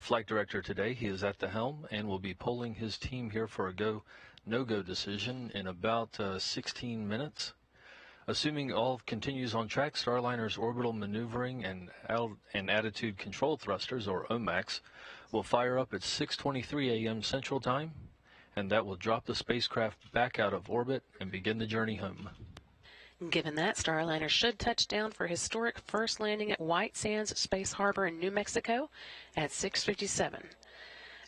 flight director today. He is at the helm and will be polling his team here for a go, no-go decision in about 16 minutes. Assuming all continues on track, Starliner's orbital maneuvering and attitude control thrusters, or OMACs, will fire up at 6:23 a.m. Central Time, and that will drop the spacecraft back out of orbit and begin the journey home. Given that, Starliner should touch down for historic first landing at White Sands Space Harbor in New Mexico at 6:57.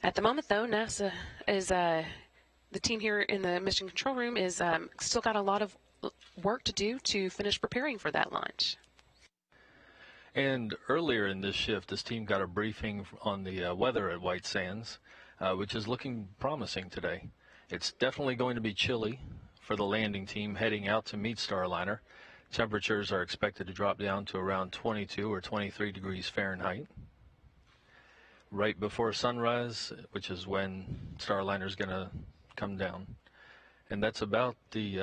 At the moment, though, NASA is, the team here in the mission control room is still got a lot of work to do to finish preparing for that launch. And earlier in this shift, this team got a briefing on the weather at White Sands, which is looking promising today. It's definitely going to be chilly for the landing team heading out to meet Starliner. Temperatures are expected to drop down to around 22 or 23 degrees Fahrenheit. Right before sunrise, which is when Starliner's going to come down. And that's about the,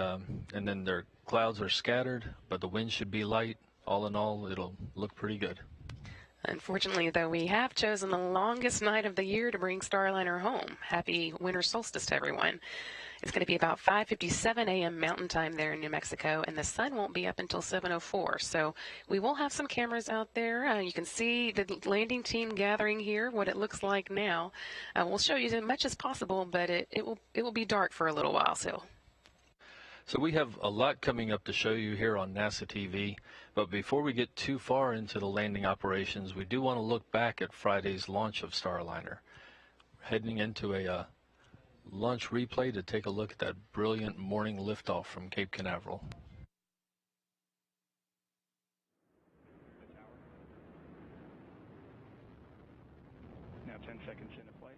and then their clouds are scattered, but the wind should be light. All in all, it'll look pretty good. Unfortunately, though, we have chosen the longest night of the year to bring Starliner home. Happy winter solstice to everyone. It's going to be about 5:57 a.m. Mountain Time there in New Mexico, and the sun won't be up until 7:04. So we will have some cameras out there. You can see the landing team gathering here, what it looks like now. We'll show you as much as possible, but it will be dark for a little while still. So we have a lot coming up to show you here on NASA TV, but before we get too far into the landing operations, we do want to look back at Friday's launch of Starliner. Heading into a launch replay to take a look at that brilliant morning liftoff from Cape Canaveral. Now 10 seconds into flight.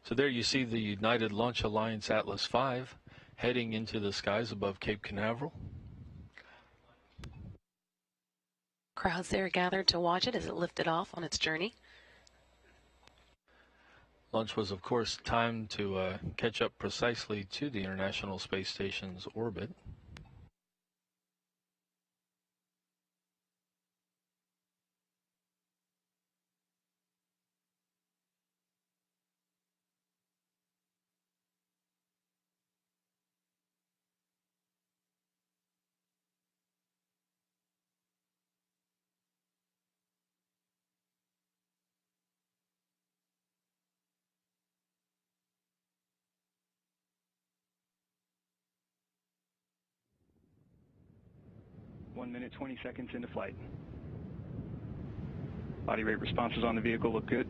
So there you see the United Launch Alliance Atlas V heading into the skies above Cape Canaveral. Crowds there gathered to watch it as it lifted off on its journey. Launch was, of course, timed to catch up precisely to the International Space Station's orbit. One minute, 20 seconds into flight. Body rate responses on the vehicle look good.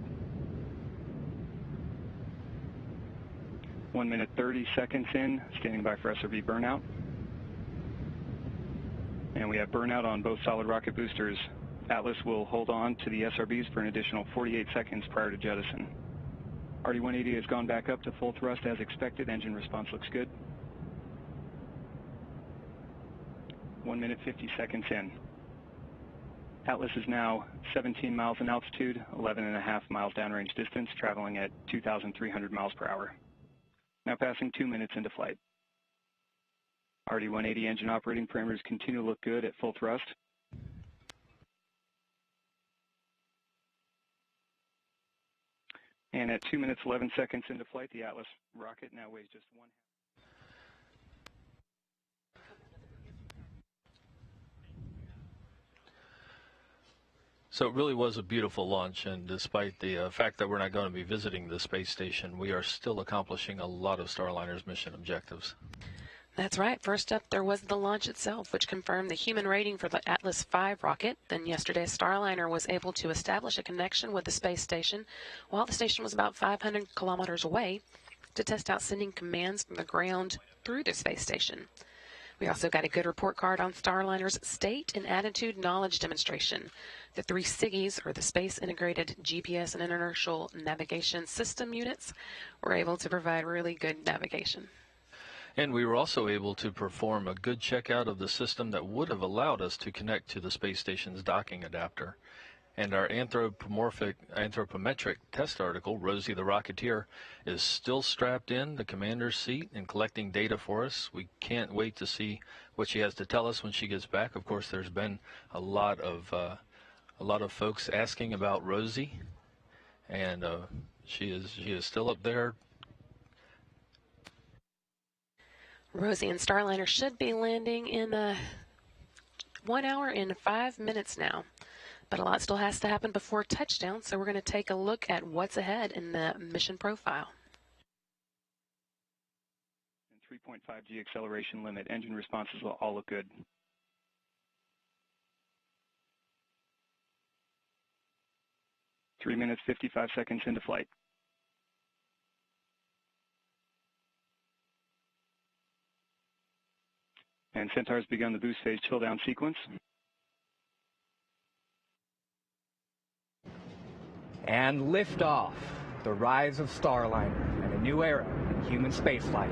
1 minute, 30 seconds in, standing by for SRB burnout. And we have burnout on both solid rocket boosters. Atlas will hold on to the SRBs for an additional 48 seconds prior to jettison. RD-180 has gone back up to full thrust as expected. Engine response looks good. 1 minute, 50 seconds in. Atlas is now 17 miles in altitude, 11.5 miles downrange distance, traveling at 2,300 miles per hour. Now passing 2 minutes into flight. RD-180 engine operating parameters continue to look good at full thrust. And at 2 minutes, 11 seconds into flight, the Atlas rocket now weighs just 1/2. So it really was a beautiful launch, and despite the fact that we're not going to be visiting the space station, we are still accomplishing a lot of Starliner's mission objectives. That's right. First up, there was the launch itself, which confirmed the human rating for the Atlas V rocket. Then yesterday, Starliner was able to establish a connection with the space station while the station was about 500 kilometers away to test out sending commands from the ground through the space station. We also got a good report card on Starliner's state and attitude knowledge demonstration. The 3 SIGIs, or the Space Integrated GPS and Inertial Navigation System units, were able to provide really good navigation. And we were also able to perform a good checkout of the system that would have allowed us to connect to the space station's docking adapter. And our anthropometric test article, Rosie the Rocketeer, is still strapped in the commander's seat and collecting data for us. We can't wait to see what she has to tell us when she gets back. Of course, there's been a lot of folks asking about Rosie, and she is still up there. Rosie and Starliner should be landing in 1 hour and 5 minutes now. But a lot still has to happen before touchdown, so we're going to take a look at what's ahead in the mission profile. 3.5 G acceleration limit. Engine responses will all look good. Three minutes, 55 seconds into flight. And Centaur's begun the boost phase chill down sequence. And liftoff, the rise of Starliner and a new era in human spaceflight.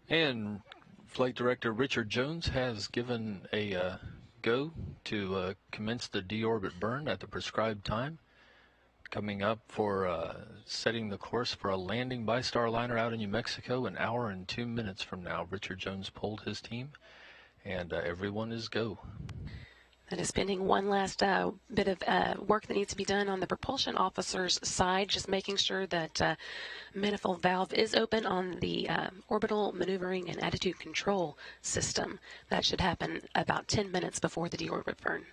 And Flight Director Richard Jones has given a go to commence the deorbit burn at the prescribed time. Coming up for setting the course for a landing by Starliner out in New Mexico, 1 hour and 2 minutes from now. Richard Jones polled his team, and everyone is go. That is pending one last bit of work that needs to be done on the propulsion officer's side, just making sure that manifold valve is open on the orbital maneuvering and attitude control system. That should happen about 10 minutes before the deorbit burn.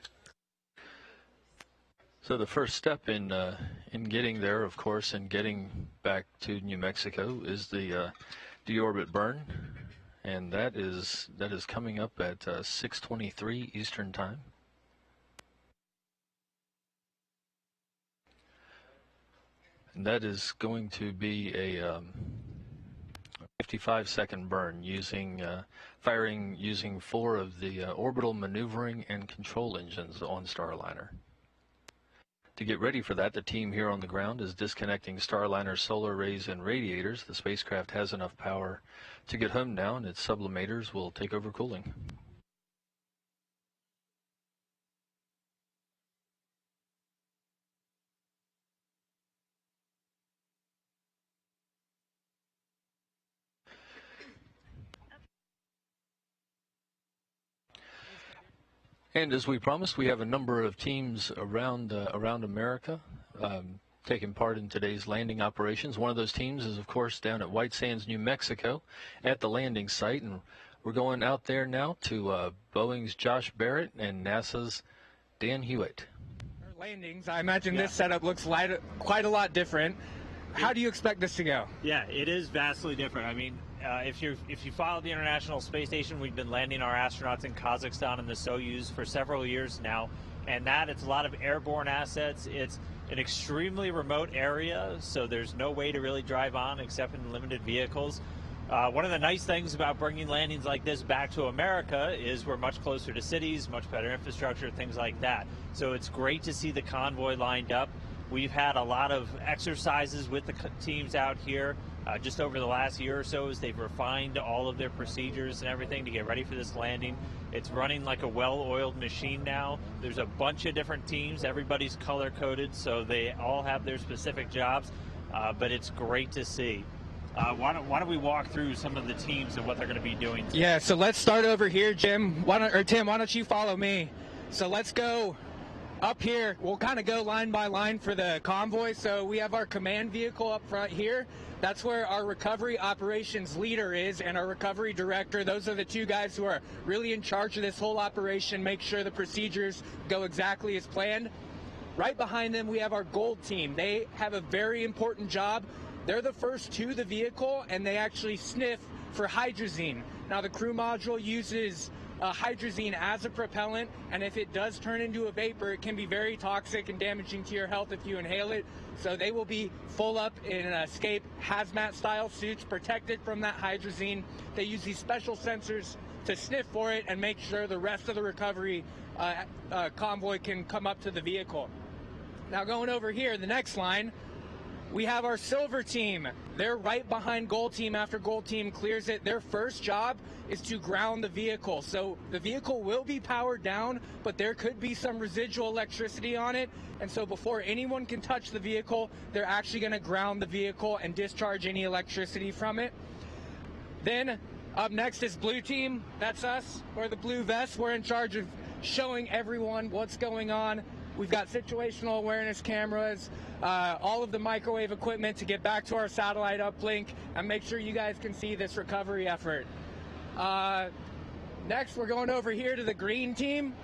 So the first step in getting there, of course, and getting back to New Mexico is the deorbit burn, and that is coming up at 6:23 Eastern Time. And that is going to be a 55-second burn firing using 4 of the orbital maneuvering and control engines on Starliner. To get ready for that, the team here on the ground is disconnecting Starliner's solar arrays and radiators. The spacecraft has enough power to get home now, and its sublimators will take over cooling. And as we promised, we have a number of teams around America taking part in today's landing operations. One of those teams is, of course, down at White Sands, New Mexico, at the landing site. And We're going out there now to Boeing's Josh Barrett and NASA's Dan Hewitt. Our landings, I imagine this setup looks quite a lot different. How do you expect this to go? Yeah, it is vastly different. I mean, if you follow the International Space Station, we've been landing our astronauts in Kazakhstan in the Soyuz for several years now, and it's a lot of airborne assets. It's an extremely remote area, so there's no way to really drive on except in limited vehicles. One of the nice things about bringing landings like this back to America is we're much closer to cities, much better infrastructure, things like that. So it's great to see the convoy lined up. We've had a lot of exercises with the teams out here just over the last year or so as they've refined all of their procedures and everything to get ready for this landing. It's running like a well-oiled machine now. There's a bunch of different teams. Everybody's color-coded, so they all have their specific jobs, but it's great to see. Why don't we walk through some of the teams and what they're going to be doing today? Yeah, so let's start over here, Tim. Why don't you follow me? So let's go up here. We'll kind of go line by line for the convoy. So we have our command vehicle up front here. That's where our recovery operations leader is and our recovery director. Those are the two guys who are really in charge of this whole operation, make sure the procedures go exactly as planned. Right behind them, we have our gold team. They have a very important job. They're the first to the vehicle, and they actually sniff for hydrazine. Now, the crew module uses hydrazine as a propellant, and if it does turn into a vapor, it can be very toxic and damaging to your health if you inhale it. So they will be full up in escape hazmat-style suits protected from that hydrazine. They use these special sensors to sniff for it and make sure the rest of the recovery convoy can come up to the vehicle. Now, going over here, the next line, we have our silver team. They're right behind gold team after gold team clears it. Their first job is to ground the vehicle. So the vehicle will be powered down, but there could be some residual electricity on it. And so before anyone can touch the vehicle, they're actually going to ground the vehicle and discharge any electricity from it. Then up next is blue team. That's us, or the blue vest. We're in charge of showing everyone what's going on. We've got situational awareness cameras, all of the microwave equipment to get back to our satellite uplink and make sure you guys can see this recovery effort. Next, we're going over here to the green team.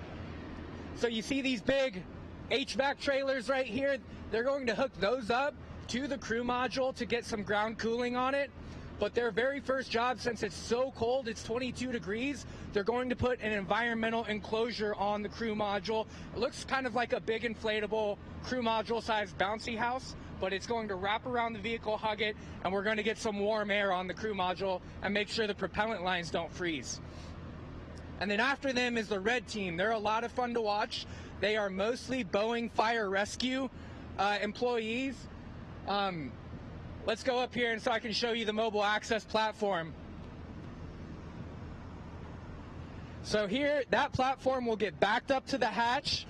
So you see these big HVAC trailers right here. They're going to hook those up to the crew module to get some ground cooling on it. But their very first job, since it's so cold, it's 22 degrees, they're going to put an environmental enclosure on the crew module. It looks kind of like a big inflatable crew module-sized bouncy house, but it's going to wrap around the vehicle, hug it, and we're going to get some warm air on the crew module and make sure the propellant lines don't freeze. And then after them is the red team. They're a lot of fun to watch. They are mostly Boeing fire rescue employees. Let's go up here and so I can show you the mobile access platform. So here, that platform will get backed up to the hatch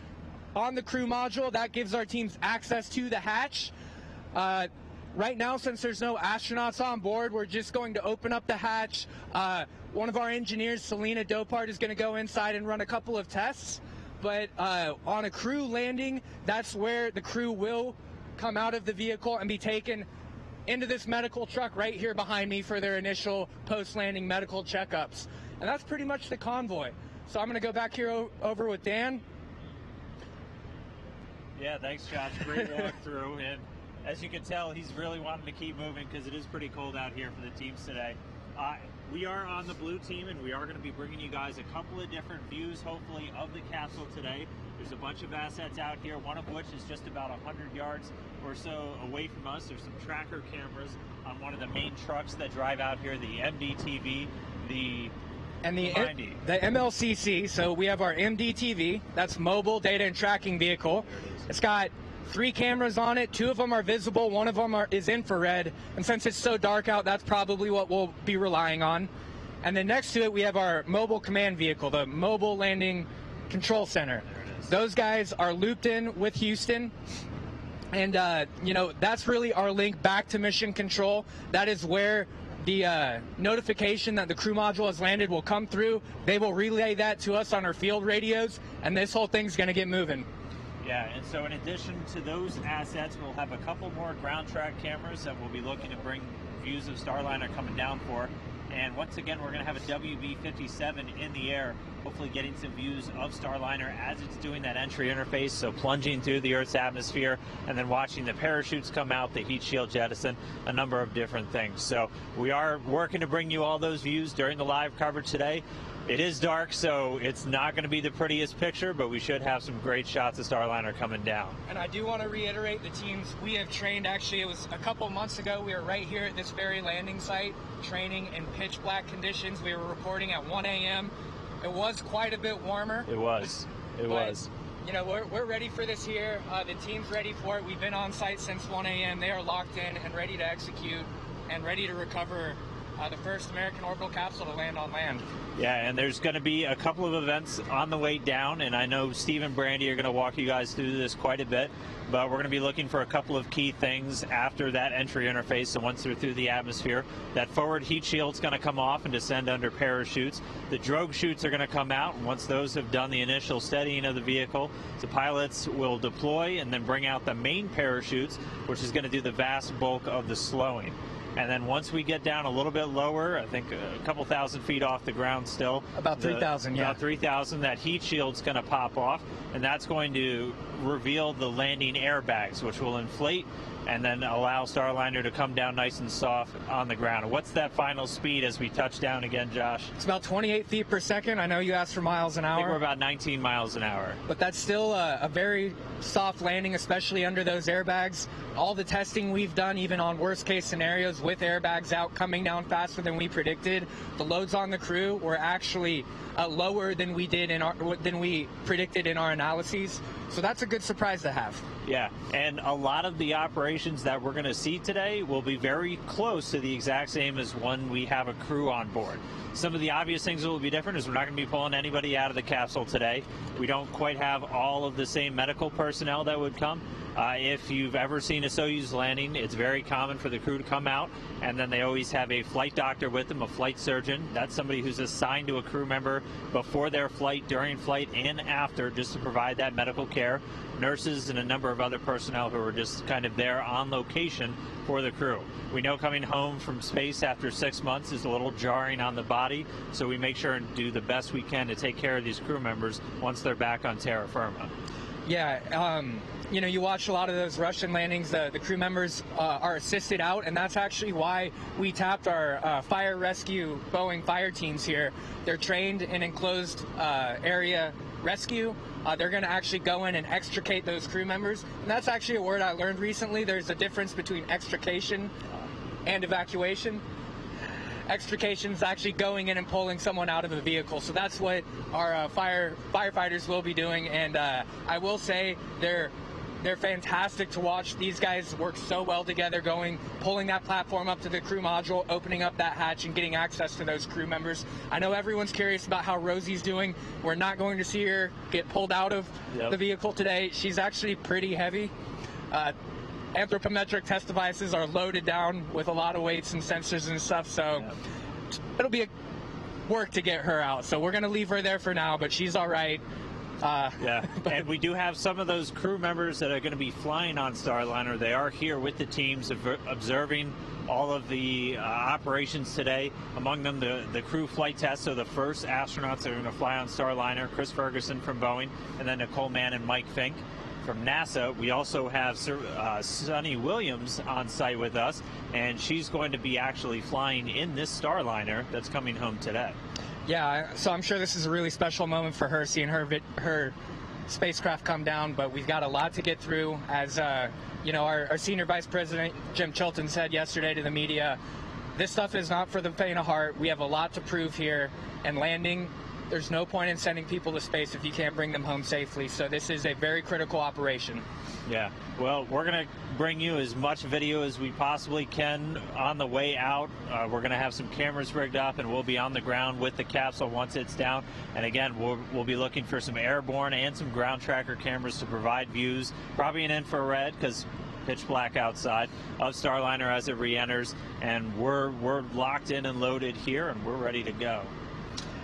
on the crew module. That gives our teams access to the hatch. Right now, since there's no astronauts on board, we're just going to open up the hatch. One of our engineers, Selena Dopart, is going to go inside and run a couple of tests. But on a crew landing, that's where the crew will come out of the vehicle and be taken into this medical truck right here behind me for their initial post-landing medical checkups. And that's pretty much the convoy. So I'm going to go back here over with Dan. Yeah, thanks, Josh. Great walkthrough. And as you can tell, he's really wanting to keep moving because it is pretty cold out here for the teams today. We are on the blue team, and we are going to be bringing you guys a couple of different views, hopefully, of the capsule today. There's a bunch of assets out here, one of which is just about 100 yards or so away from us. There's some tracker cameras on one of the main trucks that drive out here, the MDTV, the MLCC. So we have our MDTV, that's mobile data and tracking vehicle. It's got 3 cameras on it. 2 of them are visible, 1 of them is infrared, and since it's so dark out, that's probably what we'll be relying on. And then next to it, we have our mobile command vehicle, the Mobile Landing Control Center. Those guys are looped in with Houston, and you know, that's really our link back to mission control. That is where the notification that the crew module has landed will come through. They will relay that to us on our field radios, and this whole thing's going to get moving. Yeah, and so in addition to those assets, we'll have a couple more ground track cameras that we'll be looking to bring views of Starliner coming down for. And once again, we're going to have a WB-57 in the air, hopefully getting some views of Starliner as it's doing that entry interface, so plunging through the Earth's atmosphere, and then watching the parachutes come out, the heat shield jettison, a number of different things. So we are working to bring you all those views during the live coverage today. It is dark, so it's not going to be the prettiest picture, but we should have some great shots of Starliner coming down. And I do want to reiterate the teams we have trained. Actually, it was a couple months ago. We were right here at this very landing site, training in pitch black conditions. We were reporting at 1 a.m. It was quite a bit warmer. It was. It was. You know, we're ready for this here. The team's ready for it. We've been on site since 1 a.m. They are locked in and ready to execute and ready to recover the first American orbital capsule to land on land. Yeah, and there's going to be a couple of events on the way down, and I know Steve and Brandy are going to walk you guys through this quite a bit, but we're going to be looking for a couple of key things after that entry interface. So once they're through the atmosphere, that forward heat shield's going to come off and descend under parachutes. The drogue chutes are going to come out, and once those have done the initial steadying of the vehicle, the pilots will deploy and then bring out the main parachutes, which is going to do the vast bulk of the slowing. And then once we get down a little bit lower, I think a couple thousand feet off the ground still. About 3,000, yeah. About 3,000, that heat shield's going to pop off, and that's going to reveal the landing airbags, which will inflate and then allow Starliner to come down nice and soft on the ground. What's that final speed as we touch down again, Josh? It's about 28 feet per second. I know you asked for miles an hour. I think we're about 19 miles an hour. But that's still a very soft landing, especially under those airbags. All the testing we've done, even on worst case scenarios with airbags out, coming down faster than we predicted, the loads on the crew were actually lower than we predicted in our analyses. So that's a good surprise to have. Yeah, and a lot of the operations that we're going to see today will be very close to the exact same as when we have a crew on board. Some of the obvious things that will be different is we're not going to be pulling anybody out of the capsule today. We don't quite have all of the same medical personnel that would come. If you've ever seen a Soyuz landing, it's very common for the crew to come out, and then they always have a flight doctor with them, a flight surgeon. That's somebody who's assigned to a crew member before their flight, during flight, and after, just to provide that medical care. Nurses and a number of other personnel who are just kind of there on location for the crew. We know coming home from space after 6 months is a little jarring on the body, so we make sure and do the best we can to take care of these crew members once they're back on terra firma. Yeah, you know, you watch a lot of those Russian landings, the crew members are assisted out, and that's actually why we tapped our fire rescue Boeing fire teams here. They're trained in enclosed area rescue. They're going to actually go in and extricate those crew members. And that's actually a word I learned recently. There's a difference between extrication and evacuation. Extrication is actually going in and pulling someone out of a vehicle. So that's what our firefighters will be doing. And I will say they're fantastic to watch. These guys work so well together, pulling that platform up to the crew module, opening up that hatch, and getting access to those crew members. I know everyone's curious about how Rosie's doing. We're not going to see her get pulled out of the vehicle today. She's actually pretty heavy. Anthropometric test devices are loaded down with a lot of weights and sensors and stuff, so it'll be work to get her out. So we're going to leave her there for now, but she's all right. And we do have some of those crew members that are going to be flying on Starliner. They are here with the teams observing all of the operations today. Among them, the crew flight test. So the first astronauts that are going to fly on Starliner, Chris Ferguson from Boeing, and then Nicole Mann and Mike Fink from NASA. We also have Sunny Williams on site with us, and she's going to be actually flying in this Starliner that's coming home today. Yeah, so I'm sure this is a really special moment for her, seeing her spacecraft come down, but we've got a lot to get through. As you know, our Senior Vice President, Jim Chilton, said yesterday to the media, this stuff is not for the faint of heart. We have a lot to prove here, and landing, there's no point in sending people to space if you can't bring them home safely. So this is a very critical operation. Yeah, well, we're going to bring you as much video as we possibly can on the way out. We're going to have some cameras rigged up, and we'll be on the ground with the capsule once it's down. And again, we'll be looking for some airborne and some ground tracker cameras to provide views, probably in infrared because pitch black outside, of Starliner as it re-enters. And we're locked in and loaded here, and we're ready to go.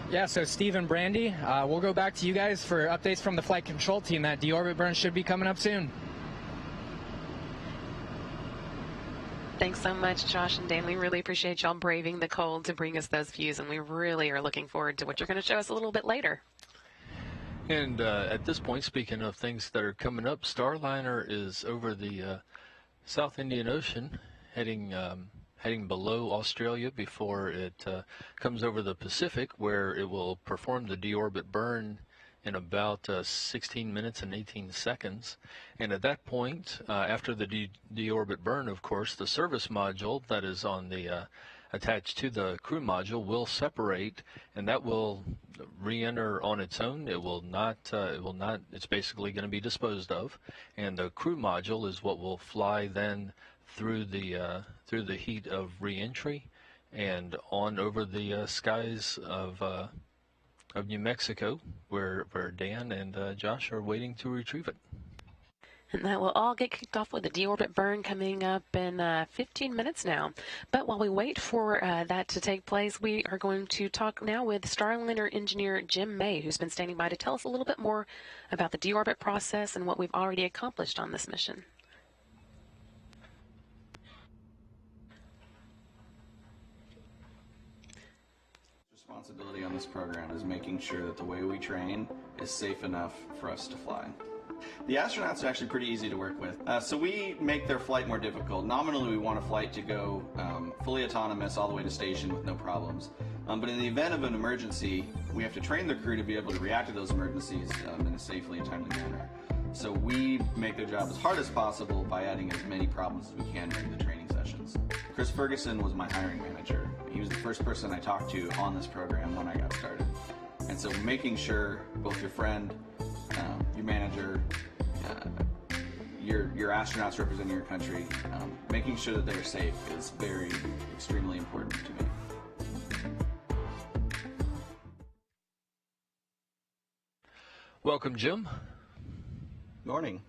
Yeah, so Steve and Brandy, we'll go back to you guys for updates from the flight control team. That deorbit burn should be coming up soon. Thanks so much, Josh and Dan. We really appreciate y'all braving the cold to bring us those views, and we really are looking forward to what you're going to show us a little bit later. And at this point, speaking of things that are coming up, Starliner is over the South Indian Ocean, heading below Australia before it comes over the Pacific, where it will perform the deorbit burn in about 16 minutes and 18 seconds. And at that point, after the deorbit burn, of course, the service module that is on the attached to the crew module will separate, and that will re-enter on its own. It will not. It's basically going to be disposed of, and the crew module is what will fly then through the heat of re-entry and on over the skies of New Mexico, where Dan and Josh are waiting to retrieve it. And that will all get kicked off with the deorbit burn coming up in 15 minutes now. But while we wait for that to take place, we are going to talk now with Starliner engineer Jim May, who's been standing by to tell us a little bit more about the deorbit process and what we've already accomplished on this mission. Responsibility on this program is making sure that the way we train is safe enough for us to fly. The astronauts are actually pretty easy to work with, so we make their flight more difficult. Nominally, we want a flight to go fully autonomous all the way to station with no problems. But in the event of an emergency, we have to train the crew to be able to react to those emergencies in a safely and timely manner. So we make their job as hard as possible by adding as many problems as we can during the training sessions. Chris Ferguson was my hiring manager. He was the first person I talked to on this program when I got started. And so making sure both your friend, your manager, your astronauts representing your country, making sure that they're safe is extremely important to me. Welcome, Jim. Morning.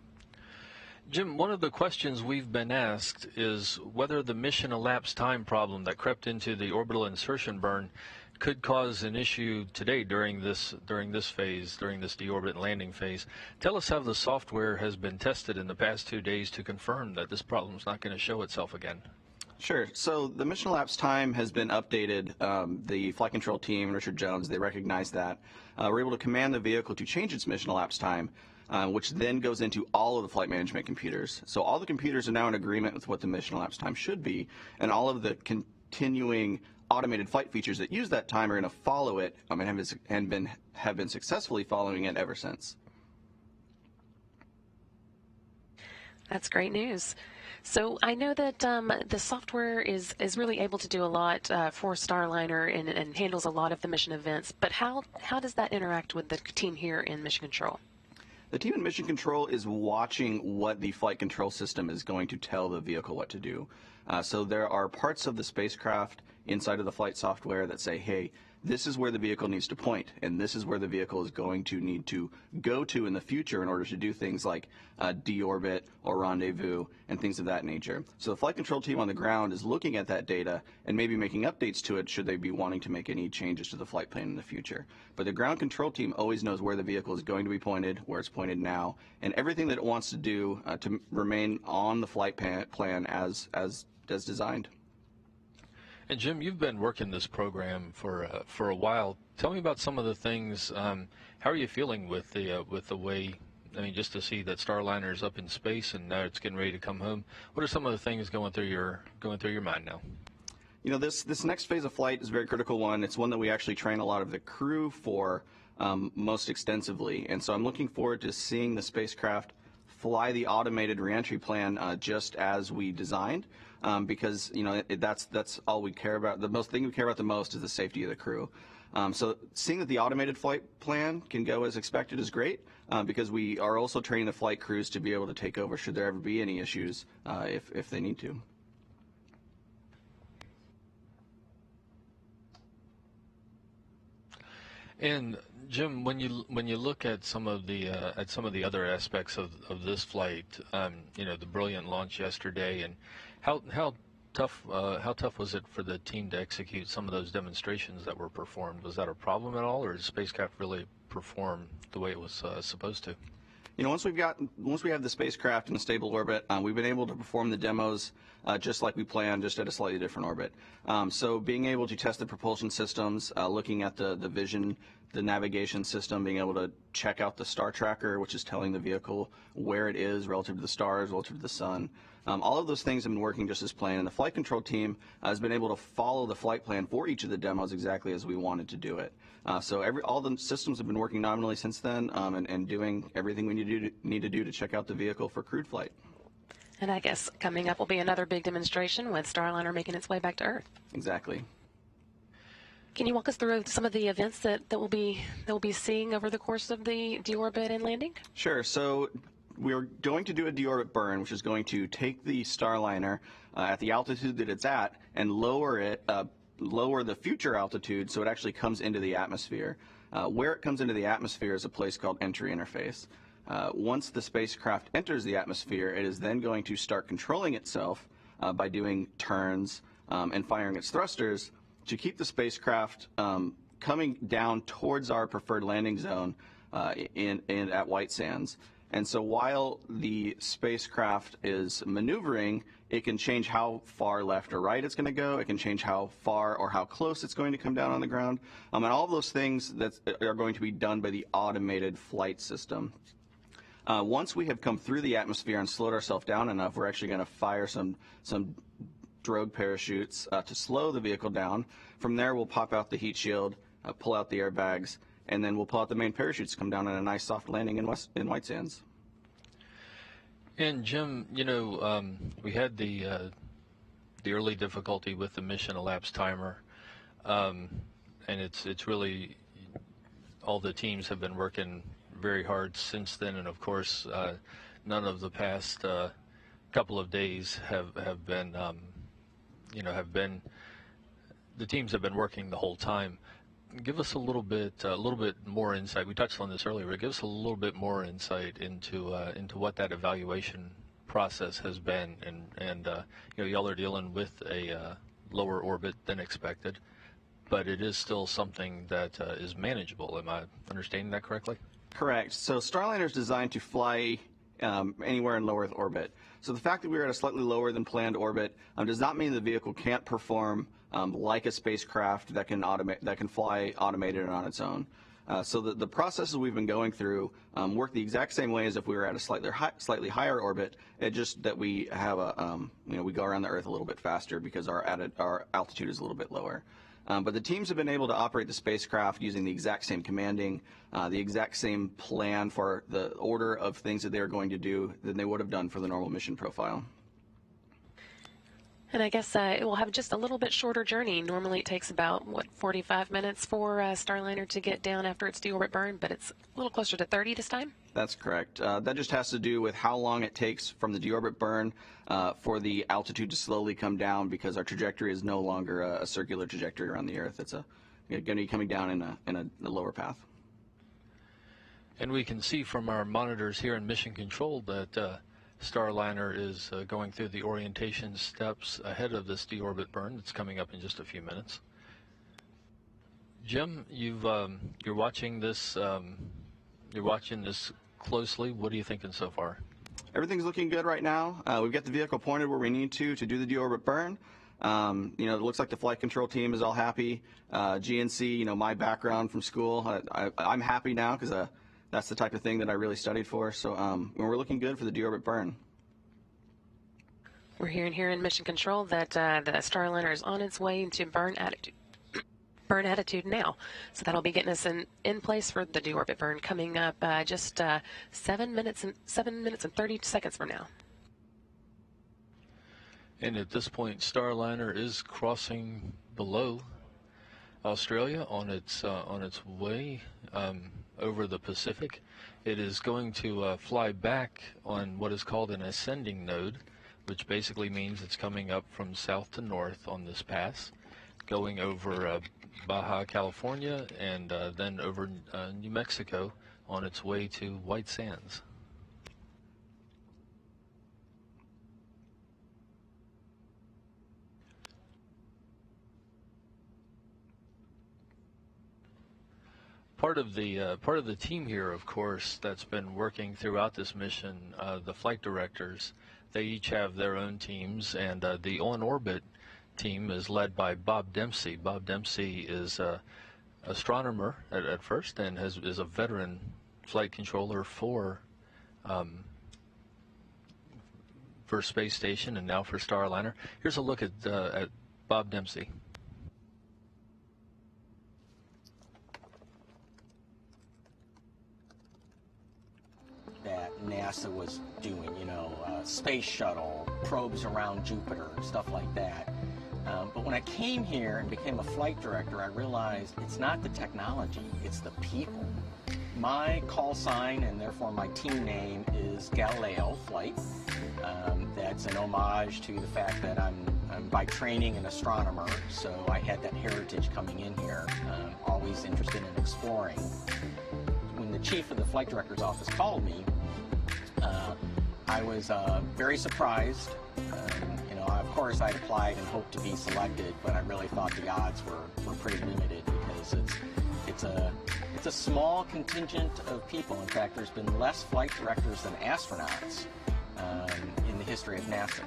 Jim, one of the questions we've been asked is whether the mission elapsed time problem that crept into the orbital insertion burn could cause an issue today during this phase, during this deorbit and landing phase. Tell us how the software has been tested in the past 2 days to confirm that this problem is not going to show itself again. Sure. So the mission elapsed time has been updated. The flight control team, Richard Jones, they recognized that. We're able to command the vehicle to change its mission elapsed time, which then goes into all of the flight management computers. So all the computers are now in agreement with what the mission elapsed time should be, and all of the continuing automated flight features that use that time are going to follow it and have been successfully following it ever since. That's great news. So I know that the software is really able to do a lot for Starliner and handles a lot of the mission events, but how does that interact with the team here in Mission Control? The team in Mission Control is watching what the flight control system is going to tell the vehicle what to do. So there are parts of the spacecraft inside of the flight software that say, hey, this is where the vehicle needs to point, and this is where the vehicle is going to need to go to in the future in order to do things like deorbit or rendezvous and things of that nature. So the flight control team on the ground is looking at that data and maybe making updates to it should they be wanting to make any changes to the flight plan in the future. But the ground control team always knows where the vehicle is going to be pointed, where it's pointed now, and everything that it wants to do to remain on the flight plan as designed. And Jim, you've been working this program for a while. Tell me about some of the things. How are you feeling with the way? I mean, just to see that Starliner's up in space and now it's getting ready to come home. What are some of the things going through your mind now? You know, this next phase of flight is a very critical one. It's one that we actually train a lot of the crew for most extensively, and so I'm looking forward to seeing the spacecraft fly the automated reentry plan just as we designed. Because that's all we care about. The most thing we care about the most is the safety of the crew. So seeing that the automated flight plan can go as expected is great, because we are also training the flight crews to be able to take over should there ever be any issues if they need to. And Jim, when you look at some of the other aspects of this flight, the brilliant launch yesterday, and how tough was it for the team to execute some of those demonstrations that were performed? Was that a problem at all, or did Spacecraft really perform the way it was supposed to? Once we have the spacecraft in a stable orbit, we've been able to perform the demos just like we planned, just at a slightly different orbit. So being able to test the propulsion systems, looking at the vision, the navigation system, being able to check out the star tracker, which is telling the vehicle where it is relative to the stars, relative to the sun. All of those things have been working just as planned, and the flight control team has been able to follow the flight plan for each of the demos exactly as we wanted to do it. So all the systems have been working nominally since then, and doing everything we need to do to check out the vehicle for crewed flight. And I guess coming up will be another big demonstration with Starliner making its way back to Earth. Exactly. Can you walk us through some of the events that we'll be seeing over the course of the deorbit and landing? Sure. So we're going to do a deorbit burn, which is going to take the Starliner at the altitude that it's at and lower the future altitude so it actually comes into the atmosphere. Where it comes into the atmosphere is a place called entry interface. Once the spacecraft enters the atmosphere, it is then going to start controlling itself by doing turns and firing its thrusters to keep the spacecraft coming down towards our preferred landing zone at White Sands. And so while the spacecraft is maneuvering, it can change how far left or right it's going to go. It can change how far or how close it's going to come down on the ground. And all of those things that are going to be done by the automated flight system. Once we have come through the atmosphere and slowed ourselves down enough, we're actually going to fire some drogue parachutes to slow the vehicle down. From there, we'll pop out the heat shield, pull out the airbags, and then we'll pull out the main parachutes to come down on a nice soft landing in White Sands. And Jim, we had the early difficulty with the mission elapsed timer, and it's really all the teams have been working very hard since then, and of course, none of the past couple of days have been the teams have been working the whole time. Give us a little bit more insight. We touched on this earlier, but give us a little bit more insight into what that evaluation process has been, and y'all are dealing with a lower orbit than expected, but it is still something that is manageable. Am I understanding that correctly? Correct. So Starliner is designed to fly anywhere in low Earth orbit. So the fact that we are at a slightly lower than planned orbit does not mean the vehicle can't perform like a spacecraft that can fly automated and on its own. So the processes we've been going through work the exact same way as if we were at a slightly higher orbit. It's just that we have we go around the Earth a little bit faster because our altitude is a little bit lower. But the teams have been able to operate the spacecraft using the exact same commanding, the exact same plan for the order of things that they're going to do than they would have done for the normal mission profile. And I guess it will have just a little bit shorter journey. Normally it takes about, 45 minutes for Starliner to get down after its deorbit burn, but it's a little closer to 30 this time? That's correct. That just has to do with how long it takes from the deorbit burn for the altitude to slowly come down, because our trajectory is no longer a circular trajectory around the Earth. It's going to be coming down in a lower path. And we can see from our monitors here in Mission Control that Starliner is going through the orientation steps ahead of this deorbit burn that's coming up in just a few minutes. Jim, you're watching this. You're watching this closely. What are you thinking so far? Everything's looking good right now. We've got the vehicle pointed where we need to do the deorbit burn. It looks like the flight control team is all happy. GNC, my background from school, I'm happy now because that's the type of thing that I really studied for. So we're looking good for the deorbit burn. We're hearing here in Mission Control that the Starliner is on its way into burn attitude now. So that'll be getting us in place for the deorbit burn coming up just 7 minutes and 30 seconds from now. And at this point, Starliner is crossing below Australia on its way over the Pacific. It is going to fly back on what is called an ascending node, which basically means it's coming up from south to north on this pass, going over Baja California, and then over New Mexico on its way to White Sands. part of the team here, of course, that's been working throughout this mission, the flight directors, they each have their own teams, and the on-orbit team is led by Bob Dempsey. Bob Dempsey is an astronomer at first and is a veteran flight controller for Space Station and now for Starliner. Here's a look at Bob Dempsey. That NASA was doing, space shuttle, probes around Jupiter, stuff like that. But when I came here and became a flight director, I realized it's not the technology, it's the people. My call sign, and therefore my team name, is Galileo Flight. That's an homage to the fact that I'm by training an astronomer, so I had that heritage coming in here, always interested in exploring. When the chief of the flight director's office called me, I was very surprised. Of course, I'd applied and hoped to be selected, but I really thought the odds were pretty limited because it's a small contingent of people. In fact, there's been less flight directors than astronauts in the history of NASA.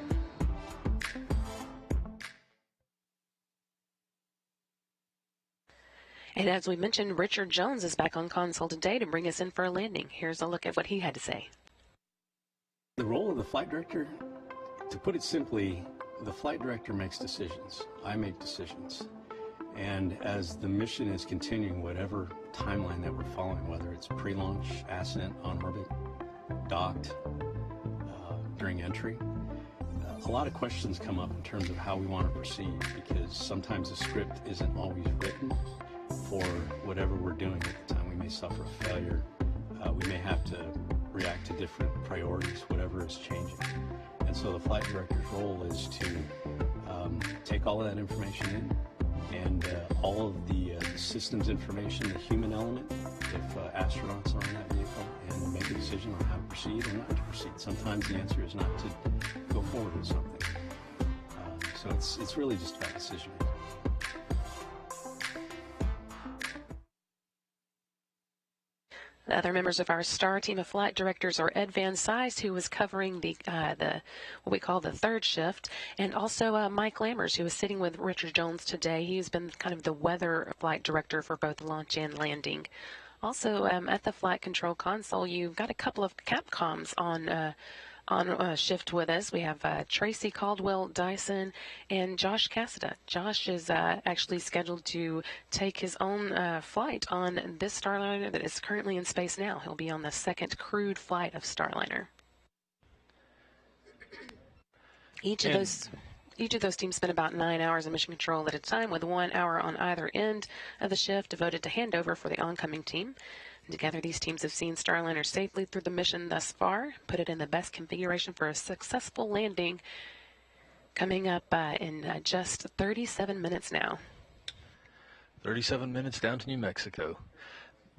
And as we mentioned, Richard Jones is back on console today to bring us in for a landing. Here's a look at what he had to say. The role of the flight director, to put it simply, the flight director makes decisions. I make decisions. And as the mission is continuing, whatever timeline that we're following, whether it's pre-launch, ascent, on orbit, docked, during entry, a lot of questions come up in terms of how we want to proceed, because sometimes the script isn't always written for whatever we're doing at the time. We may suffer a failure. We may have to react to different priorities, whatever is changing. And so the flight director's role is to take all of that information in, and all of the systems information, the human element, if astronauts are on that vehicle, and make a decision on how to proceed or not to proceed. Sometimes the answer is not to go forward with something. So it's really just about decision making. The other members of our STAR team of flight directors are Ed Van Cise, who was covering the what we call the third shift, and also Mike Lammers, who is sitting with Richard Jones today. He's been kind of the weather flight director for both launch and landing. Also, at the flight control console, you've got a couple of Capcoms on shift with us. We have Tracy Caldwell Dyson and Josh Cassida. Josh is actually scheduled to take his own flight on this Starliner that is currently in space now. He'll be on the second crewed flight of Starliner. Each of those teams spent about 9 hours in mission control at a time, with 1 hour on either end of the shift devoted to handover for the oncoming team. Together, these teams have seen Starliner safely through the mission thus far, put it in the best configuration for a successful landing, coming up in just 37 minutes now. 37 minutes down to New Mexico.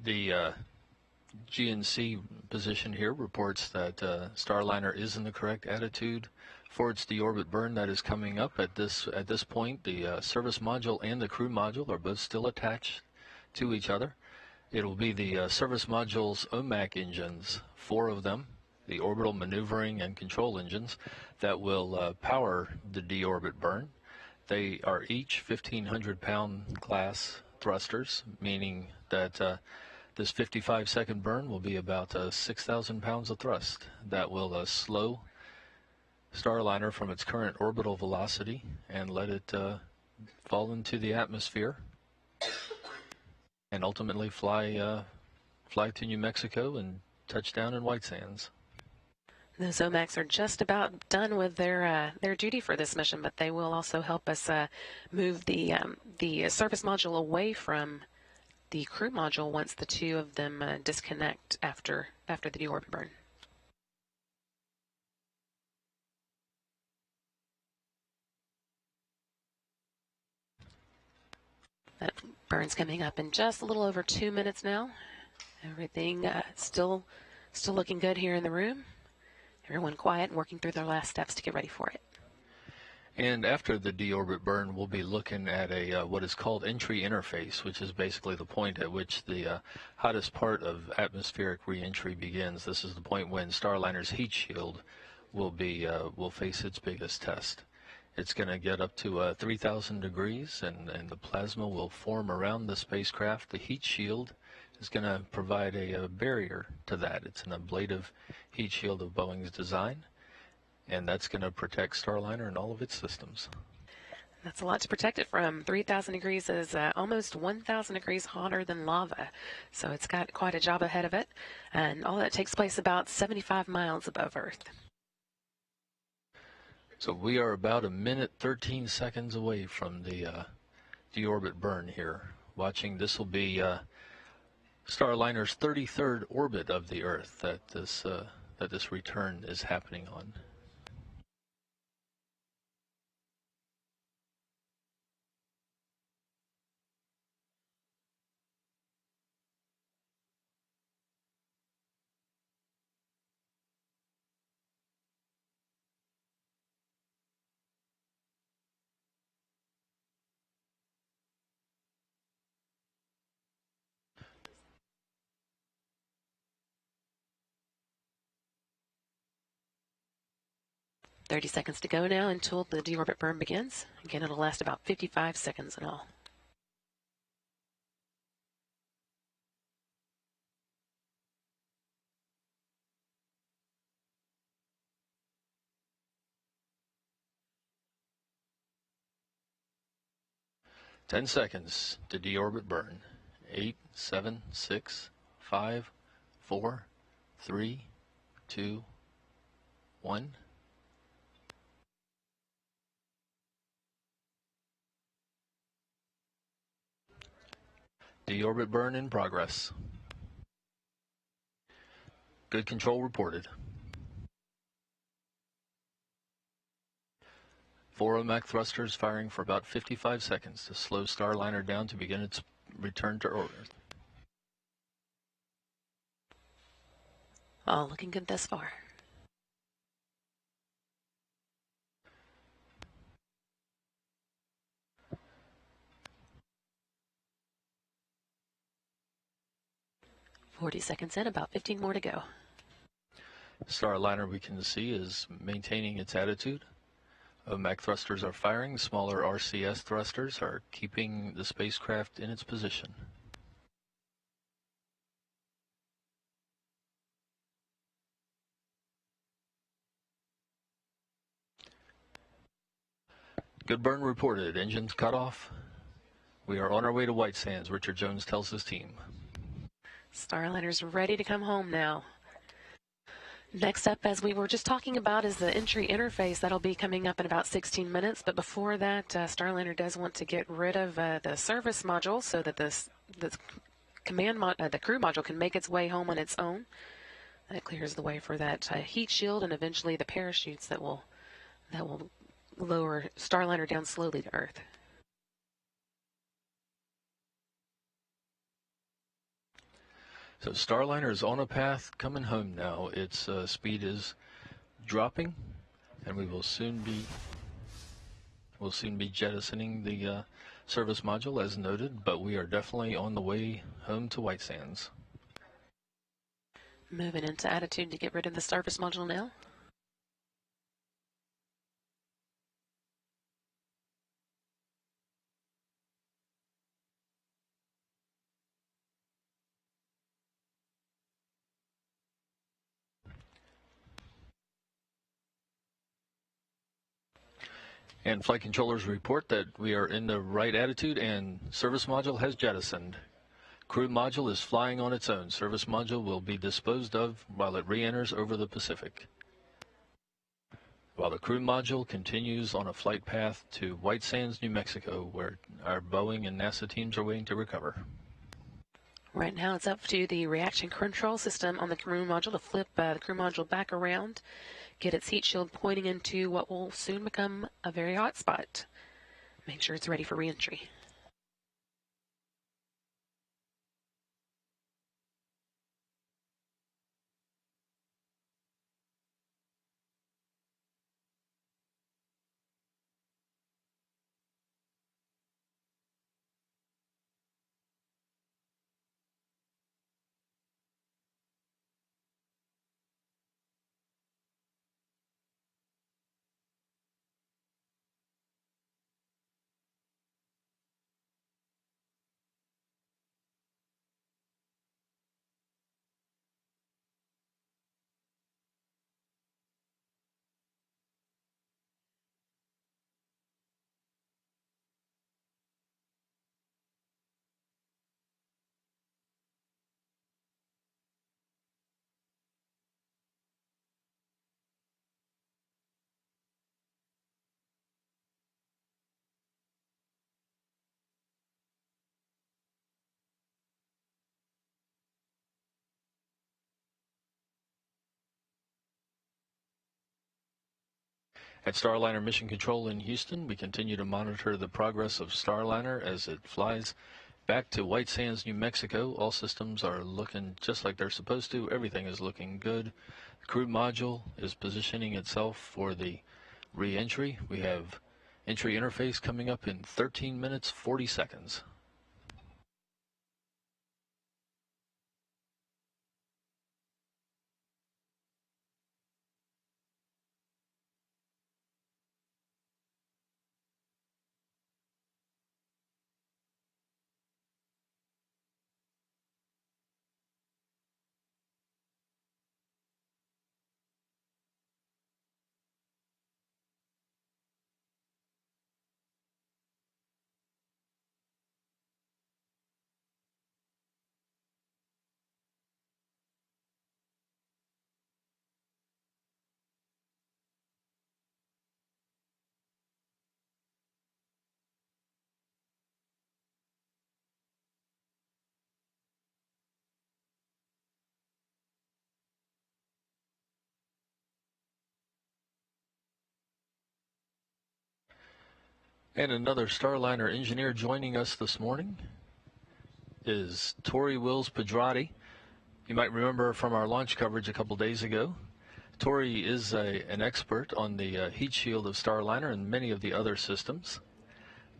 The GNC position here reports that Starliner is in the correct attitude for its deorbit burn that is coming up at this point. The service module and the crew module are both still attached to each other. It'll be the service module's OMAC engines, 4 of them, the orbital maneuvering and control engines, that will power the deorbit burn. They are each 1,500-pound class thrusters, meaning that this 55-second burn will be about 6,000 pounds of thrust. That will slow Starliner from its current orbital velocity and let it fall into the atmosphere, and ultimately fly to New Mexico and touch down in White Sands. Those OMACs are just about done with their duty for this mission, but they will also help us move the service module away from the crew module once the 2 of them disconnect after the deorbit burn. That burn's coming up in just a little over 2 minutes now. Everything still looking good here in the room. Everyone quiet and working through their last steps to get ready for it. And after the deorbit burn, we'll be looking at a what is called entry interface, which is basically the point at which the hottest part of atmospheric reentry begins. This is the point when Starliner's heat shield will face its biggest test. It's going to get up to 3,000 degrees, and the plasma will form around the spacecraft. The heat shield is going to provide a barrier to that. It's an ablative heat shield of Boeing's design, and that's going to protect Starliner and all of its systems. That's a lot to protect it from. 3,000 degrees is almost 1,000 degrees hotter than lava, so it's got quite a job ahead of it, and all that takes place about 75 miles above Earth. So we are about a minute 13 seconds away from the deorbit burn here. Watching, this will be Starliner's 33rd orbit of the Earth that this return is happening on. "30 seconds to go now until the deorbit burn begins. Again, it'll last about 55 seconds in all. Ten seconds to deorbit burn. 8, 7, 6, 5, 4, 3, 2, 1. Deorbit burn in progress. Good control reported. 4 OMAC thrusters firing for about 55 seconds to slow Starliner down to begin its return to Earth. All looking good thus far. "40 seconds in, about 15 more to go. Starliner, we can see, is maintaining its attitude. OMAC thrusters are firing. Smaller RCS thrusters are keeping the spacecraft in its position. Good burn reported. Engines cut off. We are on our way to White Sands, Richard Jones tells his team. Starliner's ready to come home now. Next up, as we were just talking about, is the entry interface. That'll be coming up in about 16 minutes. But before that, Starliner does want to get rid of the service module so that the crew module can make its way home on its own. That clears the way for that heat shield and eventually the parachutes that will lower Starliner down slowly to Earth. So Starliner is on a path coming home now. Its speed is dropping, and we will soon be jettisoning the service module as noted, but we are definitely on the way home to White Sands. Moving into attitude to get rid of the service module now. And flight controllers report that we are in the right attitude and service module has jettisoned. Crew module is flying on its own. Service module will be disposed of while it re-enters over the Pacific. While the crew module continues on a flight path to White Sands, New Mexico, where our Boeing and NASA teams are waiting to recover. Right now it's up to the reaction control system on the crew module to flip the crew module back around, get its heat shield pointing into what will soon become a very hot spot. Make sure it's ready for re-entry. At Starliner Mission Control in Houston, we continue to monitor the progress of Starliner as it flies back to White Sands, New Mexico. All systems are looking just like they're supposed to. Everything is looking good. The crew module is positioning itself for the re-entry. We have entry interface coming up in 13 minutes, 40 seconds. And another Starliner engineer joining us this morning is Tori Wills Pedrati. You might remember from our launch coverage a couple days ago. Tori is an expert on the heat shield of Starliner and many of the other systems.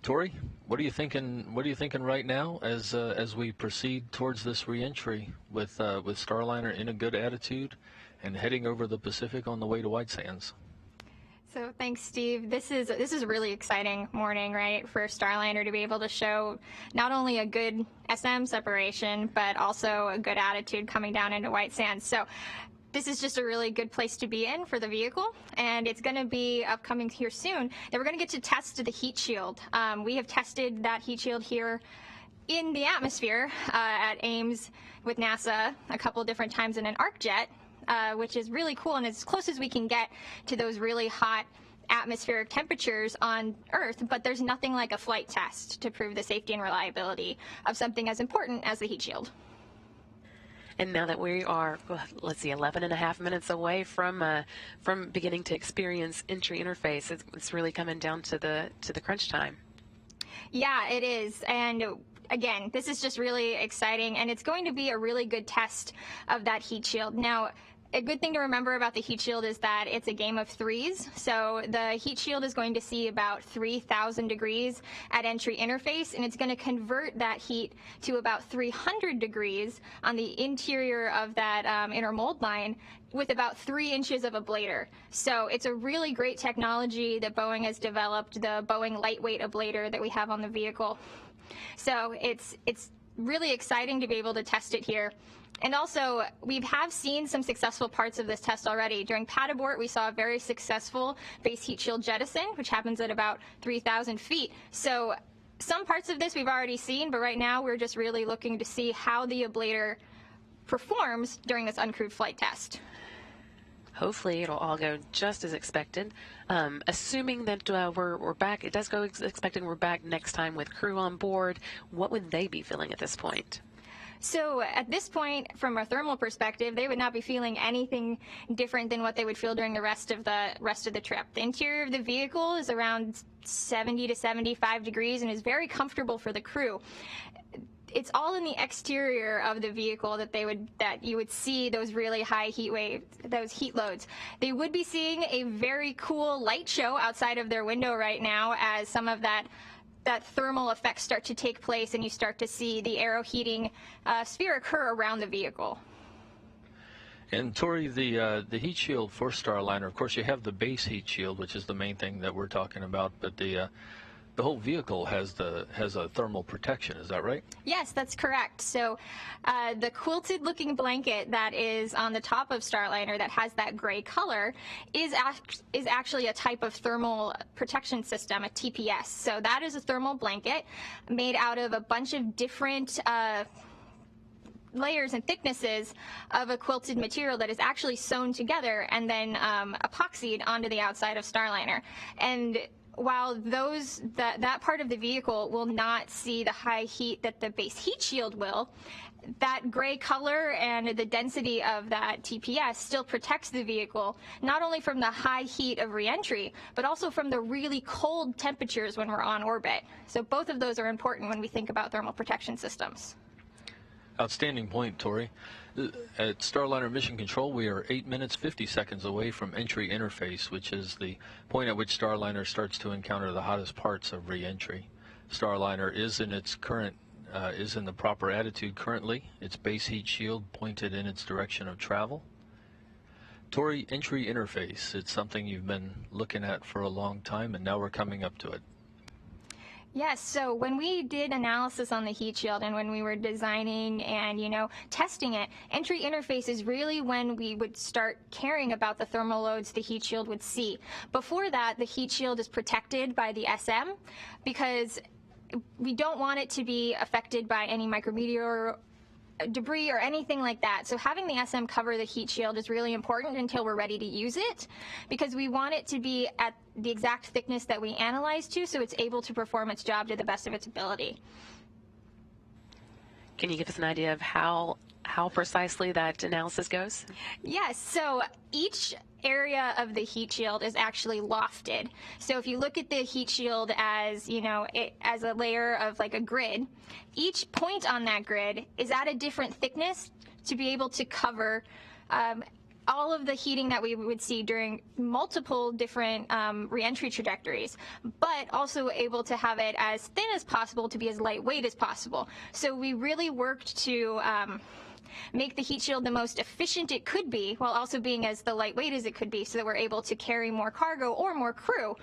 Tori, what are you thinking? What are you thinking right now as we proceed towards this reentry with Starliner in a good attitude and heading over the Pacific on the way to White Sands? So thanks, Steve. This is a really exciting morning, right, for Starliner to be able to show not only a good SM separation, but also a good attitude coming down into White Sands. So this is just a really good place to be in for the vehicle, and it's going to be upcoming here soon that we're going to get to test the heat shield. We have tested that heat shield here in the atmosphere at Ames with NASA a couple different times in an arc jet. Which is really cool and as close as we can get to those really hot atmospheric temperatures on Earth, but there's nothing like a flight test to prove the safety and reliability of something as important as the heat shield. And now that we are, let's see, 11 and a half minutes away from beginning to experience entry interface, it's really coming down to the crunch time. Yeah, it is. And again, this is just really exciting, and it's going to be a really good test of that heat shield. Now, a good thing to remember about the heat shield is that it's a game of threes. So the heat shield is going to see about 3,000 degrees at entry interface, and it's going to convert that heat to about 300 degrees on the interior of that inner mold line with about 3 inches of ablator. So it's a really great technology that Boeing has developed, the Boeing lightweight ablator that we have on the vehicle. So it's really exciting to be able to test it here. And also, we have seen some successful parts of this test already. During pad abort, we saw a very successful base heat shield jettison, which happens at about 3,000 feet. So some parts of this we've already seen, but right now we're just really looking to see how the ablator performs during this uncrewed flight test. Hopefully it'll all go just as expected. Assuming that we're back, it does go expected we're back next time with crew on board, what would they be feeling at this point? So at this point, from a thermal perspective, they would not be feeling anything different than what they would feel during the rest of the trip. The interior of the vehicle is around 70 to 75 degrees and is very comfortable for the crew. It's all in the exterior of the vehicle that you would see those really high heat waves, those heat loads. They would be seeing a very cool light show outside of their window right now as some of that thermal effects start to take place and you start to see the aero heating sphere occur around the vehicle. And Tori, the heat shield for Starliner, of course you have the base heat shield, which is the main thing that we're talking about, but the whole vehicle has a thermal protection, is that right? Yes, that's correct. So the quilted looking blanket that is on the top of Starliner that has that gray color is actually a type of thermal protection system, a TPS. So that is a thermal blanket made out of a bunch of different layers and thicknesses of a quilted material that is actually sewn together and then epoxied onto the outside of Starliner. And while that part of the vehicle will not see the high heat that the base heat shield will, that gray color and the density of that TPS still protects the vehicle, not only from the high heat of reentry, but also from the really cold temperatures when we're on orbit. So both of those are important when we think about thermal protection systems. Outstanding point, Tori. At Starliner Mission Control, we are 8 minutes 50 seconds away from entry interface, which is the point at which Starliner starts to encounter the hottest parts of re-entry. Starliner is in its current is in the proper attitude currently. Its base heat shield pointed in its direction of travel. Tori, entry interface. It's something you've been looking at for a long time, and now we're coming up to it. Yes, so when we did analysis on the heat shield and when we were designing and, testing it, entry interface is really when we would start caring about the thermal loads the heat shield would see. Before that, the heat shield is protected by the SM because we don't want it to be affected by any micrometeor debris or anything like that. So having the SM cover the heat shield is really important until we're ready to use it, because we want it to be at the exact thickness that we analyze to, so it's able to perform its job to the best of its ability. Can you give us an idea of how precisely that analysis goes? Yes, so each area of the heat shield is actually lofted. So if you look at the heat shield as, as a layer of like a grid, each point on that grid is at a different thickness to be able to cover all of the heating that we would see during multiple different reentry trajectories, but also able to have it as thin as possible to be as lightweight as possible. So we really worked to make the heat shield the most efficient it could be, while also being as the lightweight as it could be, so that we're able to carry more cargo or more crew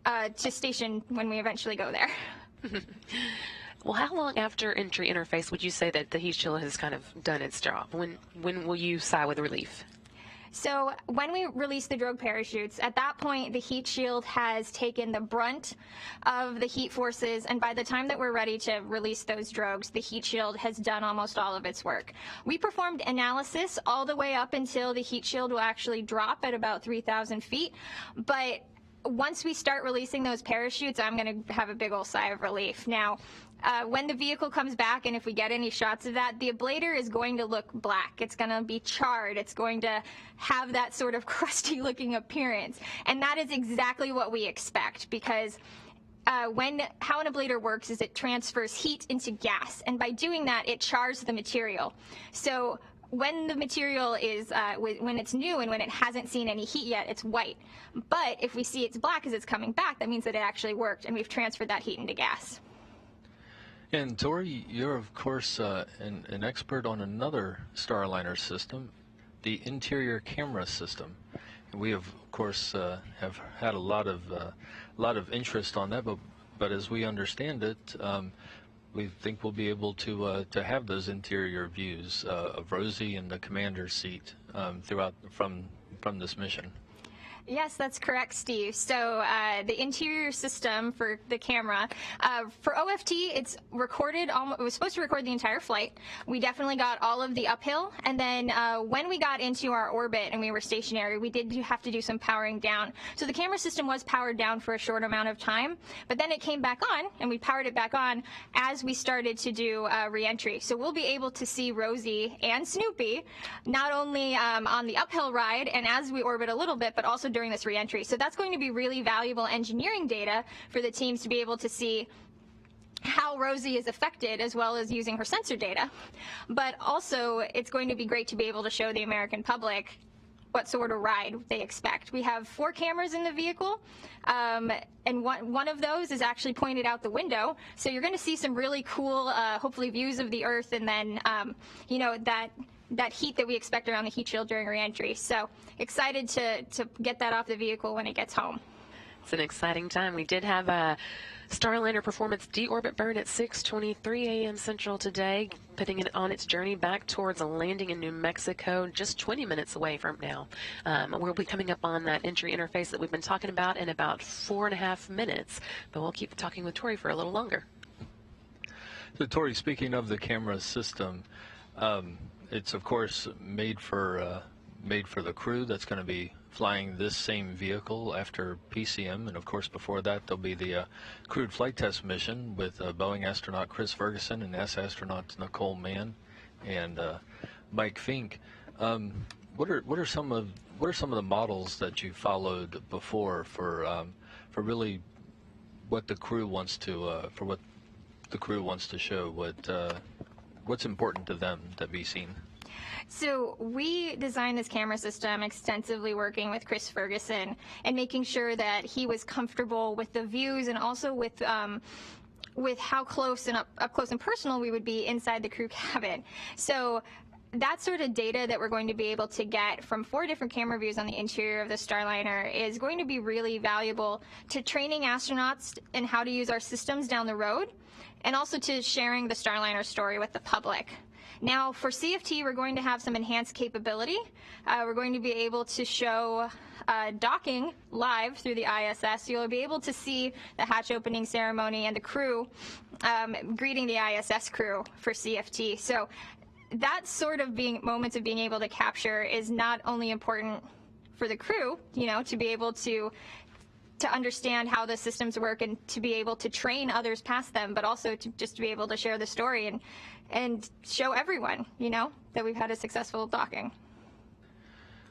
to station when we eventually go there. Well, how long after entry interface would you say that the heat shield has kind of done its job? When will you sigh with relief? So when we release the drogue parachutes, at that point the heat shield has taken the brunt of the heat forces, and by the time that we're ready to release those drogues, the heat shield has done almost all of its work. We performed analysis all the way up until the heat shield will actually drop at about 3,000 feet, but once we start releasing those parachutes, I'm going to have a big old sigh of relief. Now, when the vehicle comes back, and if we get any shots of that, the ablator is going to look black. It's going to be charred. It's going to have that sort of crusty looking appearance. And that is exactly what we expect, because how an ablator works is it transfers heat into gas. And by doing that, it chars the material. So when the material is, when it's new and when it hasn't seen any heat yet, it's white. But if we see it's black as it's coming back, that means that it actually worked and we've transferred that heat into gas. And Tori, you're of course an expert on another Starliner system, the interior camera system. We of course have had a lot of interest on that, but as we understand it, we think we'll be able to have those interior views of Rosie in the commander's seat throughout from this mission. Yes, that's correct, Steve. So the interior system for the camera, for OFT, it's recorded, it was supposed to record the entire flight. We definitely got all of the uphill. And then when we got into our orbit and we were stationary, we did have to do some powering down. So the camera system was powered down for a short amount of time, but then it came back on and we powered it back on as we started to do reentry. So we'll be able to see Rosie and Snoopy, not only on the uphill ride and as we orbit a little bit, but also during this reentry. So that's going to be really valuable engineering data for the teams to be able to see how Rosie is affected, as well as using her sensor data. But also, it's going to be great to be able to show the American public what sort of ride they expect. We have 4 cameras in the vehicle, and one of those is actually pointed out the window. So you're going to see some really cool, hopefully, views of the Earth, and then, that heat that we expect around the heat shield during reentry. So excited to get that off the vehicle when it gets home. It's an exciting time. We did have a Starliner performance deorbit burn at 6:23 a.m. Central today, putting it on its journey back towards a landing in New Mexico, just 20 minutes away from now. We'll be coming up on that entry interface that we've been talking about in about 4.5 minutes, but we'll keep talking with Tori for a little longer. So Tori, speaking of the camera system, it's of course made for the crew that's going to be flying this same vehicle after PCM, and of course before that there'll be the crewed flight test mission with Boeing astronaut Chris Ferguson and NASA astronauts Nicole Mann and Mike Fink. What are some of the models that you followed before for really what the crew wants to show, what's important to them to be seen? So we designed this camera system extensively working with Chris Ferguson and making sure that he was comfortable with the views and also with how close and up close and personal we would be inside the crew cabin. So that sort of data that we're going to be able to get from 4 different camera views on the interior of the Starliner is going to be really valuable to training astronauts in how to use our systems down the road, and also to sharing the Starliner story with the public. Now, for CFT, we're going to have some enhanced capability. We're going to be able to show docking live through the ISS. You'll be able to see the hatch opening ceremony and the crew greeting the ISS crew for CFT. So that sort of moments of being able to capture is not only important for the crew, to be able to understand how the systems work and to be able to train others past them, but also to just be able to share the story and show everyone, that we've had a successful docking.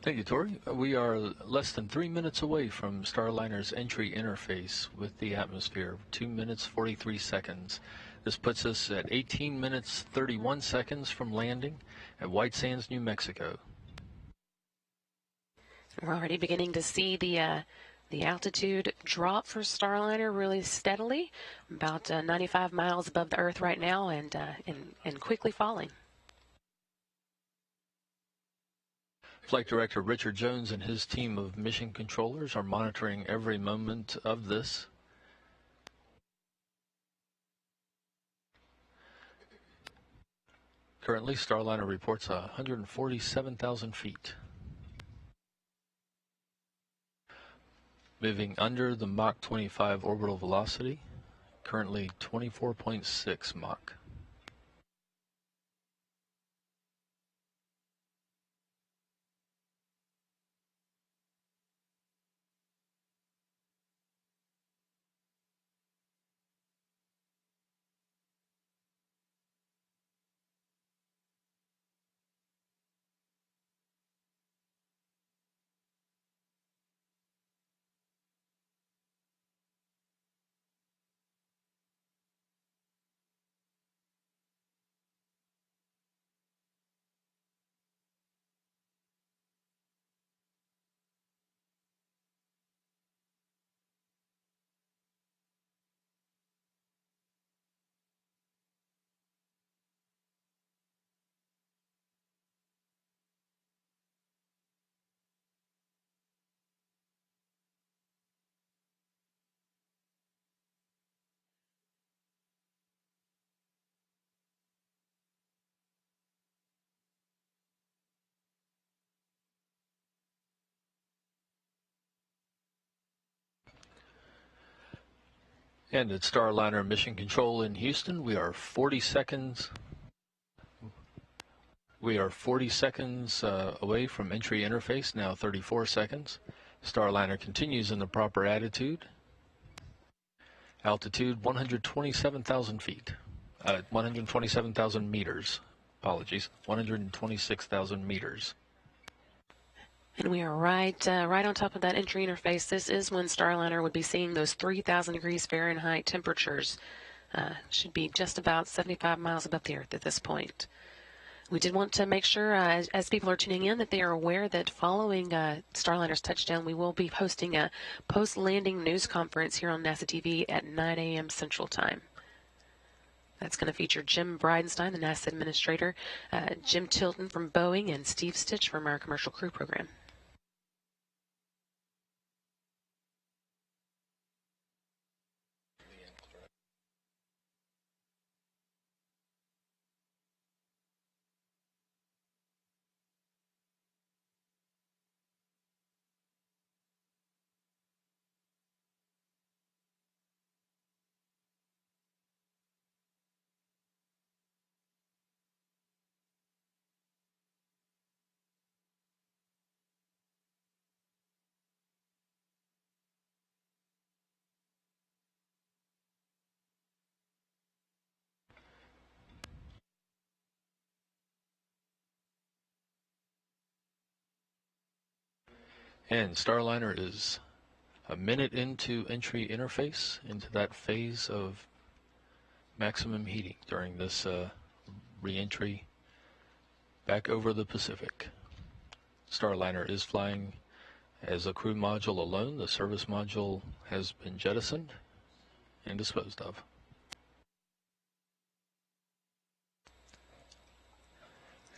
Thank you, Tori. We are less than 3 minutes away from Starliner's entry interface with the atmosphere, 2 minutes 43 seconds. This puts us at 18 minutes 31 seconds from landing at White Sands, New Mexico. We're already beginning to see the altitude drop for Starliner really steadily, about 95 miles above the Earth right now, and quickly falling. Flight Director Richard Jones and his team of mission controllers are monitoring every moment of this. Currently, Starliner reports 147,000 feet. Moving under the Mach 25 orbital velocity, currently 24.6 Mach. And at Starliner Mission Control in Houston, we are 40 seconds. We are 40 seconds away from entry interface, now 34 seconds. Starliner continues in the proper attitude. Altitude 127,000 feet. 127,000 meters. Apologies. 126,000 meters. And we are right on top of that entry interface. This is when Starliner would be seeing those 3,000 degrees Fahrenheit temperatures. Should be just about 75 miles above the Earth at this point. We did want to make sure, as people are tuning in, that they are aware that following Starliner's touchdown, we will be hosting a post-landing news conference here on NASA TV at 9 a.m. Central Time. That's going to feature Jim Bridenstine, the NASA administrator, Jim Tilton from Boeing, and Steve Stitch from our commercial crew program. And Starliner is a minute into entry interface into that phase of maximum heating during this re-entry back over the Pacific. Starliner is flying as a crew module alone. The service module has been jettisoned and disposed of.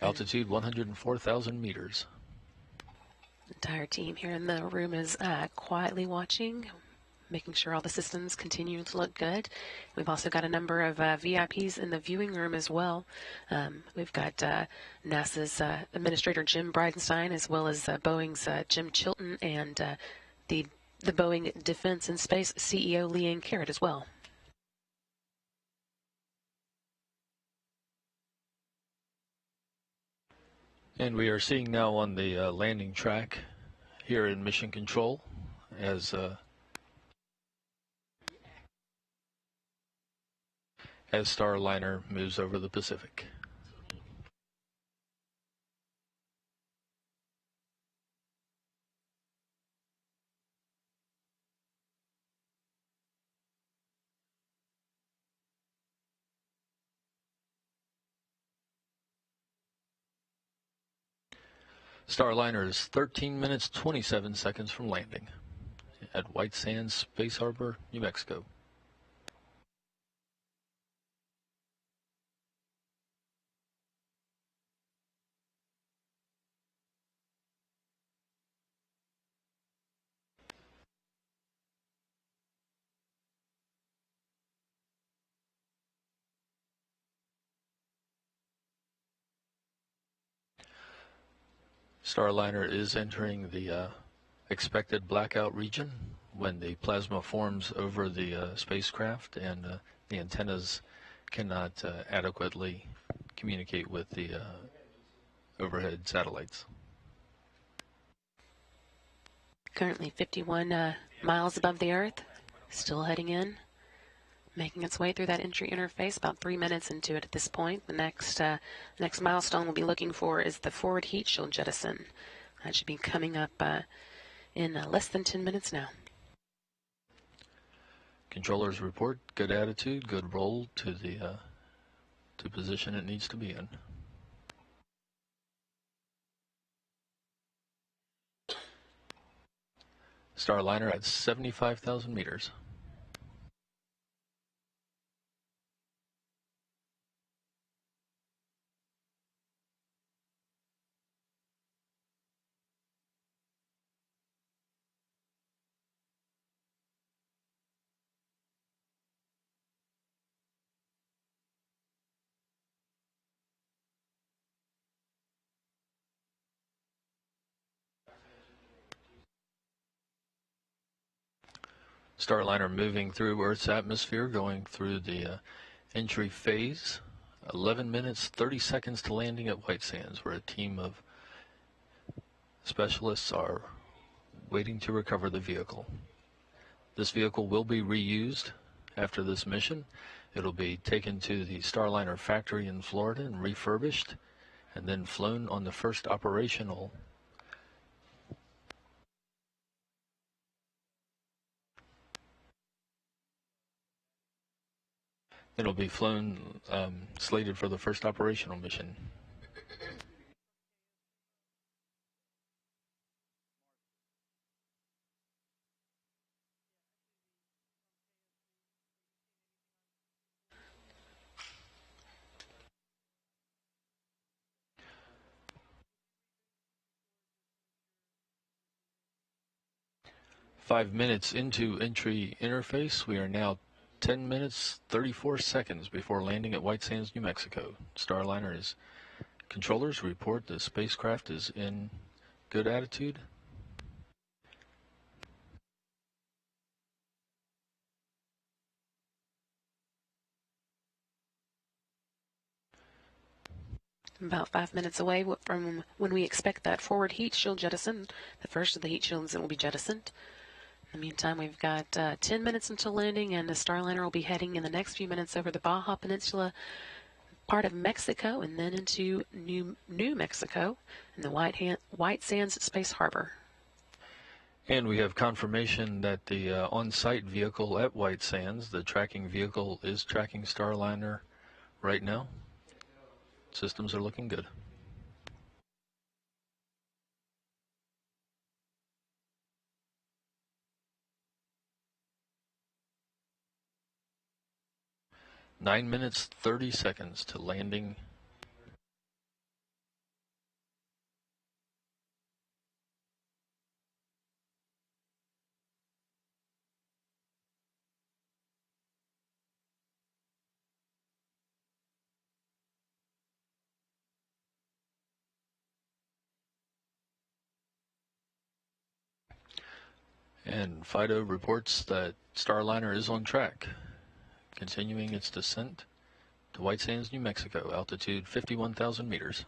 Altitude 104,000 meters. The entire team here in the room is quietly watching, making sure all the systems continue to look good. We've also got a number of VIPs in the viewing room as well. We've got NASA's Administrator Jim Bridenstine, as well as Boeing's Jim Chilton, and the Boeing Defense and Space CEO Leanne Carrot as well. And we are seeing now on the landing track here in Mission Control as Starliner moves over the Pacific. Starliner is 13 minutes 27 seconds from landing at White Sands Space Harbor, New Mexico. Starliner is entering the expected blackout region when the plasma forms over the spacecraft and the antennas cannot adequately communicate with the overhead satellites. Currently 51 miles above the Earth, still heading in, making its way through that entry interface, about 3 minutes into it at this point. The next milestone we'll be looking for is the forward heat shield jettison. That should be coming up in less than 10 minutes now. Controllers report good attitude, good roll to the position it needs to be in. Starliner at 75,000 meters. Starliner moving through Earth's atmosphere, going through the entry phase. 11 minutes, 30 seconds to landing at White Sands, where a team of specialists are waiting to recover the vehicle. This vehicle will be reused after this mission. It'll be taken to the Starliner factory in Florida and refurbished, and then flown on the first operational It'll be flown, slated for the first operational mission. Five minutes into entry interface, we are now 10 minutes, 34 seconds before landing at White Sands, New Mexico. Starliner's controllers report the spacecraft is in good attitude. About 5 minutes away from when we expect that forward heat shield jettison. The first of the heat shields that will be jettisoned. In the meantime, we've got 10 minutes until landing, and the Starliner will be heading in the next few minutes over the Baja Peninsula, part of Mexico, and then into New Mexico in the White Sands Space Harbor. And we have confirmation that the on-site vehicle at White Sands, the tracking vehicle, is tracking Starliner right now. Systems are looking good. Nine minutes, 30 seconds to landing. And FIDO reports that Starliner is on track, continuing its descent to White Sands, New Mexico, altitude 51,000 meters.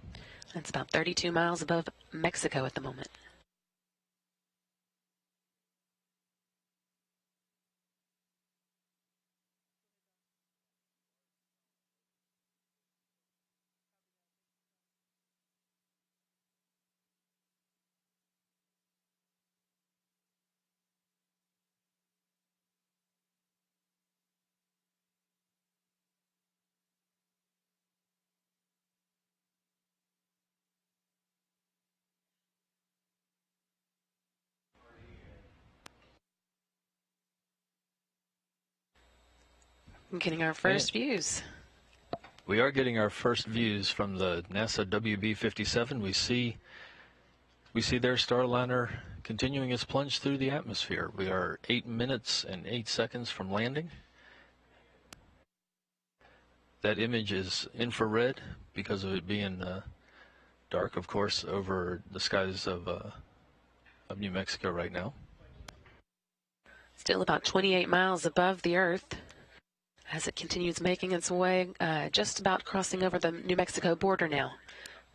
That's about 32 miles above Mexico at the moment. Getting our first views. We are getting our first views from the NASA WB-57. We see their Starliner continuing its plunge through the atmosphere. We are 8 minutes and 8 seconds from landing. That image is infrared because of it being dark, of course, over the skies of New Mexico right now. Still about 28 miles above the Earth as it continues making its way, just about crossing over the New Mexico border now.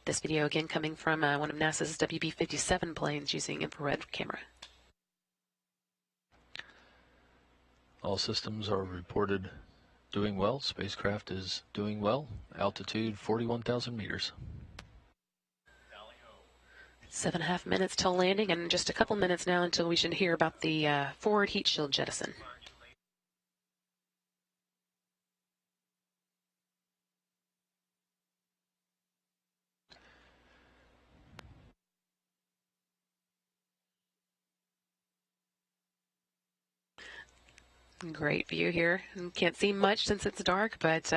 This video again coming from one of NASA's WB-57 planes using infrared camera. All systems are reported doing well. Spacecraft is doing well. Altitude 41,000 meters. 7.5 minutes till landing, and just a couple minutes now until we should hear about the forward heat shield jettison. Great view here. Can't see much since it's dark, but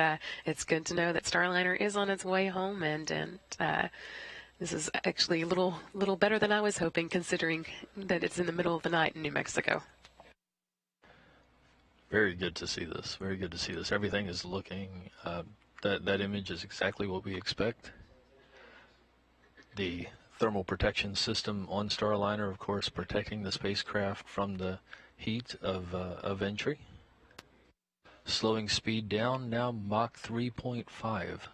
it's good to know that Starliner is on its way home, and this is actually a little better than I was hoping, considering that it's in the middle of the night in New Mexico. Very good to see this. Very good to see this. Everything is looking, that image is exactly what we expect. The thermal protection system on Starliner, of course, protecting the spacecraft from the heat of entry. Slowing speed down, now Mach 3.5. Of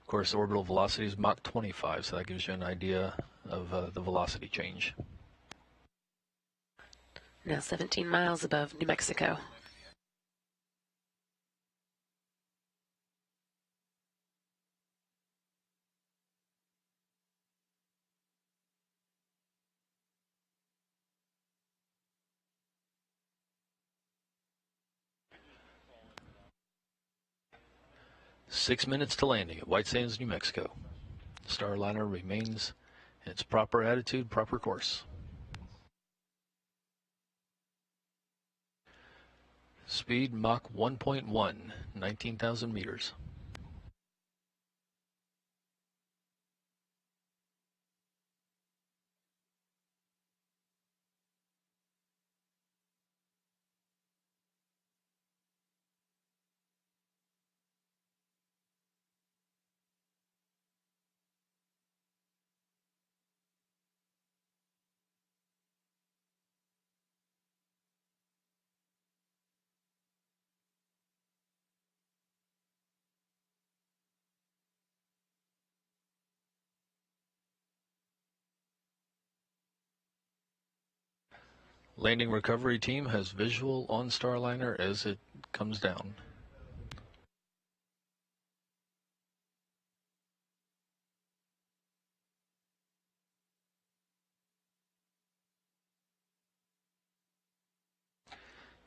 course, orbital velocity is Mach 25, so that gives you an idea of the velocity change. Now 17 miles above New Mexico. Six minutes to landing at White Sands, New Mexico. Starliner remains in its proper attitude, proper course. Speed Mach 1.1, 19,000 meters. Landing recovery team has visual on Starliner as it comes down.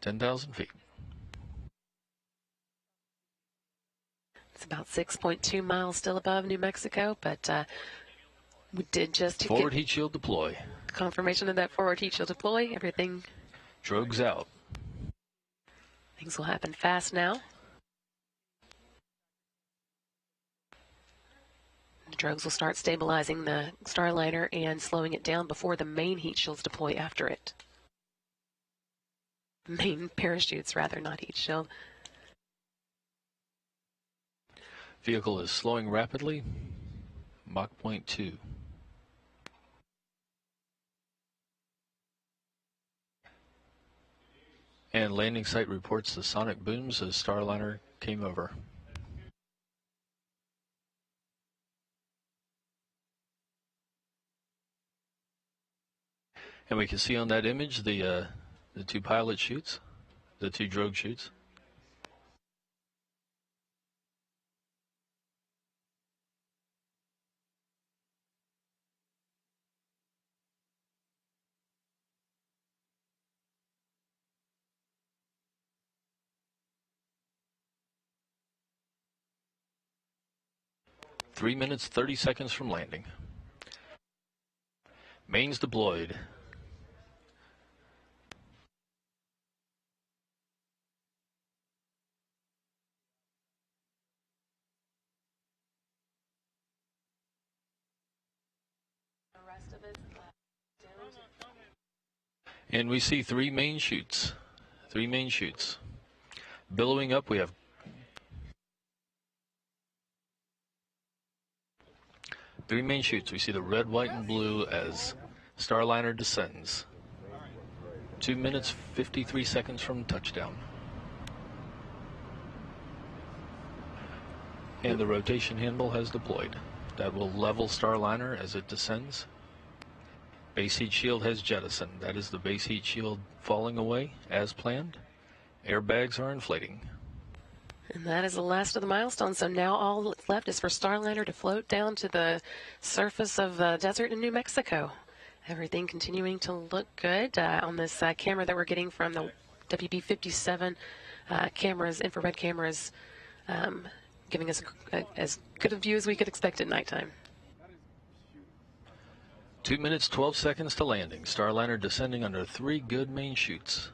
10,000 feet. It's about 6.2 miles still above New Mexico, but we did just Forward get heat shield deploy. confirmation of that forward heat shield deploy. Everything, Drogues out. things will happen fast now. The drogues will start stabilizing the Starliner and slowing it down before the main heat shields deploy after it. Main parachutes, rather, not heat shield. Vehicle is slowing rapidly. Mach 0.2. And landing site reports the sonic booms as Starliner came over. And we can see on that image the two pilot chutes, the two drogue chutes. Three minutes, 30 seconds from landing. Mains deployed. And we see three main chutes. Three main chutes. Billowing up, we have three main chutes. We see the red, white, and blue as Starliner descends. 2 minutes, 53 seconds from touchdown. And the rotation handle has deployed. That will level Starliner as it descends. Base heat shield has jettisoned. That is the base heat shield falling away as planned. Airbags are inflating. And that is the last of the milestones. So now all that's left is for Starliner to float down to the surface of the desert in New Mexico. Everything continuing to look good on this camera that we're getting from the WB-57 cameras, infrared cameras, giving us as good a view as we could expect at nighttime. 2 minutes, 12 seconds to landing. Starliner descending under three good main chutes.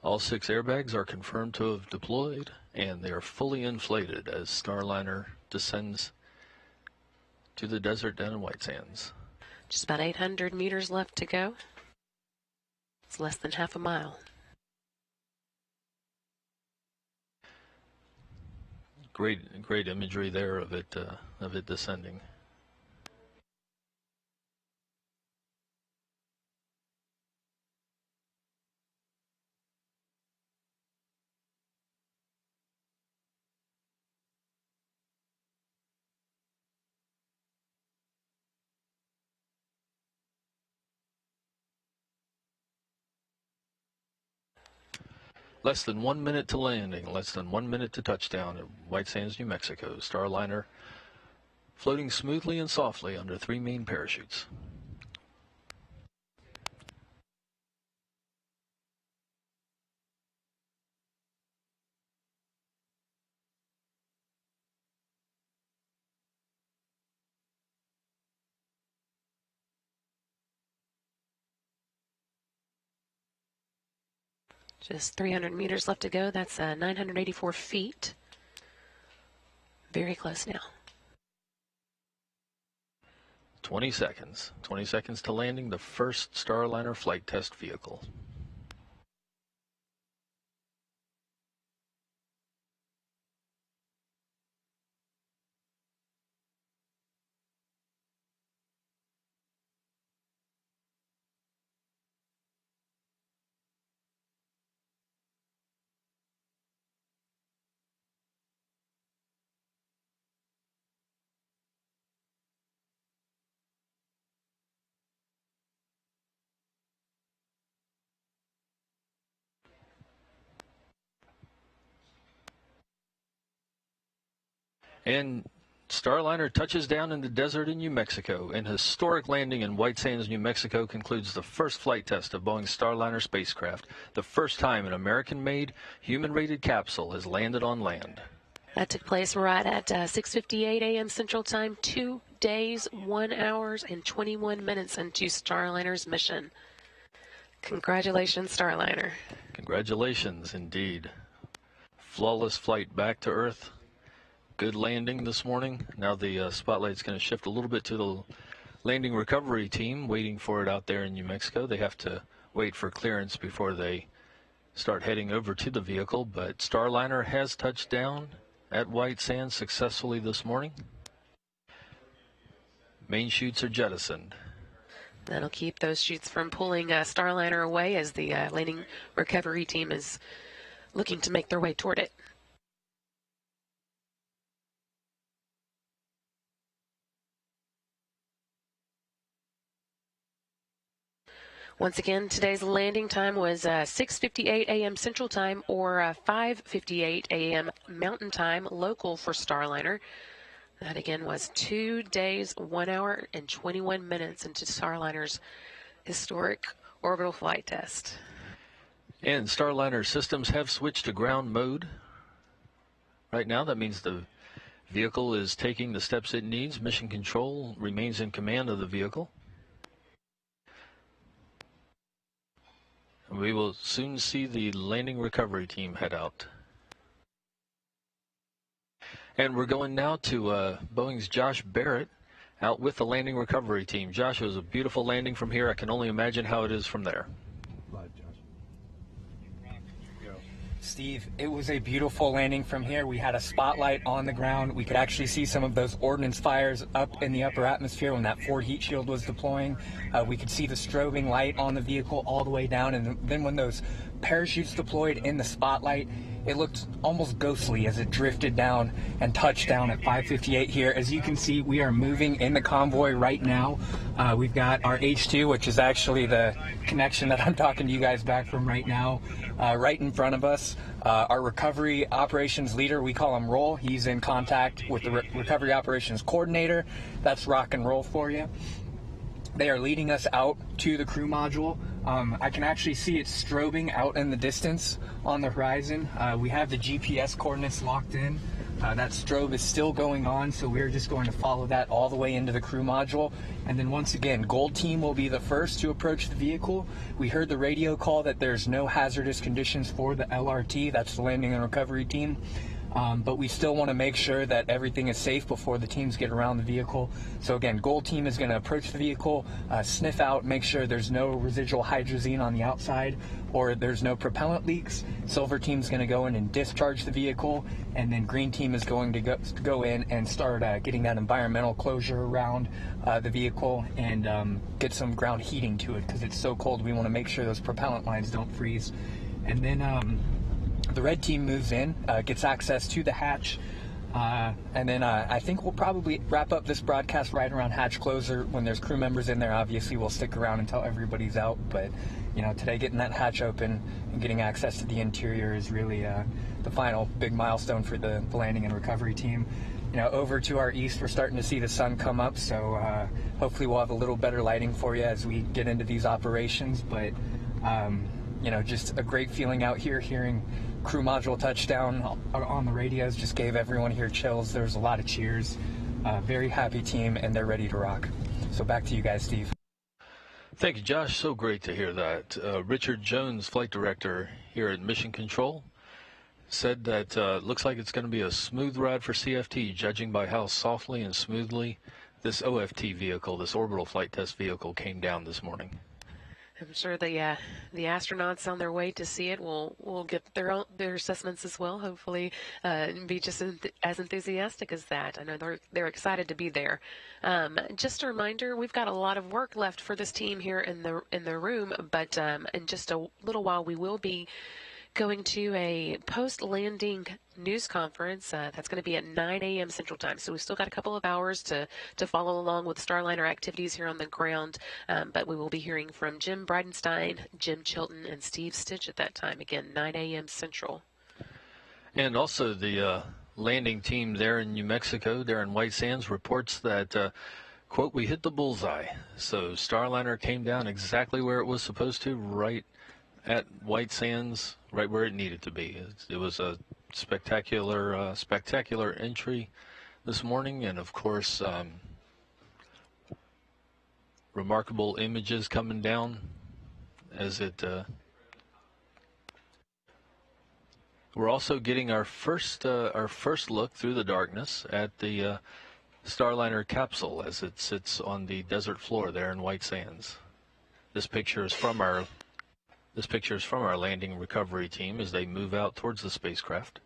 All six airbags are confirmed to have deployed, and they are fully inflated as Starliner descends to the desert down in White Sands. Just about 800 meters left to go. It's less than half a mile. Great imagery there of it descending. Less than 1 minute to landing, less than 1 minute to touchdown at White Sands, New Mexico. Starliner floating smoothly and softly under three main parachutes. Just 300 meters left to go. That's 984 feet. Very close now. 20 seconds. 20 seconds to landing the first Starliner flight test vehicle. And Starliner touches down in the desert in New Mexico. An historic landing in White Sands, New Mexico concludes the first flight test of Boeing's Starliner spacecraft, the first time an American-made, human-rated capsule has landed on land. That took place right at 6:58 a.m. Central Time, 2 days, 1 hour, and 21 minutes into Starliner's mission. Congratulations, Starliner. Congratulations, indeed. Flawless flight back to Earth. Good landing this morning. Now the spotlight's going to shift a little bit to the landing recovery team waiting for it out there in New Mexico. They have to wait for clearance before they start heading over to the vehicle, but Starliner has touched down at White Sands successfully this morning. Main chutes are jettisoned. That'll keep those chutes from pulling Starliner away as the landing recovery team is looking to make their way toward it. Once again, today's landing time was 6:58 a.m. Central Time or 5:58 a.m. Mountain Time local for Starliner. That again was 2 days, 1 hour, and 21 minutes into Starliner's historic orbital flight test. And Starliner systems have switched to ground mode. Right now, that means the vehicle is taking the steps it needs. Mission Control remains in command of the vehicle. We will soon see the landing recovery team head out. And we're going now to Boeing's Josh Barrett out with the landing recovery team. Josh, it was a beautiful landing from here. I can only imagine how it is from there. Steve, it was a beautiful landing from here. We had a spotlight on the ground. We could actually see some of those ordnance fires up in the upper atmosphere when that forward heat shield was deploying. We could see the strobing light on the vehicle all the way down, and then when those parachutes deployed in the spotlight, it looked almost ghostly as it drifted down and touched down at 5:58 here. As you can see, we are moving in the convoy right now. We've got our H2, which is actually the connection that I'm talking to you guys back from right now, right in front of us. Our recovery operations leader, we call him Roll. He's in contact with the recovery operations coordinator. That's rock and roll for you. They are leading us out to the crew module. I can actually see it strobing out in the distance on the horizon. We have the GPS coordinates locked in. That strobe is still going on, so we're just going to follow that all the way into the crew module. And then once again, Gold Team will be the first to approach the vehicle. We heard the radio call that there's no hazardous conditions for the LRT. That's the landing and recovery team. But we still want to make sure that everything is safe before the teams get around the vehicle. So again, Gold Team is going to approach the vehicle, sniff out, make sure there's no residual hydrazine on the outside or there's no propellant leaks. Silver Team is going to go in and discharge the vehicle, and then Green Team is going to go in and start getting that environmental closure around the vehicle and get some ground heating to it because it's so cold. We want to make sure those propellant lines don't freeze. And then the red team moves in, gets access to the hatch, and then I think we'll probably wrap up this broadcast right around hatch closer. When there's crew members in there, obviously we'll stick around until everybody's out, but you know, today getting that hatch open and getting access to the interior is really the final big milestone for the landing and recovery team. You know, over to our east, we're starting to see the sun come up, so hopefully we'll have a little better lighting for you as we get into these operations, but you know, just a great feeling out here, hearing crew module touchdown on the radios just gave everyone here chills. There's a lot of cheers. Very happy team, and they're ready to rock. So back to you guys, Steve. Thank you, Josh. So great to hear that. Richard Jones, flight director here at Mission Control, said that looks like it's going to be a smooth ride for CFT, judging by how softly and smoothly this OFT vehicle, this orbital flight test vehicle, came down this morning. I'm sure the astronauts on their way to see it will get their assessments as well. Hopefully, be just as enthusiastic as that. I know they're excited to be there. Just a reminder, we've got a lot of work left for this team here in the room, but in just a little while we will be going to a post-landing news conference. That's going to be at 9 a.m. Central Time. So we've still got a couple of hours to follow along with Starliner activities here on the ground. But we will be hearing from Jim Bridenstine, Jim Chilton, and Steve Stitch at that time. Again, 9 a.m. Central. And also the landing team there in New Mexico, there in White Sands, reports that, quote, "We hit the bullseye." So Starliner came down exactly where it was supposed to, right at White Sands, right where it needed to be. It was a spectacular entry this morning, and of course, remarkable images coming down as it. We're also getting our first look through the darkness at the Starliner capsule as it sits on the desert floor there in White Sands. This picture is from our landing recovery team as they move out towards the spacecraft.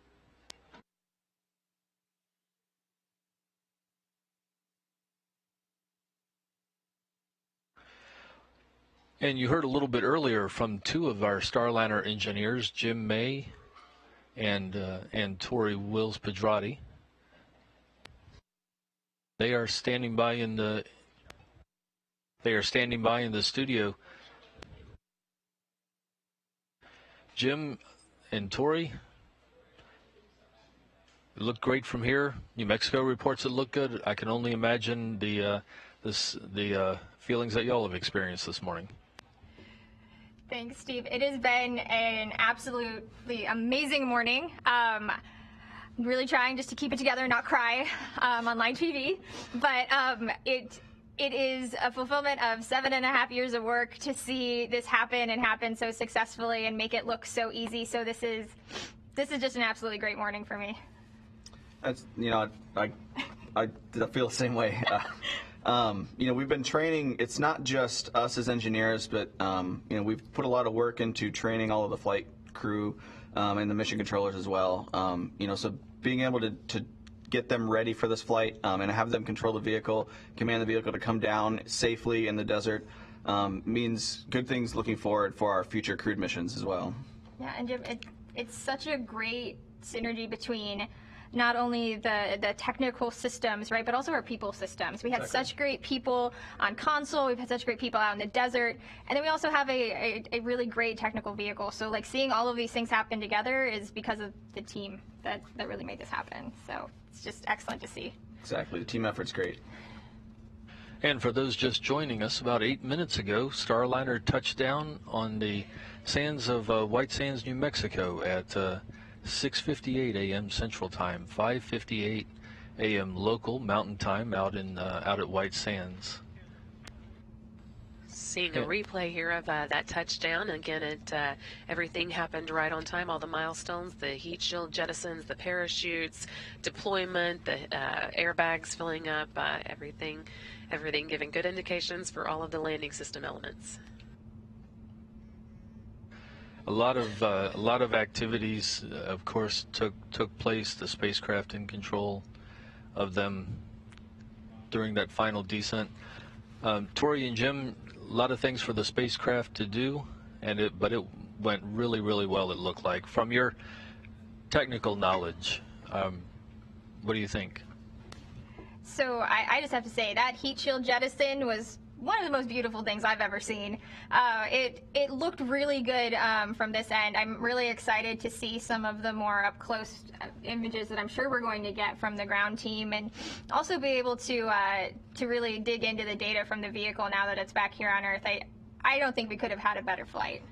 And you heard a little bit earlier from two of our Starliner engineers, Jim May and Tori Wills-Pedrati. They are standing by in the studio. Jim and Tori, it looked great from here. New Mexico reports it looked good. I can only imagine the feelings that y'all have experienced this morning. Thanks, Steve. It has been an absolutely amazing morning. Really trying just to keep it together and not cry on live TV. But it is a fulfillment of 7.5 years of work to see this happen so successfully and make it look so easy. So this is just an absolutely great morning for me. That's, I feel the same way. We've been training. It's not just us as engineers, but we've put a lot of work into training all of the flight crew and the mission controllers as well. So being able to get them ready for this flight and have them control the vehicle, command the vehicle to come down safely in the desert means good things looking forward for our future crewed missions as well. Yeah, and Jim, it's such a great synergy between not only the technical systems, right, but also our people systems. We had such great people on console, we've had such great people out in the desert, and then we also have a really great technical vehicle. So like seeing all of these things happen together is because of the team that really made this happen. So it's just excellent to see. Exactly, the team effort's great. And for those just joining us, about 8 minutes ago, Starliner touched down on the sands of White Sands, New Mexico at 6:58 a.m. Central Time, 5:58 a.m. local Mountain Time out at White Sands. Seeing a replay here of that touchdown. Again, everything happened right on time. All the milestones, the heat shield jettisons, the parachutes, deployment, the airbags filling up, everything giving good indications for all of the landing system elements. A lot of activities, of course, took place. The spacecraft in control of them during that final descent. Tori and Jim, a lot of things for the spacecraft to do, but it went really, really well. It looked like. From your technical knowledge, what do you think? So I just have to say that heat shield jettison was one of the most beautiful things I've ever seen. It looked really good from this end. I'm really excited to see some of the more up close images that I'm sure we're going to get from the ground team, and also be able to really dig into the data from the vehicle now that it's back here on Earth. I don't think we could have had a better flight.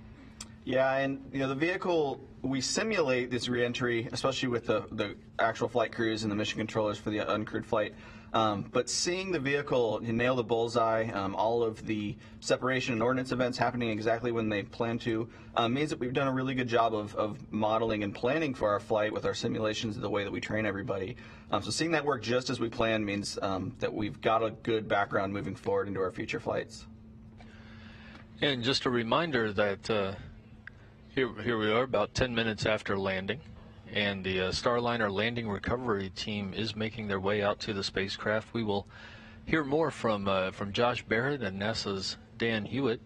Yeah, and the vehicle, we simulate this reentry, especially with the actual flight crews and the mission controllers for the uncrewed flight. But seeing the vehicle nail the bullseye, all of the separation and ordnance events happening exactly when they plan to, means that we've done a really good job of modeling and planning for our flight with our simulations, the way that we train everybody. So seeing that work just as we plan means that we've got a good background moving forward into our future flights. And just a reminder that here we are about 10 minutes after landing. And the Starliner landing recovery team is making their way out to the spacecraft. We will hear more from Josh Barrett and NASA's Dan Hewitt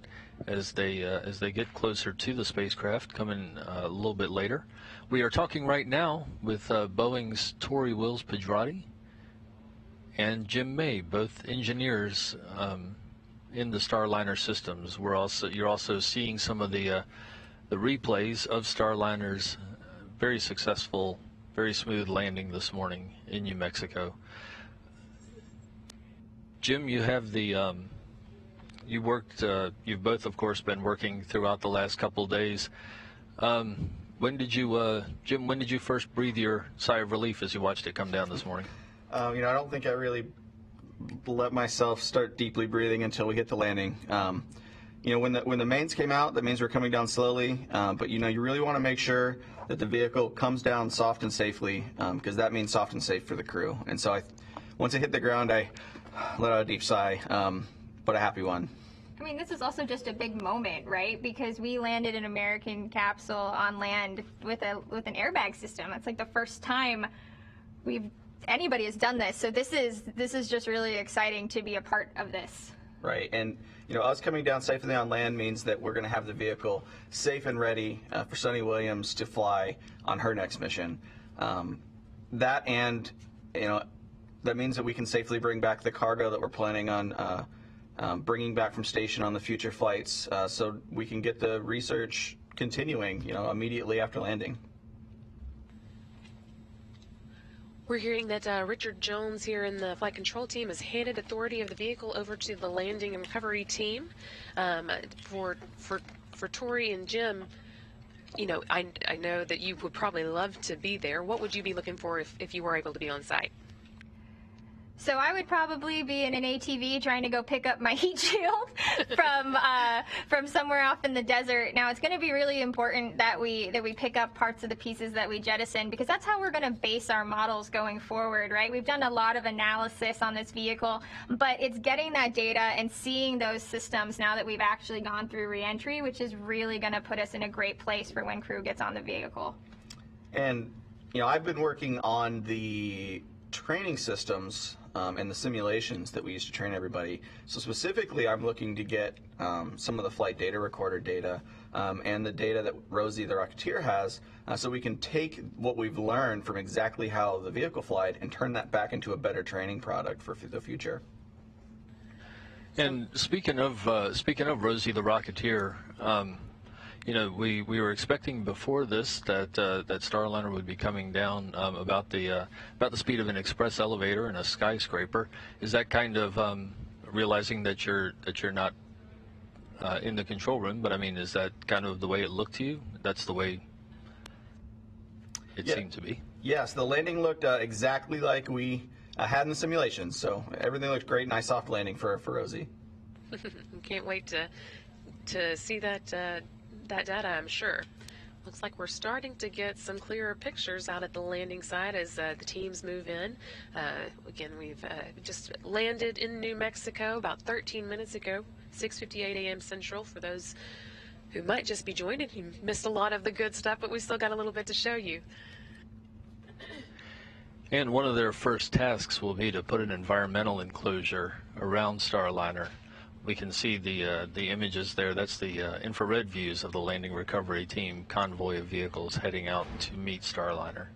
as they get closer to the spacecraft, coming a little bit later. We are talking right now with Boeing's Tori Wills-Pedrati and Jim May, both engineers in the Starliner systems. You're also seeing some of the replays of Starliner's very successful very smooth landing this morning in New Mexico. Jim, you have the you've both, of course, been working throughout the last couple of days. When did you, Jim, when did you first breathe your sigh of relief as you watched it come down this morning? I don't think I really let myself start deeply breathing until we hit the landing. When the mains came out, that means we're coming down slowly, but you really want to make sure that the vehicle comes down soft and safely, because that means soft and safe for the crew. And so once it hit the ground, I let out a deep sigh, but a happy one. I mean, this is also just a big moment, right? Because we landed an American capsule on land with an airbag system. It's like the first time anybody has done this. So this is just really exciting to be a part of this. Right, and us coming down safely on land means that we're going to have the vehicle safe and ready for Sunny Williams to fly on her next mission. That means that we can safely bring back the cargo that we're planning on bringing back from station on the future flights, so we can get the research continuing, immediately after landing. We're hearing that Richard Jones here in the flight control team has handed authority of the vehicle over to the landing and recovery team. For Tori and Jim, I know that you would probably love to be there. What would you be looking for if you were able to be on site? So I would probably be in an ATV trying to go pick up my heat shield from somewhere off in the desert. Now it's going to be really important that we pick up parts of the pieces that we jettison, because that's how we're going to base our models going forward, right? We've done a lot of analysis on this vehicle, but it's getting that data and seeing those systems now that we've actually gone through reentry, which is really going to put us in a great place for when crew gets on the vehicle. And I've been working on the training systems and the simulations that we use to train everybody. So specifically, I'm looking to get some of the flight data recorder data and the data that Rosie the Rocketeer has, so we can take what we've learned from exactly how the vehicle flied and turn that back into a better training product for the future. And speaking of Rosie the Rocketeer, we were expecting before this that Starliner would be coming down about the speed of an express elevator and a skyscraper. Is that kind of realizing that you're not in the control room? But I mean, is that kind of the way it looked to you? That's the way it seemed to be. Yes, the landing looked exactly like we had in the simulations. So everything looked great. Nice soft landing for Rosie. Can't wait to see that data, I'm sure. Looks like we're starting to get some clearer pictures out at the landing site as the teams move in. Again, we've just landed in New Mexico about 13 minutes ago, 6:58 a.m. Central. For those who might just be joining, you missed a lot of the good stuff, but we still got a little bit to show you. And one of their first tasks will be to put an environmental enclosure around Starliner. We can see the images there. That's the infrared views of the landing recovery team convoy of vehicles heading out to meet Starliner.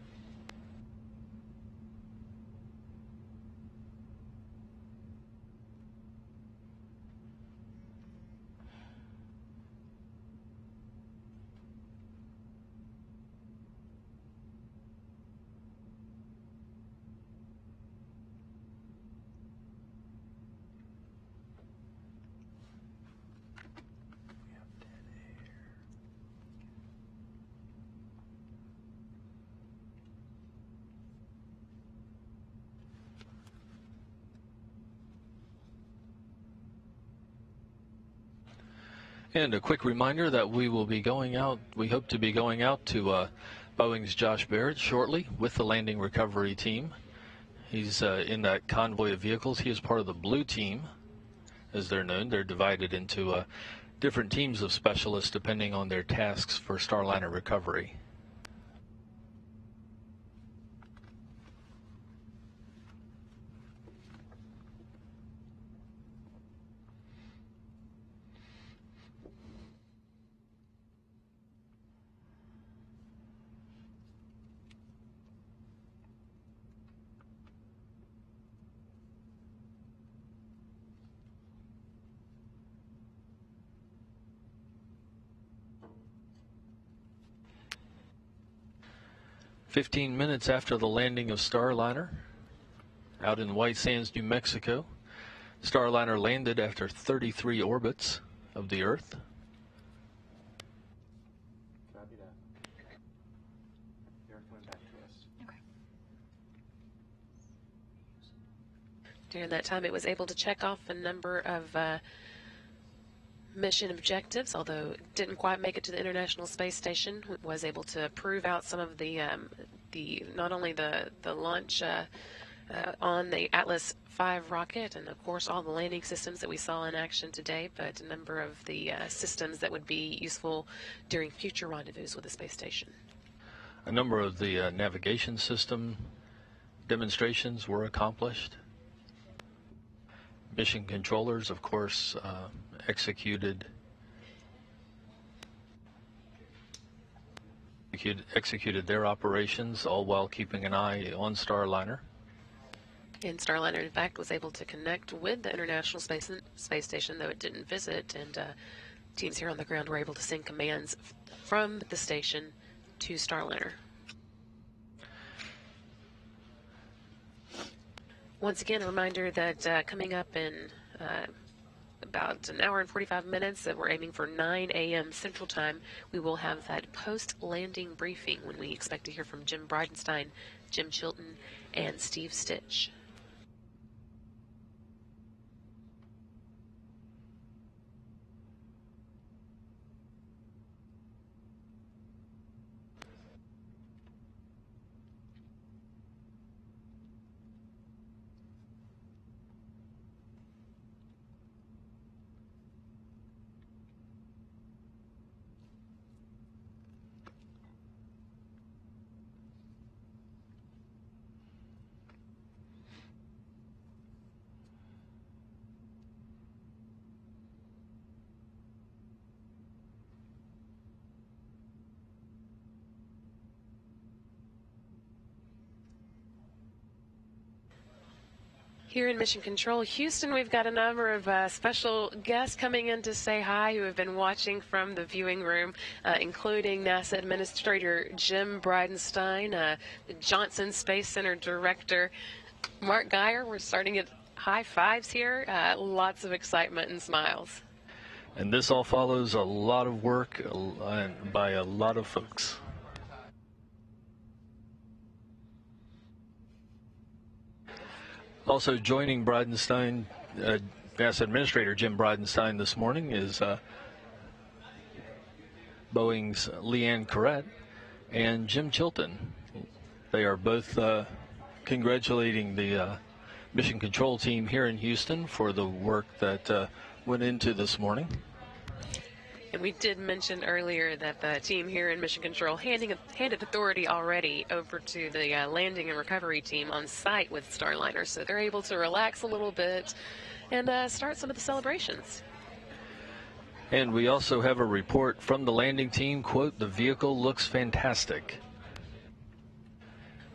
And a quick reminder that we will be going out, we hope to be going out to Boeing's Josh Barrett shortly with the landing recovery team. He's in that convoy of vehicles. He is part of the blue team, as they're known. They're divided into different teams of specialists depending on their tasks for Starliner recovery. 15 minutes after the landing of Starliner out in White Sands, New Mexico. Starliner landed after 33 orbits of the Earth. Copy that. You're coming back to us. Okay. During that time, it was able to check off a number of mission objectives, although it didn't quite make it to the International Space Station. It was able to prove out some of the not only the launch on the Atlas V rocket, and of course all the landing systems that we saw in action today, but a number of the systems that would be useful during future rendezvous with the space station. A number of the navigation system demonstrations were accomplished. Mission controllers, of course, executed their operations, all while keeping an eye on Starliner. And Starliner, in fact, was able to connect with the International Space Station, though it didn't visit, and teams here on the ground were able to send commands from the station to Starliner. Once again, a reminder that coming up in about an hour and 45 minutes, that we're aiming for 9 a.m. Central Time, we will have that post-landing briefing when we expect to hear from Jim Bridenstine, Jim Chilton, and Steve Stitch. Here in Mission Control Houston, we've got a number of special guests coming in to say hi who have been watching from the viewing room, including NASA Administrator Jim Bridenstine, the Johnson Space Center Director Mark Geyer. We're starting at high fives here, lots of excitement and smiles. And this all follows a lot of work by a lot of folks. Also joining Bridenstine, NASA Administrator Jim Bridenstine this morning is Boeing's Leanne Corrett and Jim Chilton. They are both congratulating the Mission Control team here in Houston for the work that went into this morning. And we did mention earlier that the team here in Mission Control handed authority already over to the landing and recovery team on site with Starliner, so they're able to relax a little bit and start some of the celebrations. And we also have a report from the landing team, quote, "The vehicle looks fantastic."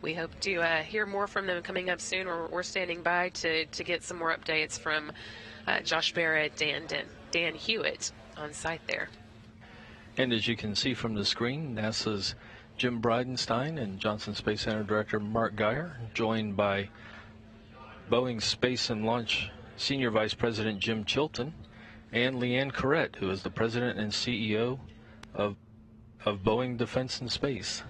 We hope to hear more from them coming up soon. We're standing by to get some more updates from Josh Barrett and Dan Hewitt on site there. And as you can see from the screen, NASA's Jim Bridenstine and Johnson Space Center Director Mark Geyer, joined by Boeing Space and Launch Senior Vice President Jim Chilton and Leanne Corrett, who is the President and CEO of Boeing Defense and Space.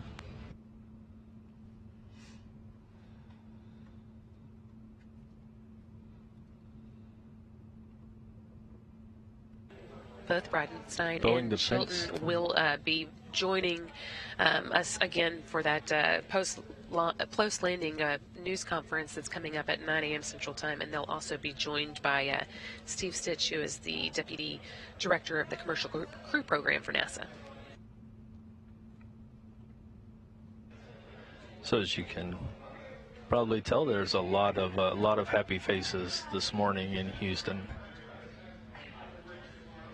Both Bridenstine Boeing and Defense. Chilton will be joining us again for that post-landing news conference that's coming up at 9 a.m. Central Time, and they'll also be joined by Steve Stitch, who is the Deputy Director of the Commercial Crew Program for NASA. So as you can probably tell, there's a lot of happy faces this morning in Houston.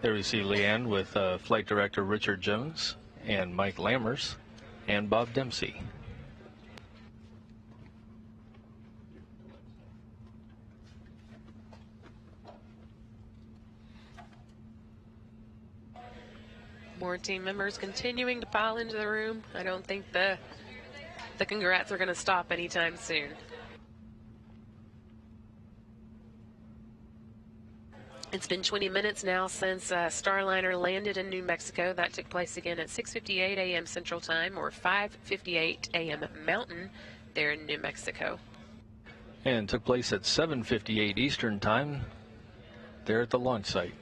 There we see Leanne with Flight Director Richard Jones and Mike Lammers and Bob Dempsey. More team members continuing to pile into the room. I don't think the the congrats are going to stop anytime soon. It's been 20 minutes now since Starliner landed in New Mexico. That took place again at 6:58 a.m. Central Time, or 5:58 a.m. Mountain there in New Mexico. And took place at 7:58 Eastern Time there at the launch site.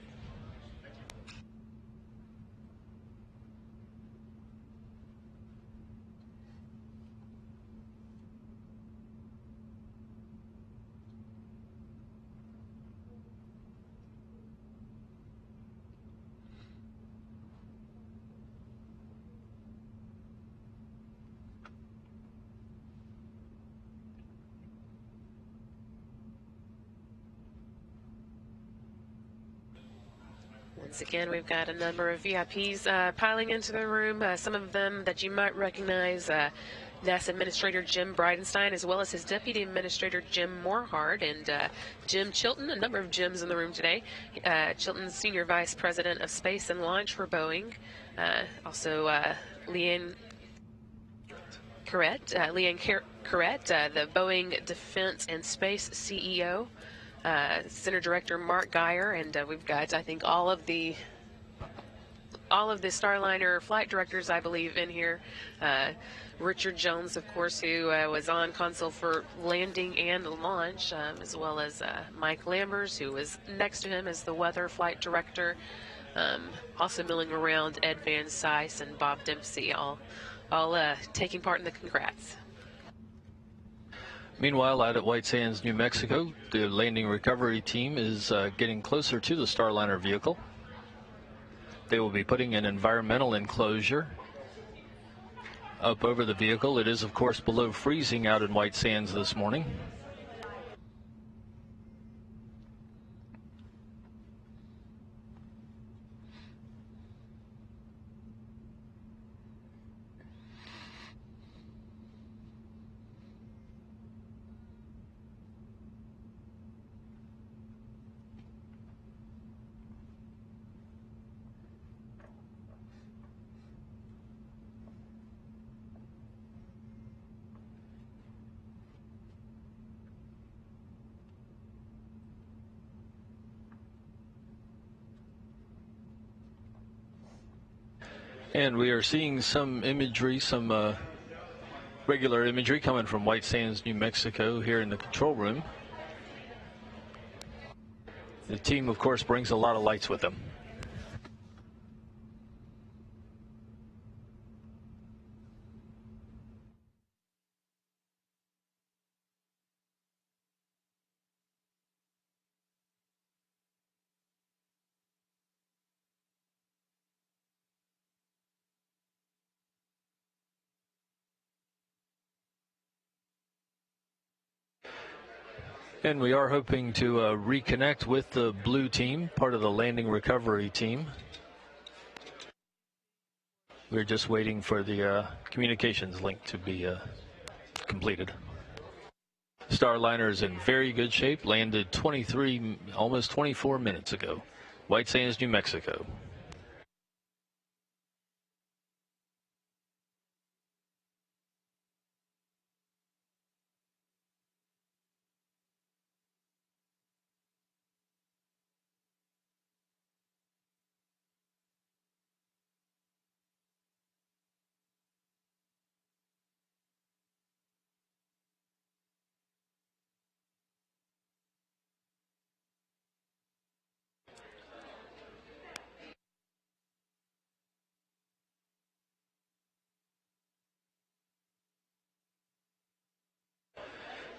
Once again, we've got a number of VIPs piling into the room, some of them that you might recognize, NASA Administrator Jim Bridenstine, as well as his Deputy Administrator Jim Morehart, and Jim Chilton, a number of Jims in the room today. Chilton's Senior Vice President of Space and Launch for Boeing. Also, Leanne Carrette, the Boeing Defense and Space CEO. Center Director Mark Geyer, and we've got, I think, all of the Starliner flight directors, I believe, in here. Richard Jones, of course, who was on console for landing and launch, as well as Mike Lambers, who was next to him as the weather flight director. Also milling around Ed Van Cise and Bob Dempsey, all taking part in the congrats. Meanwhile, out at White Sands, New Mexico, the landing recovery team is getting closer to the Starliner vehicle. They will be putting an environmental enclosure up over the vehicle. It is, of course, below freezing out in White Sands this morning. And we are seeing some imagery, some regular imagery coming from White Sands, New Mexico here in the control room. The team, of course, brings a lot of lights with them. And we are hoping to reconnect with the blue team, part of the landing recovery team. We're just waiting for the communications link to be completed. Starliner is in very good shape, landed almost 24 minutes ago. White Sands, New Mexico.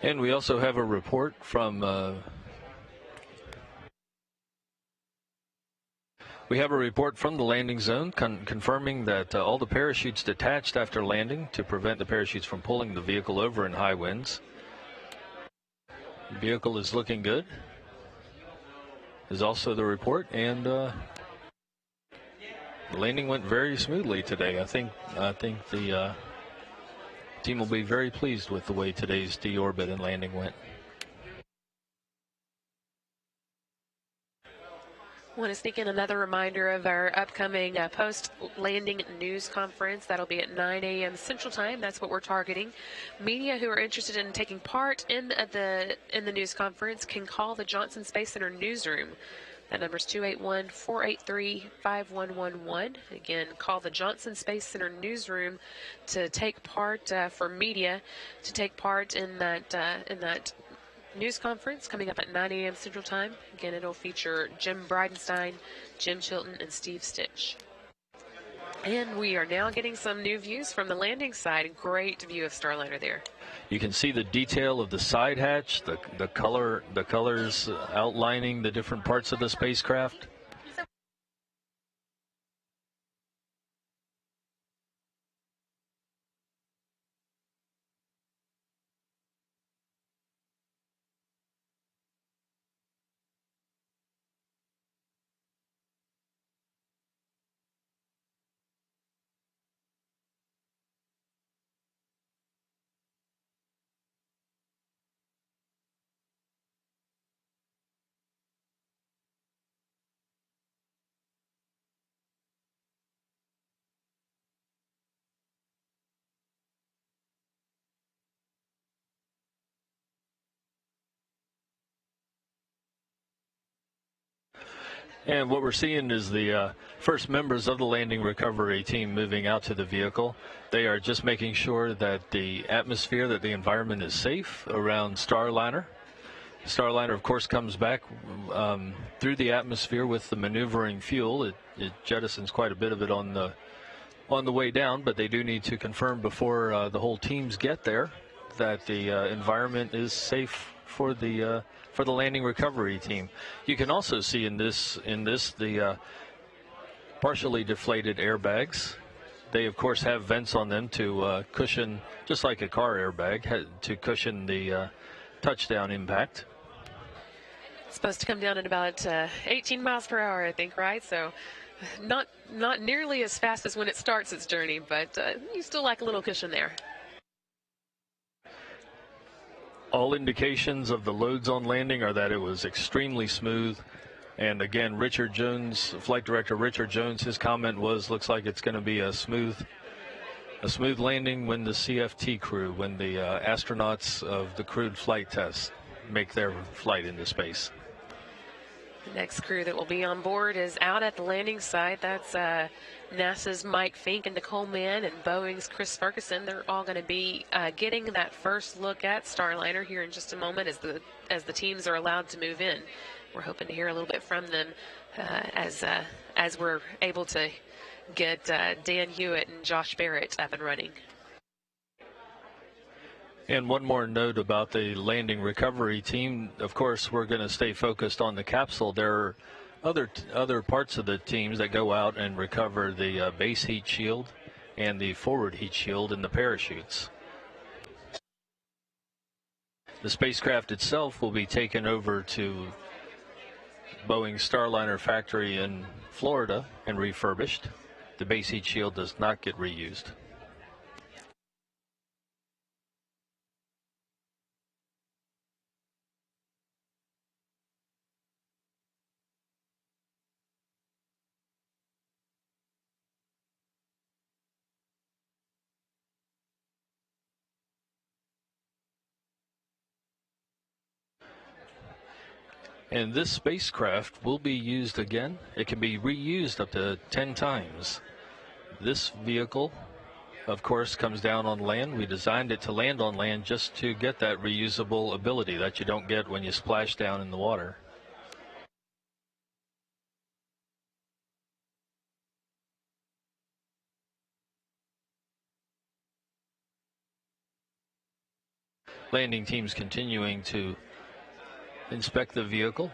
And we also have a report from the landing zone confirming that all the parachutes detached after landing to prevent the parachutes from pulling the vehicle over in high winds. The vehicle is looking good, is also the report, and the landing went very smoothly today. I think the team will be very pleased with the way today's deorbit and landing went. Want to sneak in another reminder of our upcoming post-landing news conference. That'll be at 9 a.m. Central Time. That's what we're targeting. Media who are interested in taking part in the news conference can call the Johnson Space Center newsroom. That number is 281-483-5111. Again, call the Johnson Space Center newsroom to take part, for media, to take part in that news conference coming up at 9 a.m. Central Time. Again, it'll feature Jim Bridenstine, Jim Chilton, and Steve Stitch. And we are now getting some new views from the landing side. Great view of Starliner there. You can see the detail of the side hatch, the colors outlining the different parts of the spacecraft. And what we're seeing is the first members of the landing recovery team moving out to the vehicle. They are just making sure that the atmosphere, that the environment is safe around Starliner. Starliner, of course, comes back through the atmosphere with the maneuvering fuel. It jettisons quite a bit of it on the way down, but they do need to confirm before the whole teams get there that the environment is safe for the landing recovery team. You can also see in this the partially deflated airbags. They of course have vents on them to cushion, just like a car airbag, to cushion the touchdown impact. It's supposed to come down at about 18 miles per hour, I think, right? So not nearly as fast as when it starts its journey, but you still like a little cushion there. All indications of the loads on landing are that it was extremely smooth. And again, Richard Jones, Flight Director Richard Jones, his comment was, looks like it's going to be a smooth landing when the CFT crew, when the astronauts of the crewed flight test make their flight into space. The next crew that will be on board is out at the landing site. That's NASA's Mike Fink and Nicole Mann and Boeing's Chris Ferguson. They're all going to be getting that first look at Starliner here in just a moment as the teams are allowed to move in. We're hoping to hear a little bit from them as we're able to get Dan Hewitt and Josh Barrett up and running. And one more note about the landing recovery team. Of course, we're going to stay focused on the capsule. There are other parts of the teams that go out and recover the base heat shield and the forward heat shield and the parachutes. The spacecraft itself will be taken over to Boeing Starliner factory in Florida and refurbished. The base heat shield does not get reused. And this spacecraft will be used again. It can be reused up to 10 times. This vehicle, of course, comes down on land. We designed it to land on land just to get that reusable ability that you don't get when you splash down in the water. Landing teams continuing to inspect the vehicle.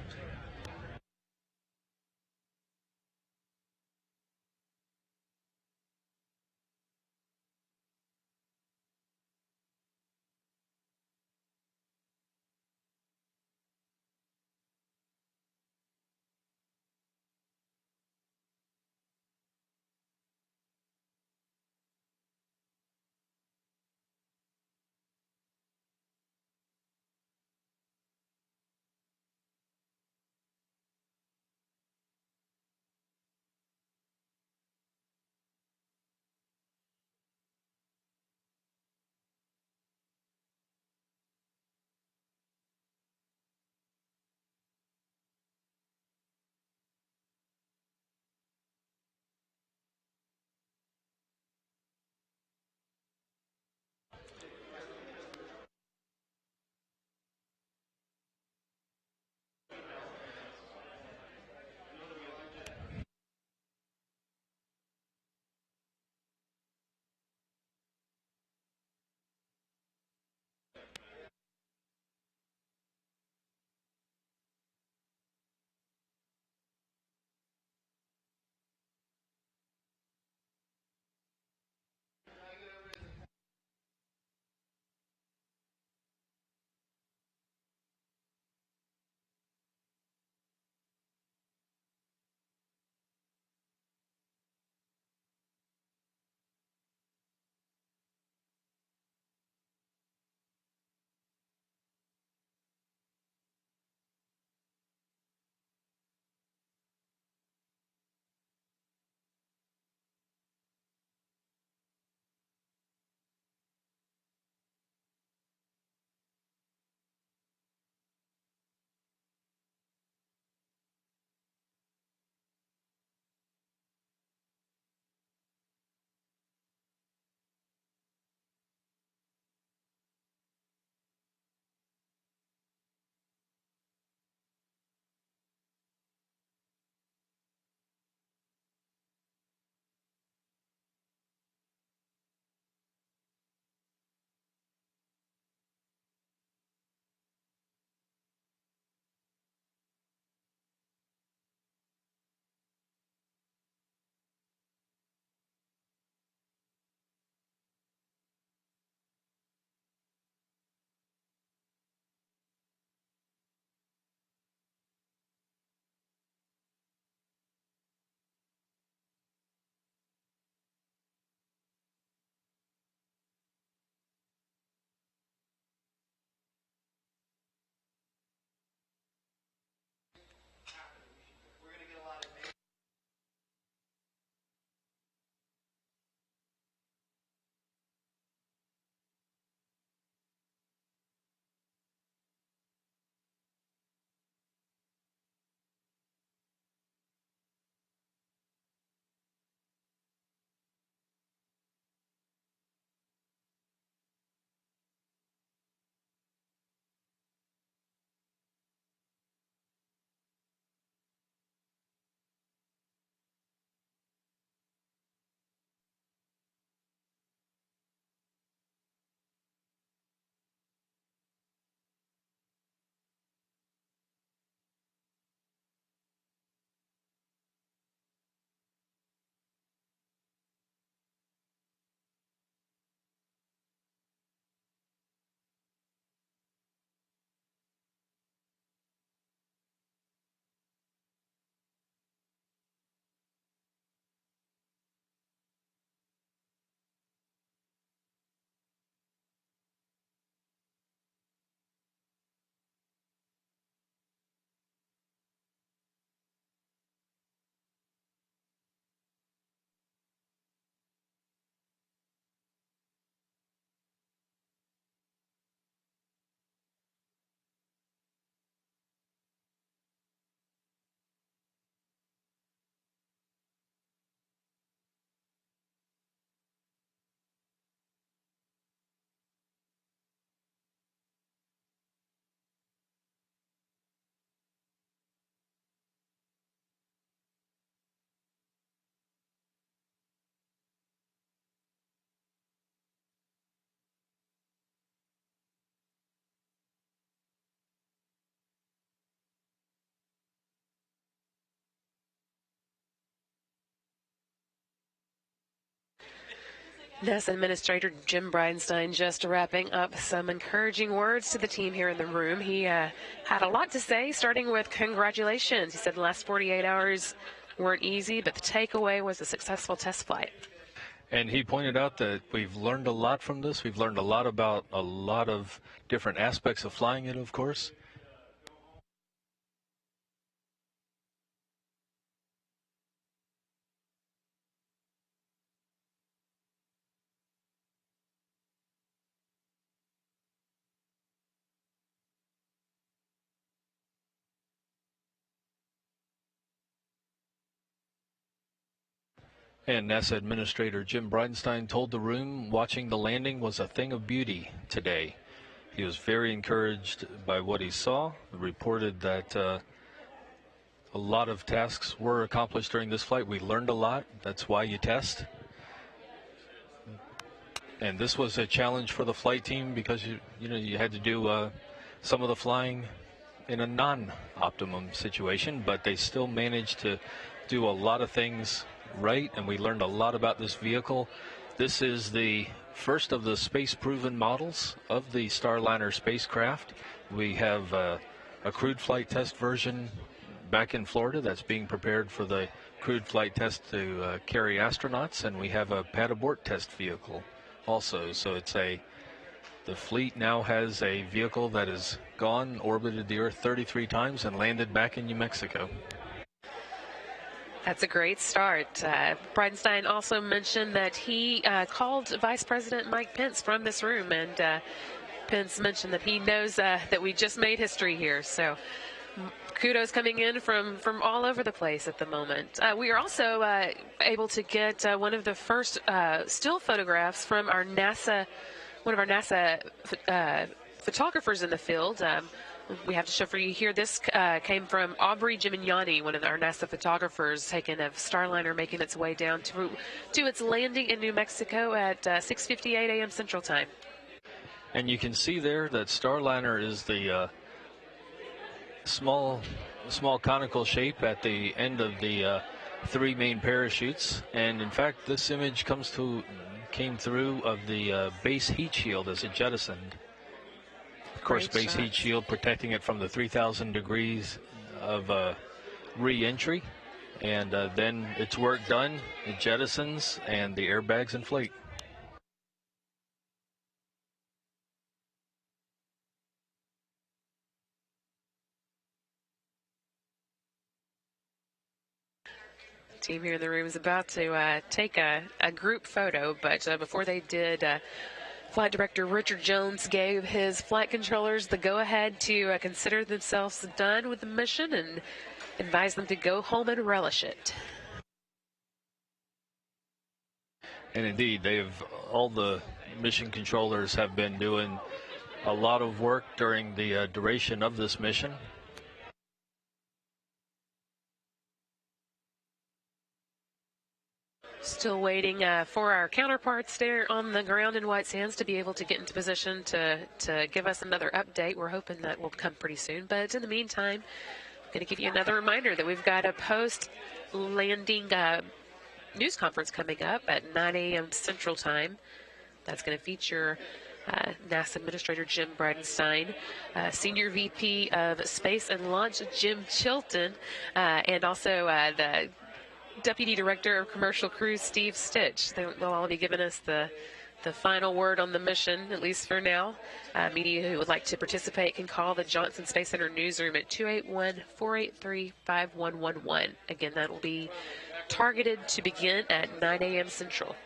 NASA Administrator Jim Bridenstine just wrapping up some encouraging words to the team here in the room. He had a lot to say, starting with congratulations. He said the last 48 hours weren't easy, but the takeaway was a successful test flight. And he pointed out that we've learned a lot from this. We've learned a lot about a lot of different aspects of flying it, of course. And NASA Administrator Jim Bridenstine told the room watching the landing was a thing of beauty today. He was very encouraged by what he saw. He reported that a lot of tasks were accomplished during this flight. We learned a lot. That's why you test. And this was a challenge for the flight team because you had to do some of the flying in a non-optimum situation, but they still managed to do a lot of things right, and we learned a lot about this vehicle. This is the first of the space-proven models of the Starliner spacecraft. We have a crewed flight test version back in Florida that's being prepared for the crewed flight test to carry astronauts, and we have a pad abort test vehicle also. So the fleet now has a vehicle that has orbited the Earth 33 times and landed back in New Mexico. That's a great start. Bridenstine also mentioned that he called Vice President Mike Pence from this room, and Pence mentioned that he knows that we just made history here. So kudos coming in from all over the place at the moment. We are also able to get one of the first still photographs from one of our NASA photographers in the field. We have to show for you here. This came from Aubrey Gimignani, one of our NASA photographers, taken of Starliner making its way down to its landing in New Mexico at 6:58 a.m. Central Time. And you can see there that Starliner is the small conical shape at the end of the three main parachutes. And in fact, this image came through of the base heat shield as it jettisoned. Of course, base heat shield protecting it from the 3,000 degrees of re-entry, and then its work done, it jettisons and the airbags inflate. The team here in the room is about to take a group photo, but before they did, Flight Director Richard Jones gave his flight controllers the go-ahead to consider themselves done with the mission and advised them to go home and relish it. And indeed, all the mission controllers have been doing a lot of work during the duration of this mission. Still waiting for our counterparts there on the ground in White Sands to be able to get into position to give us another update. We're hoping that will come pretty soon. But in the meantime, I'm going to give you another reminder that we've got a post-landing news conference coming up at 9 a.m. Central Time. That's going to feature NASA Administrator Jim Bridenstine, Senior VP of Space and Launch Jim Chilton, and also the Deputy Director of Commercial Crews, Steve Stitch. They'll all be giving us the final word on the mission, at least for now. Media who would like to participate can call the Johnson Space Center newsroom at 281-483-5111. Again, that will be targeted to begin at 9 a.m. Central.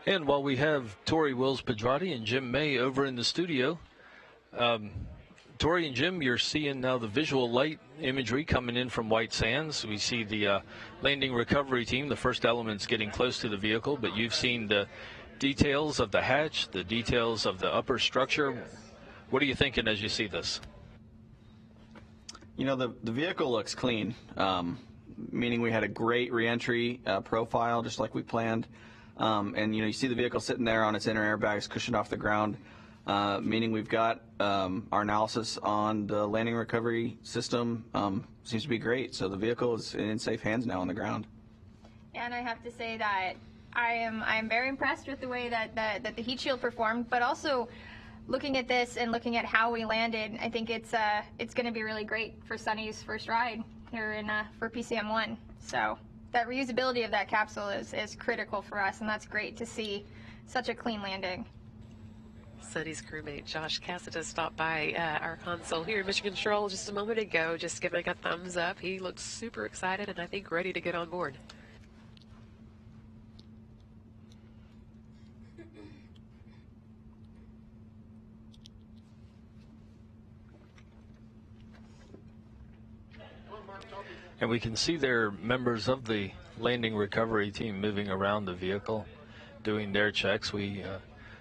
And while we have Tori Wills-Pedrati and Jim May over in the studio, Tori and Jim, you're seeing now the visual light imagery coming in from White Sands. We see the landing recovery team, the first elements getting close to the vehicle, but you've seen the details of the hatch, the details of the upper structure. What are you thinking as you see this? You know, the vehicle looks clean, meaning we had a great reentry profile, just like we planned. And, you see the vehicle sitting there on its inner airbags cushioned off the ground. Meaning we've got our analysis on the landing recovery system seems to be great. So the vehicle is in safe hands now on the ground. And I have to say that I'm very impressed with the way that the heat shield performed, but also looking at this and looking at how we landed, I think it's going to be really great for Sunny's first ride here for PCM1. So that reusability of that capsule is critical for us, and that's great to see such a clean landing. Sunny's crewmate Josh Cassidy stopped by our console here in Mission Control just a moment ago, just giving a thumbs up. He looks super excited and I think ready to get on board. And we can see there members of the landing recovery team moving around the vehicle, doing their checks. We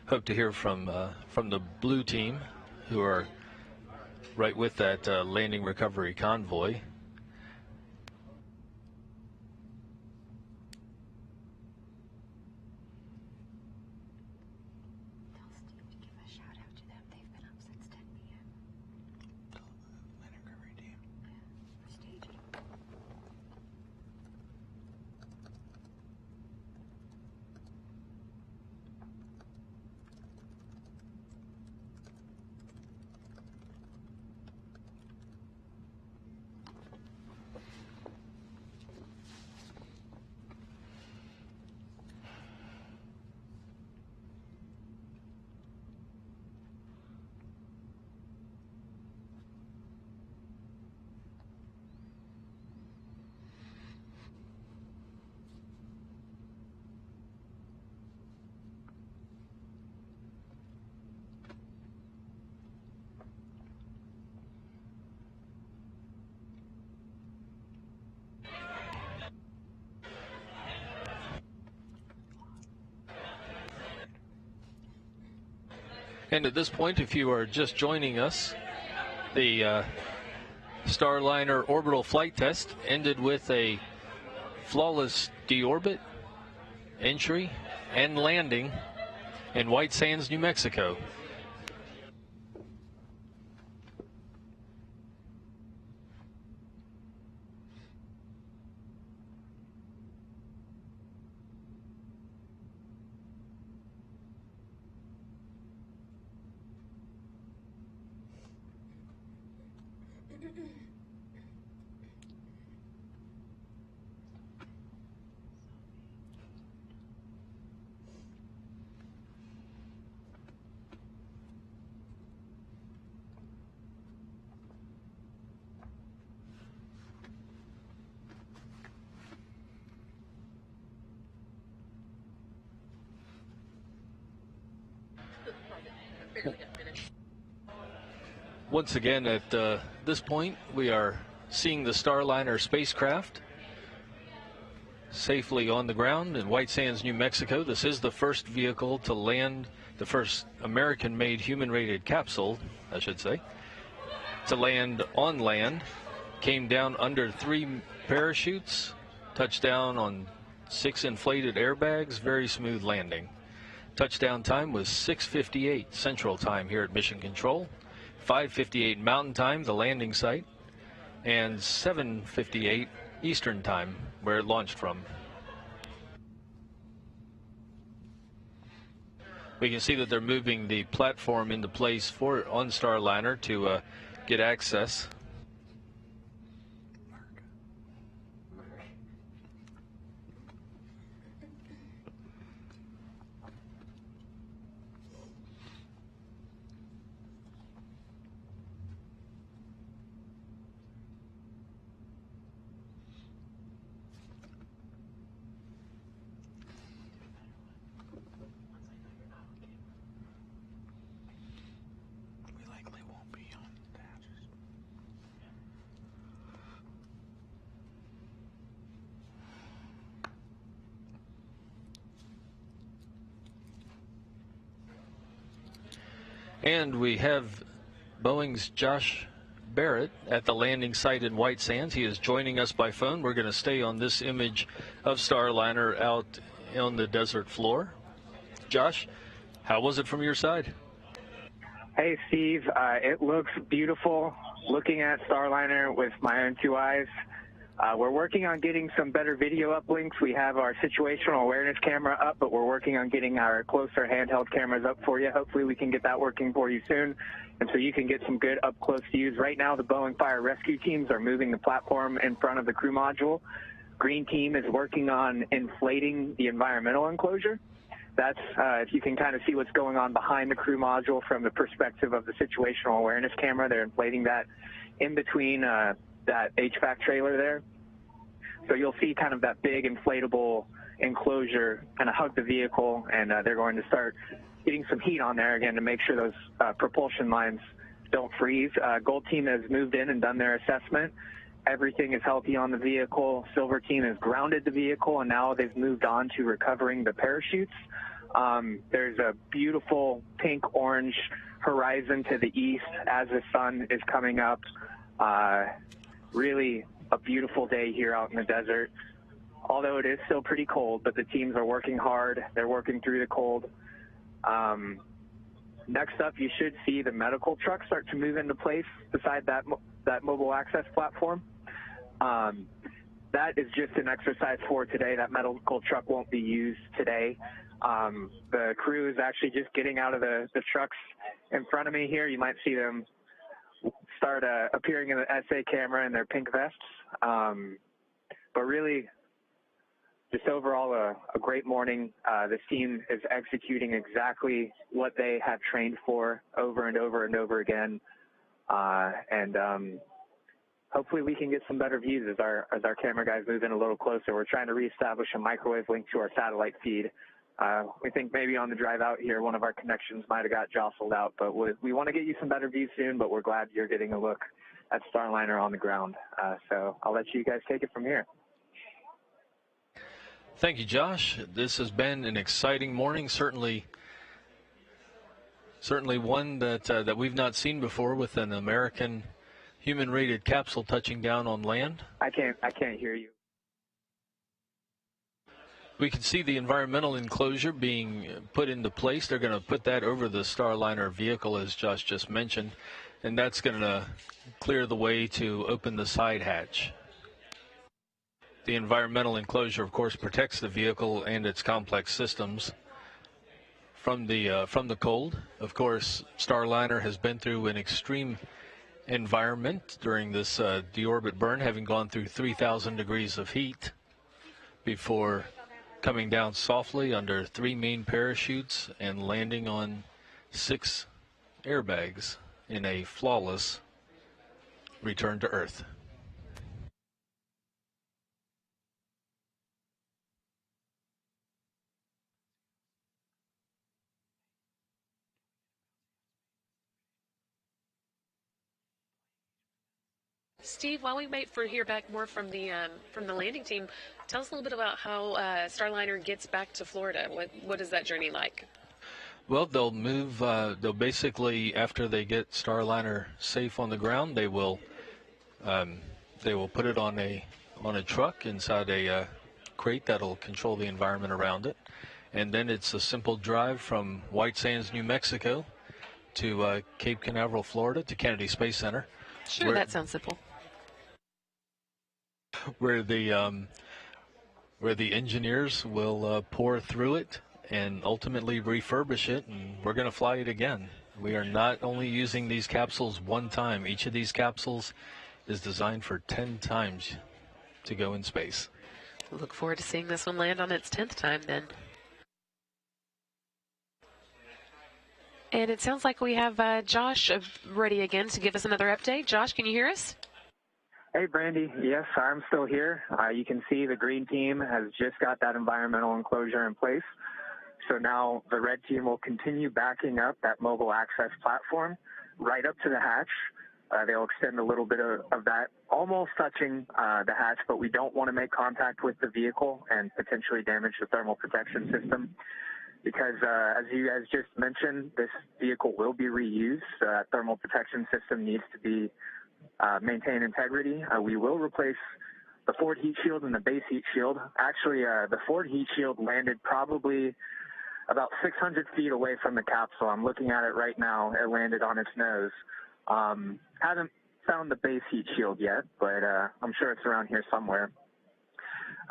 hope to hear from the blue team, who are right with that landing recovery convoy. And at this point, if you are just joining us, the Starliner orbital flight test ended with a flawless deorbit, entry, and landing in White Sands, New Mexico. Once again, at this point, we are seeing the Starliner spacecraft safely on the ground in White Sands, New Mexico. This is the first vehicle to land, the first American-made human-rated capsule, I should say, to land on land. Came down under 3 parachutes, touched down on 6 inflated airbags, very smooth landing. Touchdown time was 6:58 Central Time here at Mission Control, 5:58 Mountain Time, the landing site, and 7:58 Eastern Time, where it launched from. We can see that they're moving the platform into place on Starliner to get access. And we have Boeing's Josh Barrett at the landing site in White Sands. He is joining us by phone. We're going to stay on this image of Starliner out on the desert floor. Josh, how was it from your side? Hey, Steve. It looks beautiful. Looking at Starliner with my own 2 eyes, We're working on getting some better video uplinks. We have our situational awareness camera up, but we're working on getting our closer handheld cameras up for you. Hopefully we can get that working for you soon, and so you can get some good up-close views. Right now, the Boeing fire rescue teams are moving the platform in front of the crew module. Green team is working on inflating the environmental enclosure. That's, if you can kind of see what's going on behind the crew module from the perspective of the situational awareness camera, they're inflating that in between that HVAC trailer there. So you'll see kind of that big inflatable enclosure kind of hug the vehicle, and they're going to start getting some heat on there again to make sure those propulsion lines don't freeze. Gold team has moved in and done their assessment. Everything is healthy on the vehicle. Silver team has grounded the vehicle, and now they've moved on to recovering the parachutes. There's a beautiful pink-orange horizon to the east as the sun is coming up. Really a beautiful day here out in the desert, although it is still pretty cold, but the teams are working hard. They're working through the cold. Next up, you should see the medical truck start to move into place beside that mobile access platform. That is just an exercise for today. That medical truck won't be used today. The crew is actually just getting out of the trucks in front of me here. You might see them start appearing in the SA camera in their pink vests. But really, just overall a great morning. This team is executing exactly what they have trained for over and over and over again. Hopefully we can get some better views as our camera guys move in a little closer. We're trying to reestablish a microwave link to our satellite feed. We think maybe on the drive out here, one of our connections might have got jostled out, but we want to get you some better views soon, but we're glad you're getting a look at Starliner on the ground. So I'll let you guys take it from here. Thank you, Josh. This has been an exciting morning, certainly one that we've not seen before, with an American human-rated capsule touching down on land. I can't hear you. We can see the environmental enclosure being put into place. They're going to put that over the Starliner vehicle, as Josh just mentioned, and that's going to clear the way to open the side hatch. The environmental enclosure, of course, protects the vehicle and its complex systems from the cold. Of course, Starliner has been through an extreme environment during this deorbit burn, having gone through 3,000 degrees of heat before coming down softly under 3 main parachutes and landing on 6 airbags in a flawless return to Earth. Steve, while we wait for hear back more from the landing team, tell us a little bit about how Starliner gets back to Florida. What is that journey like? Well, they'll move. They'll basically, after they get Starliner safe on the ground, they will put it on a truck inside a crate that'll control the environment around it, and then it's a simple drive from White Sands, New Mexico, to Cape Canaveral, Florida, to Kennedy Space Center. Sure, that sounds simple. Where the engineers will pour through it and ultimately refurbish it, and we're going to fly it again. We are not only using these capsules one time. Each of these capsules is designed for 10 times to go in space. Look forward to seeing this one land on its 10th time then. And it sounds like we have Josh ready again to give us another update. Josh, can you hear us? Hey, Brandy. Yes, I'm still here. You can see the green team has just got that environmental enclosure in place. So now the red team will continue backing up that mobile access platform right up to the hatch. They'll extend a little bit of that, almost touching the hatch, but we don't want to make contact with the vehicle and potentially damage the thermal protection system. Because, as you guys just mentioned, this vehicle will be reused. That thermal protection system needs to be maintain integrity. We will replace the forward heat shield and the base heat shield. Actually, the forward heat shield landed probably about 600 feet away from the capsule. I'm looking at it right now. It landed on its nose. Hasn't found the base heat shield yet, but I'm sure it's around here somewhere.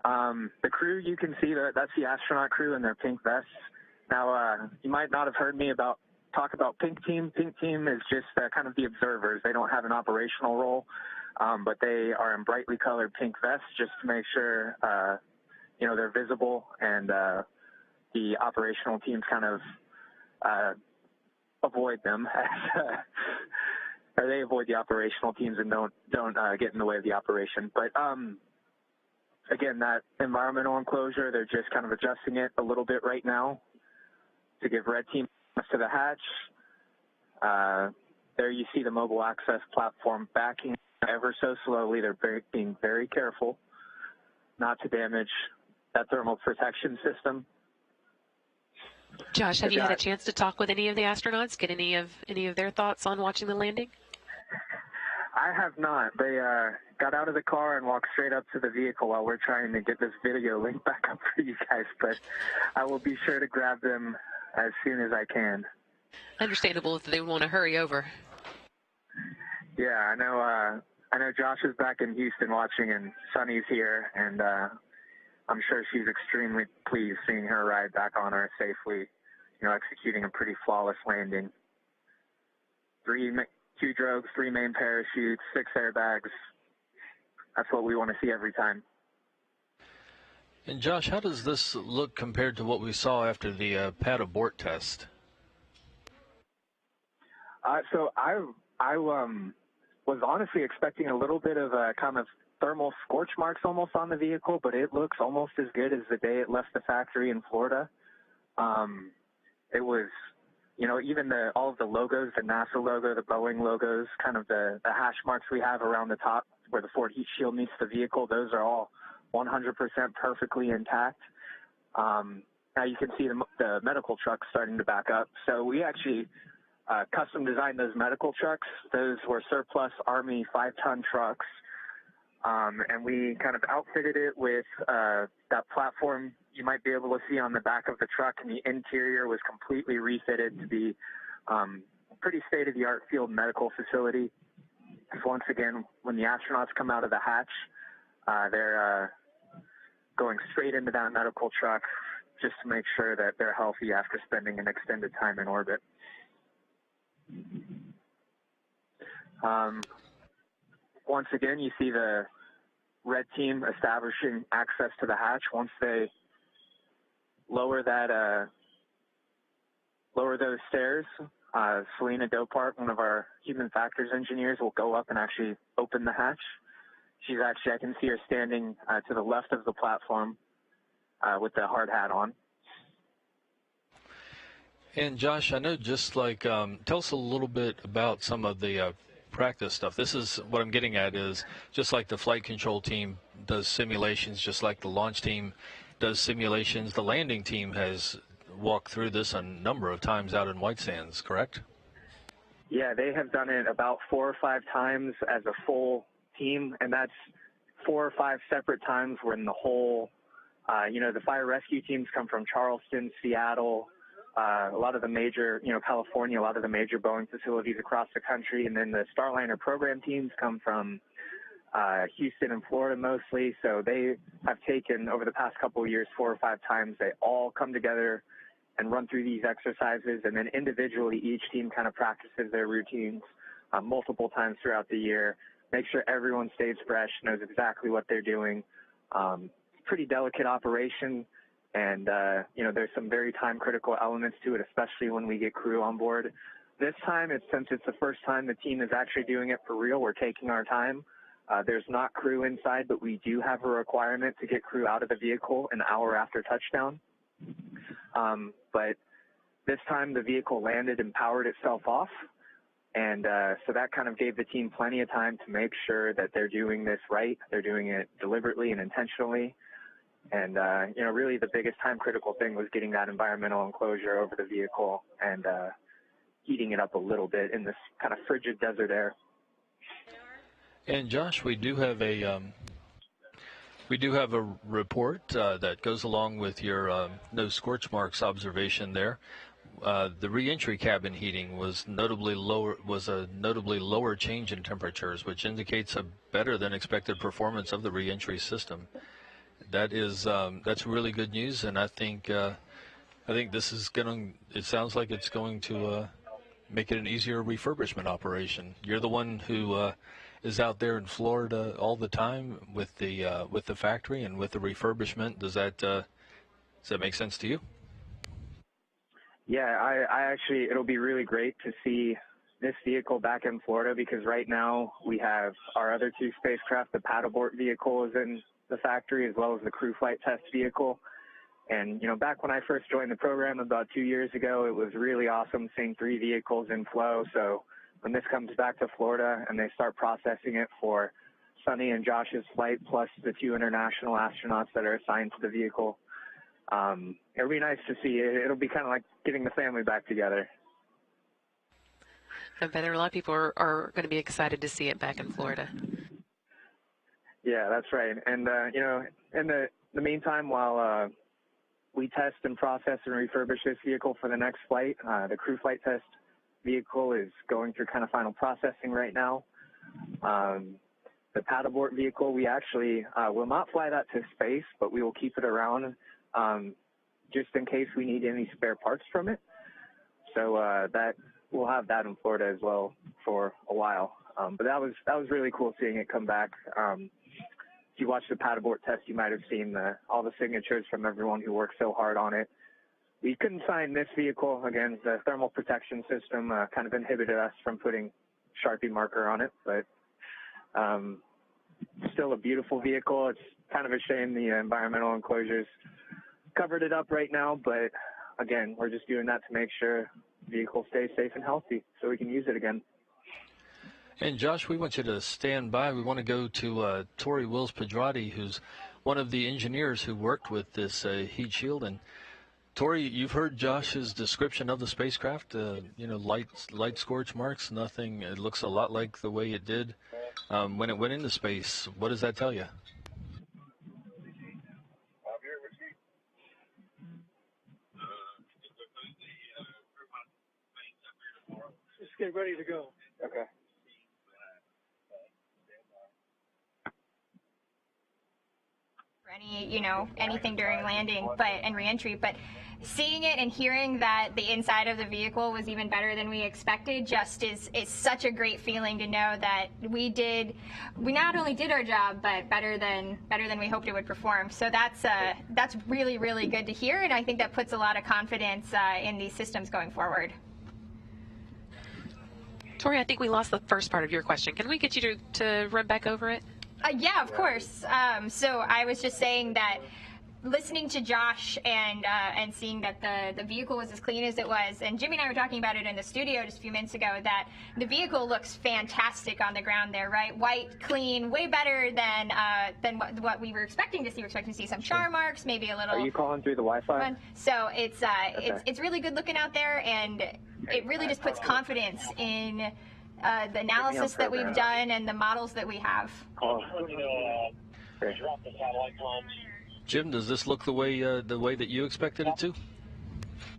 The crew, you can see that's the astronaut crew in their pink vests. Now, you might not have heard me talk about Pink Team. Pink Team is just kind of the observers. They don't have an operational role, but they are in brightly colored pink vests just to make sure, they're visible, and the operational teams kind of avoid them, or they avoid the operational teams and don't get in the way of the operation. But again, that environmental enclosure, they're just kind of adjusting it a little bit right now to give red team to the hatch. There you see the mobile access platform backing ever so slowly. They're being very careful not to damage that thermal protection system. Josh, have you had a chance to talk with any of the astronauts, get any of their thoughts on watching the landing? I have not. They got out of the car and walked straight up to the vehicle while we're trying to get this video link back up for you guys, but I will be sure to grab them as soon as I can. Understandable if they want to hurry over. Yeah, I know Josh is back in Houston watching, and Sunny's here, and I'm sure she's extremely pleased seeing her ride back on Earth safely, executing a pretty flawless landing. 2 drogues, 3 main parachutes, 6 airbags. That's what we want to see every time. And Josh, how does this look compared to what we saw after the pad abort test? So I was honestly expecting a little bit of a kind of thermal scorch marks almost on the vehicle, but it looks almost as good as the day it left the factory in Florida. It was, even all of the logos, the NASA logo, the Boeing logos, kind of the hash marks we have around the top where the forward heat shield meets the vehicle, those are all 100% perfectly intact. Now you can see the medical trucks starting to back up. So we actually custom designed those medical trucks. Those were surplus Army 5-ton trucks. And we kind of outfitted it with that platform you might be able to see on the back of the truck, and the interior was completely refitted to be a pretty state-of-the-art field medical facility. Because once again, when the astronauts come out of the hatch, they're going straight into that medical truck just to make sure that they're healthy after spending an extended time in orbit. Once again, you see the red team establishing access to the hatch. Once they lower those stairs, Selena Dopart, one of our human factors engineers, will go up and actually open the hatch. She's actually, I can see her standing to the left of the platform with the hard hat on. And Josh, I know just like, tell us a little bit about some of the practice stuff. This is what I'm getting at is just like the flight control team does simulations, just like the launch team does simulations, the landing team has walked through this a number of times out in White Sands, correct? Yeah, they have done it about 4 or 5 times as a full team, and that's 4 or 5 separate times when the whole, the fire rescue teams come from Charleston, Seattle, a lot of the major, California, a lot of the major Boeing facilities across the country, and then the Starliner program teams come from Houston and Florida mostly. So they have taken, over the past couple of years, 4 or 5 times, they all come together and run through these exercises, and then individually each team kind of practices their routines multiple times throughout the year, make sure everyone stays fresh, knows exactly what they're doing. Pretty delicate operation, and there's some very time-critical elements to it, especially when we get crew on board. This time, since it's the first time the team is actually doing it for real, we're taking our time. There's not crew inside, but we do have a requirement to get crew out of the vehicle an hour after touchdown. But this time the vehicle landed and powered itself off, and so that kind of gave the team plenty of time to make sure that they're doing this right, they're doing it deliberately and intentionally. And, really the biggest time-critical thing was getting that environmental enclosure over the vehicle and heating it up a little bit in this kind of frigid desert air. And Josh, we do have a report that goes along with your no scorch marks observation there. the re-entry cabin heating was a notably lower change in temperatures, which indicates a better than expected performance of the re-entry system. That's really good news, and I think this is it sounds like it's going to make it an easier refurbishment operation. You're the one who is out there in Florida all the time with the factory and with the refurbishment. Does that make sense to you? Yeah, I actually, it'll be really great to see this vehicle back in Florida, because right now we have our other two spacecraft. The paddleboard vehicle is in the factory, as well as the crew flight test vehicle. And, back when I first joined the program about 2 years ago, it was really awesome seeing 3 vehicles in flow. So when this comes back to Florida and they start processing it for Sunny and Josh's flight, plus the 2 international astronauts that are assigned to the vehicle, it'll be nice to see. It'll be kind of like getting the family back together. I bet there are a lot of people are going to be excited to see it back in Florida. Yeah, that's right. And, in the meantime, while we test and process and refurbish this vehicle for the next flight, the crew flight test vehicle is going through kind of final processing right now. The paddleboard vehicle, we actually will not fly that to space, but we will keep it around just in case we need any spare parts from it. So that we'll have that in Florida as well for a while. But that was really cool seeing it come back. If you watched the paddleboard test, you might have seen all the signatures from everyone who worked so hard on it. We couldn't sign this vehicle. Again, the thermal protection system kind of inhibited us from putting Sharpie marker on it, but still a beautiful vehicle. It's kind of a shame the environmental enclosures covered it up right now, but again, we're just doing that to make sure the vehicle stays safe and healthy so we can use it again. And Josh, we want you to stand by. We want to go to Tori Wills-Pedrati, who's one of the engineers who worked with this heat shield. And Tori, you've heard Josh's description of the spacecraft. Light scorch marks, nothing. It looks a lot like the way it did when it went into space. What does that tell you? Just get ready to go. Okay. Anything during landing and reentry, but seeing it and hearing that the inside of the vehicle was even better than we expected just is such a great feeling to know that we not only did our job, but better than we hoped it would perform. So that's really, really good to hear, and I think that puts a lot of confidence in these systems going forward. Tori, I think we lost the first part of your question. Can we get you to run back over it? Yeah, of course. So I was just saying that listening to Josh and seeing that the vehicle was as clean as it was, and Jimmy and I were talking about it in the studio just a few minutes ago, that the vehicle looks fantastic on the ground there, right? White, clean, way better than what we were expecting to see. We were expecting to see some char marks, maybe a little. Are you calling through the Wi-Fi? So it's really good looking out there, and it really just puts confidence in the analysis that we've done and the models that we have. Jim, does this look the way that you expected it to?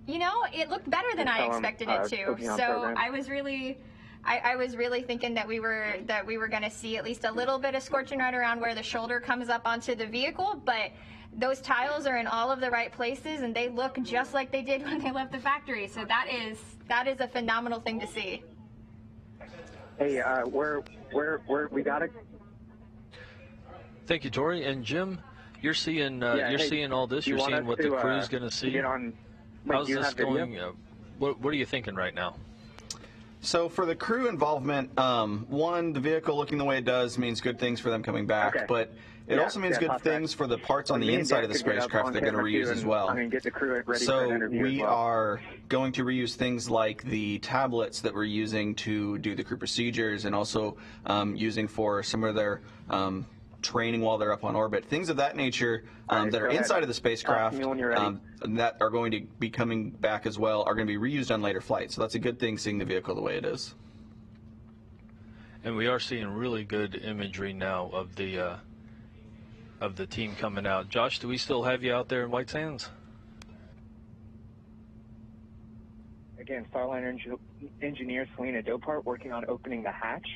It looked better than I expected it to. So I was really thinking that we were going to see at least a little bit of scorching right around where the shoulder comes up onto the vehicle, but those tiles are in all of the right places and they look just like they did when they left the factory. So that is a phenomenal thing to see. Hey, we got it. Thank you, Tori. And Jim, you're seeing seeing all this. You're seeing what the crew's going to see. How's this going? What are you thinking right now? So for the crew involvement, one, the vehicle looking the way it does means good things for them coming back, but it also means good things for the parts on the inside of the spacecraft they're going to reuse as well. So we are going to reuse things like the tablets that we're using to do the crew procedures, and also using for some of their training while they're up on orbit. Things of that nature that are inside of the spacecraft that are going to be coming back as well are going to be reused on later flights. So that's a good thing, seeing the vehicle the way it is. And we are seeing really good imagery now of the team coming out. Josh, do we still have you out there in White Sands? again, Starliner engineer Selena Dopart working on opening the hatch.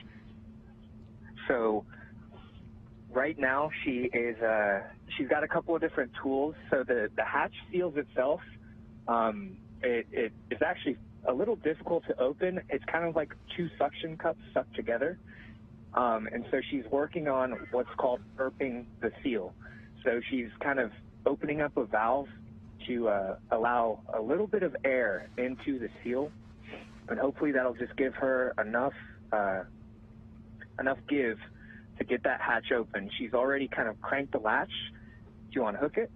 So right now she's got a couple of different tools. So the hatch seals itself, it's actually a little difficult to open. It's kind of like two suction cups stuck together. And so she's working on what's called burping the seal. So she's kind of opening up a valve to allow a little bit of air into the seal, and hopefully that'll just give her enough give to get that hatch open. She's already kind of cranked the latch to unhook it,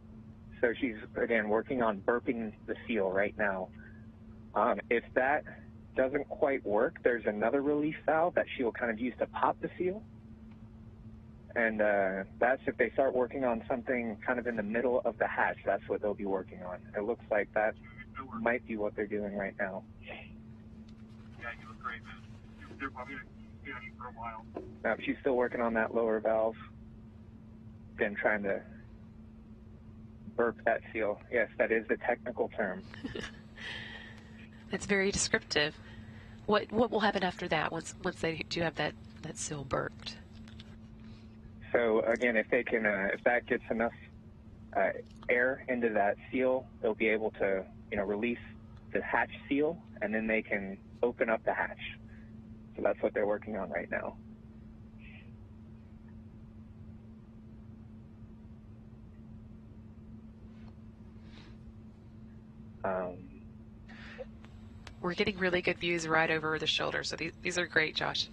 so she's again working on burping the seal right now. If that doesn't quite work, there's another release valve that she'll kind of use to pop the seal. And that's if they start working on something kind of in the middle of the hatch, that's what they'll be working on. It looks like that might be what they're doing right now. Yeah, you look great, man. I'm going to be on you for a while. She's still working on that lower valve. Again, trying to burp that seal. Yes, that is the technical term. That's very descriptive. What will happen after that once they do have that seal burped? So again, if that gets enough air into that seal, they'll be able to, release the hatch seal, and then they can open up the hatch. So that's what they're working on right now. We're getting really good views right over the shoulder, so these are great, Josh.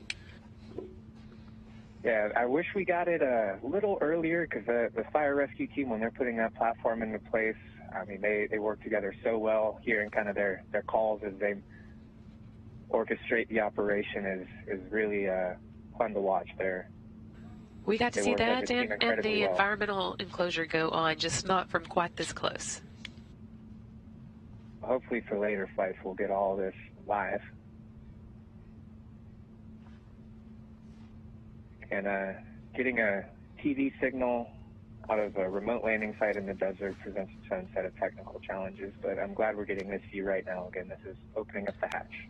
Yeah, I wish we got it a little earlier, because the fire rescue team, when they're putting that platform into place, I mean, they work together so well. Hearing kind of their calls as they orchestrate the operation is really fun to watch there. We got to see that and the well. environmental enclosure go on, just not from quite this close. Hopefully for later flights, we'll get all this live. And getting a TV signal out of a remote landing site in the desert presents its own set of technical challenges, but I'm glad we're getting this view right now. Again, this is opening up the hatch.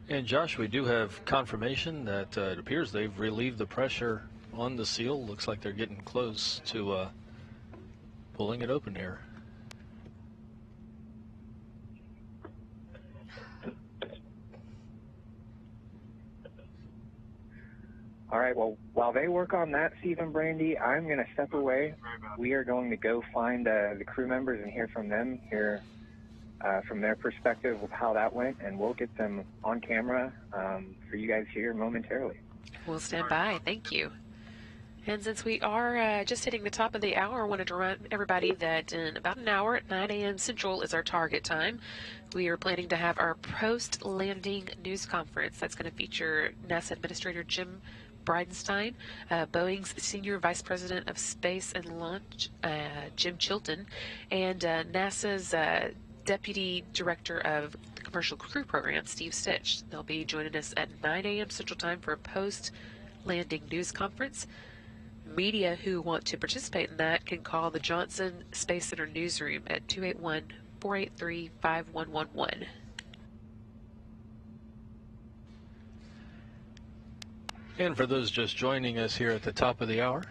And Josh, we do have confirmation that it appears they've relieved the pressure on the seal. Looks like they're getting close to pulling it open here. All right, well, while they work on that, Steve and Brandy, I'm going to step away. We are going to go find the crew members and hear from them, from their perspective of how that went, and we'll get them on camera for you guys here momentarily. We'll stand by. Thank you. And since we are just hitting the top of the hour, I wanted to remind everybody that in about an hour at 9 a.m. Central is our target time. We are planning to have our post-landing news conference. That's going to feature NASA Administrator Jim Bridenstine, Boeing's Senior Vice President of Space and Launch, Jim Chilton, and NASA's Deputy Director of the Commercial Crew Program, Steve Stitch. They'll be joining us at 9 a.m. Central Time for a post-landing news conference. Media who want to participate in that can call the Johnson Space Center newsroom at 281-483-5111. And for those just joining us here at the top of the hour,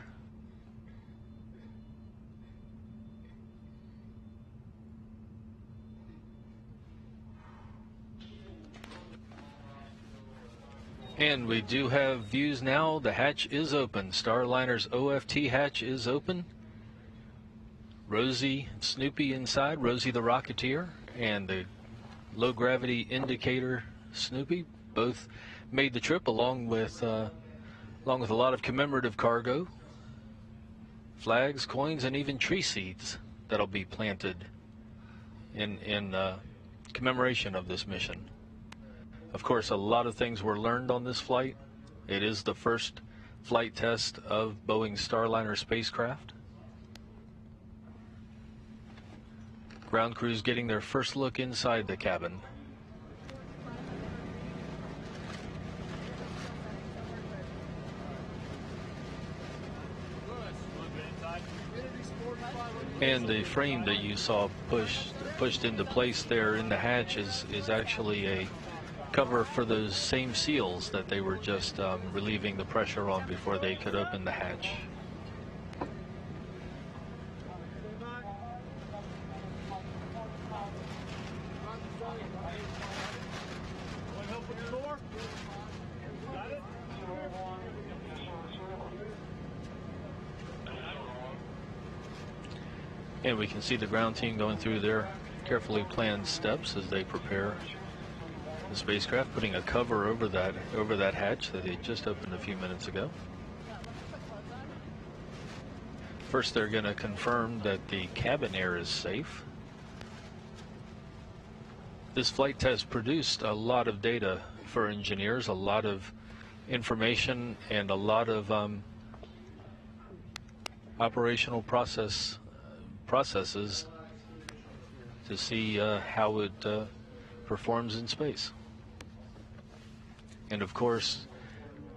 and we do have views now. The hatch is open. Starliner's OFT hatch is open. Rosie and Snoopy inside, Rosie the Rocketeer, and the low gravity indicator Snoopy both made the trip along with a lot of commemorative cargo, flags, coins, and even tree seeds that'll be planted in commemoration of this mission. Of course, a lot of things were learned on this flight. It is the first flight test of Boeing's Starliner spacecraft. Ground crews getting their first look inside the cabin. And the frame that you saw pushed pushed into place there in the hatch is actually a cover for those same seals that they were just relieving the pressure on before they could open the hatch. And we can see the ground team going through their carefully planned steps as they prepare the spacecraft, putting a cover over that hatch that they just opened a few minutes ago. First, they're going to confirm that the cabin air is safe. This flight test produced a lot of data for engineers, a lot of information, and a lot of operational processes to see how it performs in space. And of course,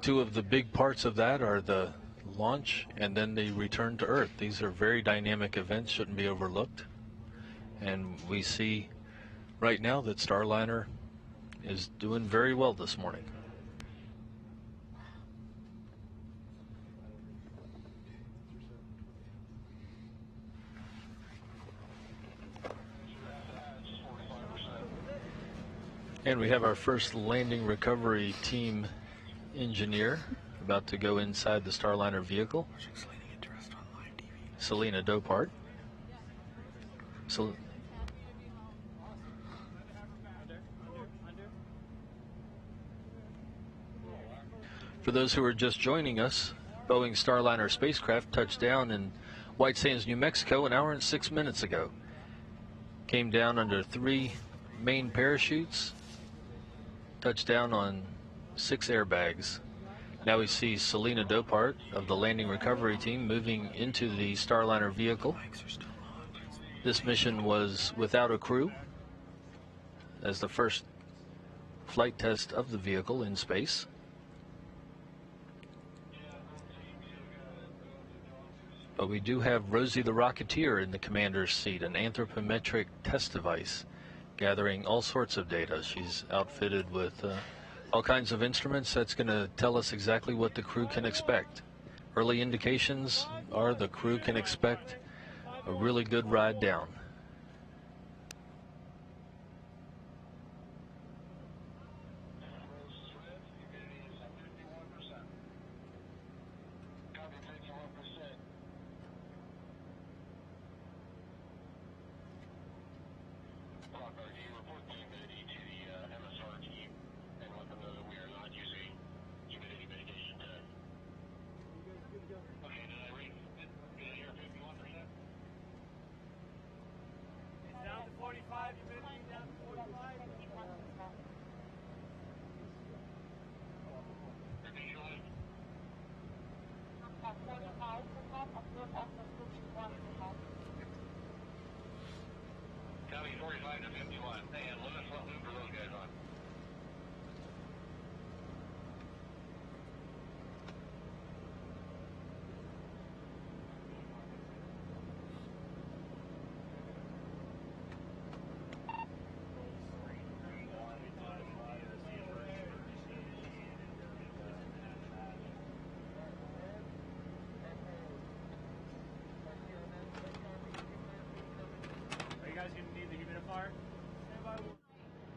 two of the big parts of that are the launch and then the return to Earth. These are very dynamic events, shouldn't be overlooked. And we see right now that Starliner is doing very well this morning. And we have our first landing recovery team engineer about to go inside the Starliner vehicle. Selena Dopart. For those who are just joining us, Boeing Starliner spacecraft touched down in White Sands, New Mexico an hour and 6 minutes ago. Came down under 3 main parachutes, touched down on 6 airbags. Now we see Selena Dopart of the landing recovery team moving into the Starliner vehicle. This mission was without a crew as the first flight test of the vehicle in space. But we do have Rosie the Rocketeer in the commander's seat, an anthropometric test device, gathering all sorts of data. She's outfitted with all kinds of instruments that's going to tell us exactly what the crew can expect. Early indications are the crew can expect a really good ride down.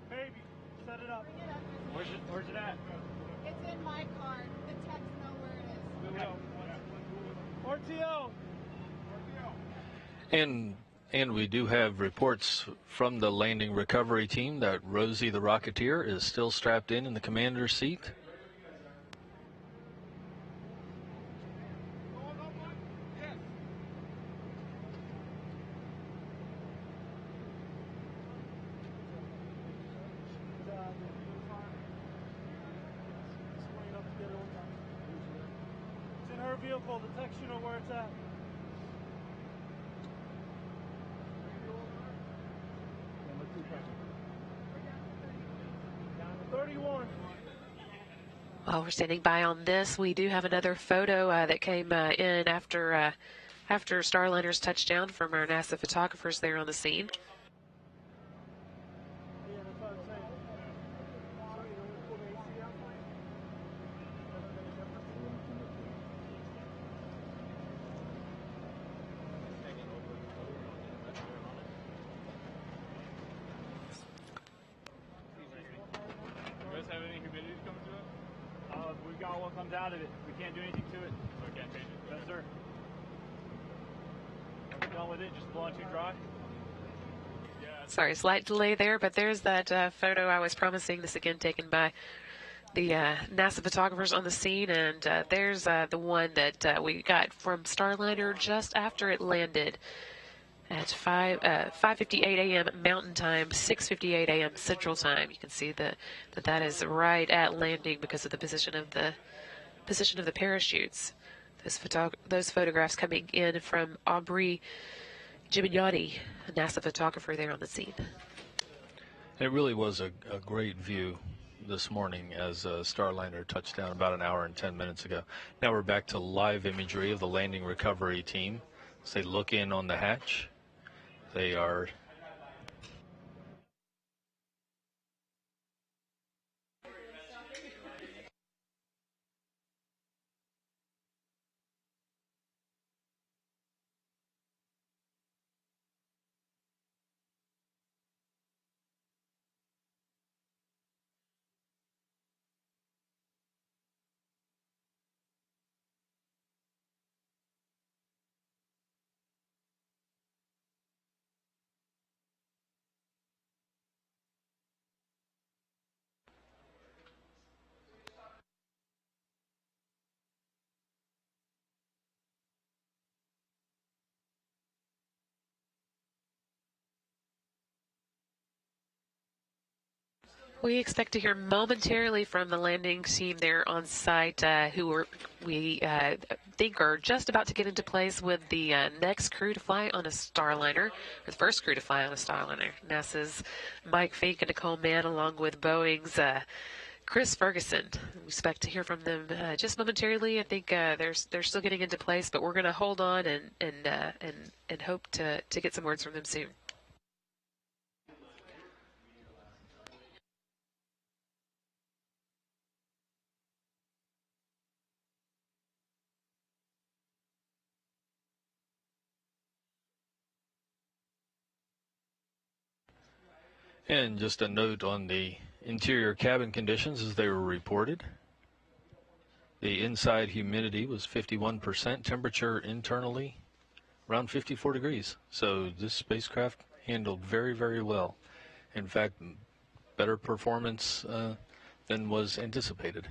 Baby, set it up. Where's it at? It's in my car. The techs know where it is. RTO. And we do have reports from the landing recovery team that Rosie the Rocketeer is still strapped in the commander's seat. Vehicle, the techs know where it's at. While we're standing by on this, we do have another photo that came in after Starliner's touchdown from our NASA photographers there on the scene. out what comes out of it. We can't do anything to it. So I can't change it. Yes, sir. When we're done with it, just blow on too dry. Sorry, slight delay there, but there's that photo I was promising. This again taken by the NASA photographers on the scene, and there's the one that we got from Starliner just after it landed at 5:58 a.m. Mountain Time, 6:58 a.m. Central Time. You can see that is right at landing because of the position of the parachutes. Those photographs coming in from Aubrey Gimignani, a NASA photographer there on the scene. It really was a great view this morning as Starliner touched down about an hour and 10 minutes ago. Now we're back to live imagery of the landing recovery team as they look in on the hatch. They are We expect to hear momentarily from the landing team there on site, we think are just about to get into place with the next crew to fly on a Starliner, or the first crew to fly on a Starliner. NASA's Mike Fink and Nicole Mann, along with Boeing's Chris Ferguson. We expect to hear from them just momentarily. I think they're still getting into place, but we're going to hold on and hope to get some words from them soon. And just a note on the interior cabin conditions as they were reported. The inside humidity was 51%, temperature internally around 54 degrees. So this spacecraft handled very, very well. In fact, better performance than was anticipated.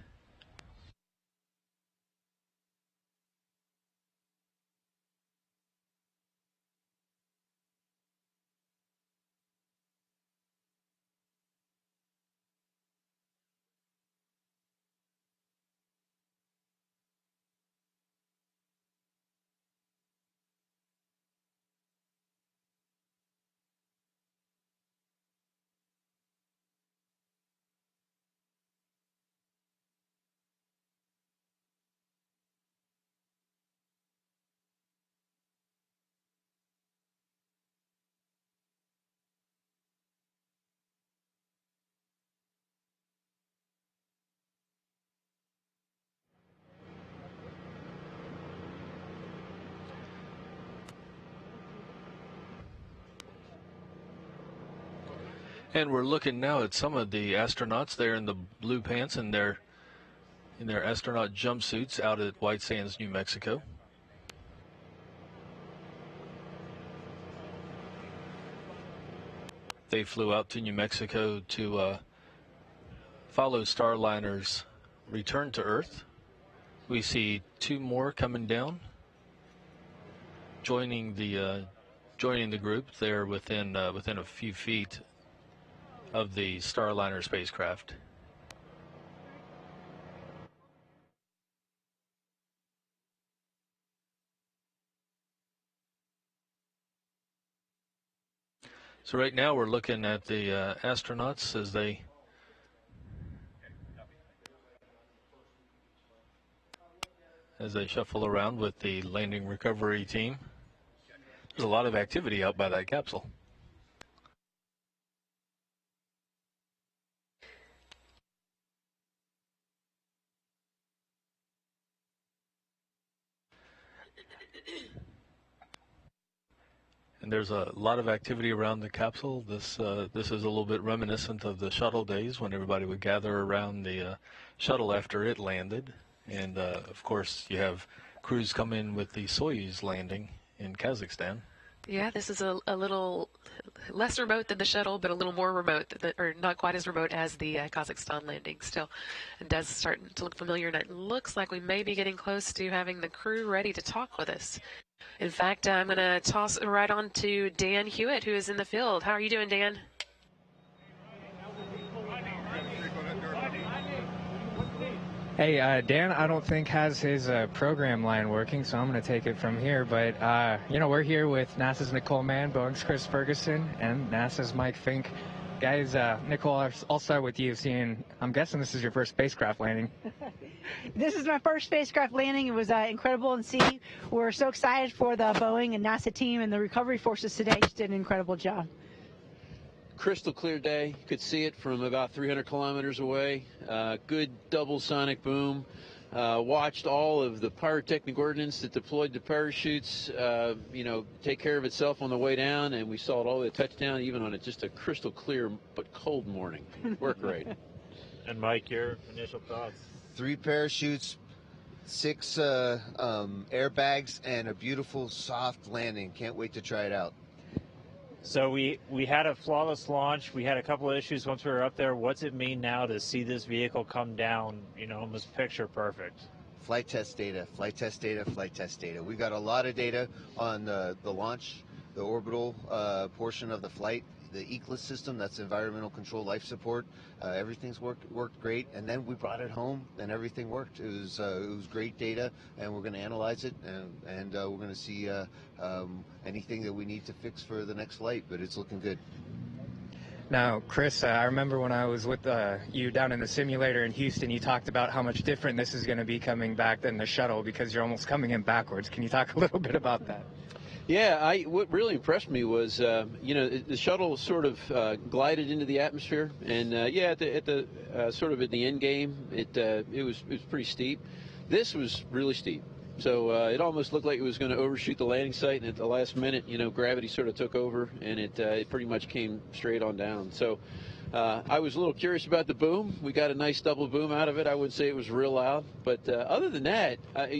And we're looking now at some of the astronauts there in the blue pants and in their astronaut jumpsuits out at White Sands, New Mexico. They flew out to New Mexico to follow Starliner's return to Earth. We see two more coming down, joining the group there within a few feet of the Starliner spacecraft. So right now we're looking at the astronauts as they shuffle around with the landing recovery team. There's a lot of activity out by that capsule. And there's a lot of activity around the capsule. This is a little bit reminiscent of the shuttle days when everybody would gather around the shuttle after it landed. And of course, you have crews come in with the Soyuz landing in Kazakhstan. Yeah, this is a little less remote than the shuttle, but a little more remote, or not quite as remote as the Kazakhstan landing still. It does start to look familiar, and it looks like we may be getting close to having the crew ready to talk with us. In fact, I'm going to toss it right on to Dan Hewitt, who is in the field. How are you doing, Dan? Hey, Dan, I don't think has his program line working, so I'm going to take it from here. But, we're here with NASA's Nicole Mann, Boeing's Chris Ferguson, and NASA's Mike Fink. Guys, Nicole, I'll start with you. I'm guessing this is your first spacecraft landing. This is my first spacecraft landing. It was incredible to see. We're so excited for the Boeing and NASA team, and the recovery forces today just did an incredible job. Crystal clear day. You could see it from about 300 kilometers away. Good double sonic boom. Watched all of the pyrotechnic ordnance that deployed the parachutes, take care of itself on the way down, and we saw it all the way to touchdown, even on just a crystal clear but cold morning. Worked great. And Mike, your initial thoughts? 3 parachutes, 6 airbags, and a beautiful soft landing. Can't wait to try it out. So we had a flawless launch. We had a couple of issues once we were up there. What's it mean now to see this vehicle come down, almost picture perfect? Flight test data, flight test data, flight test data. We got a lot of data on the launch, the orbital portion of the flight, the ECLIS system, that's environmental control life support. Everything's worked great, and then we brought it home, and everything worked. It was great data, and we're going to analyze it, and we're going to see anything that we need to fix for the next flight. But it's looking good. Now, Chris, I remember when I was with you down in the simulator in Houston, you talked about how much different this is going to be coming back than the shuttle because you're almost coming in backwards. Can you talk a little bit about that? Yeah, what really impressed me was, the shuttle sort of glided into the atmosphere, and at the sort of at the end game, it was pretty steep. This was really steep, so it almost looked like it was going to overshoot the landing site, and at the last minute, gravity sort of took over, and it pretty much came straight on down. So I was a little curious about the boom. We got a nice double boom out of it. I wouldn't say it was real loud, but other than that,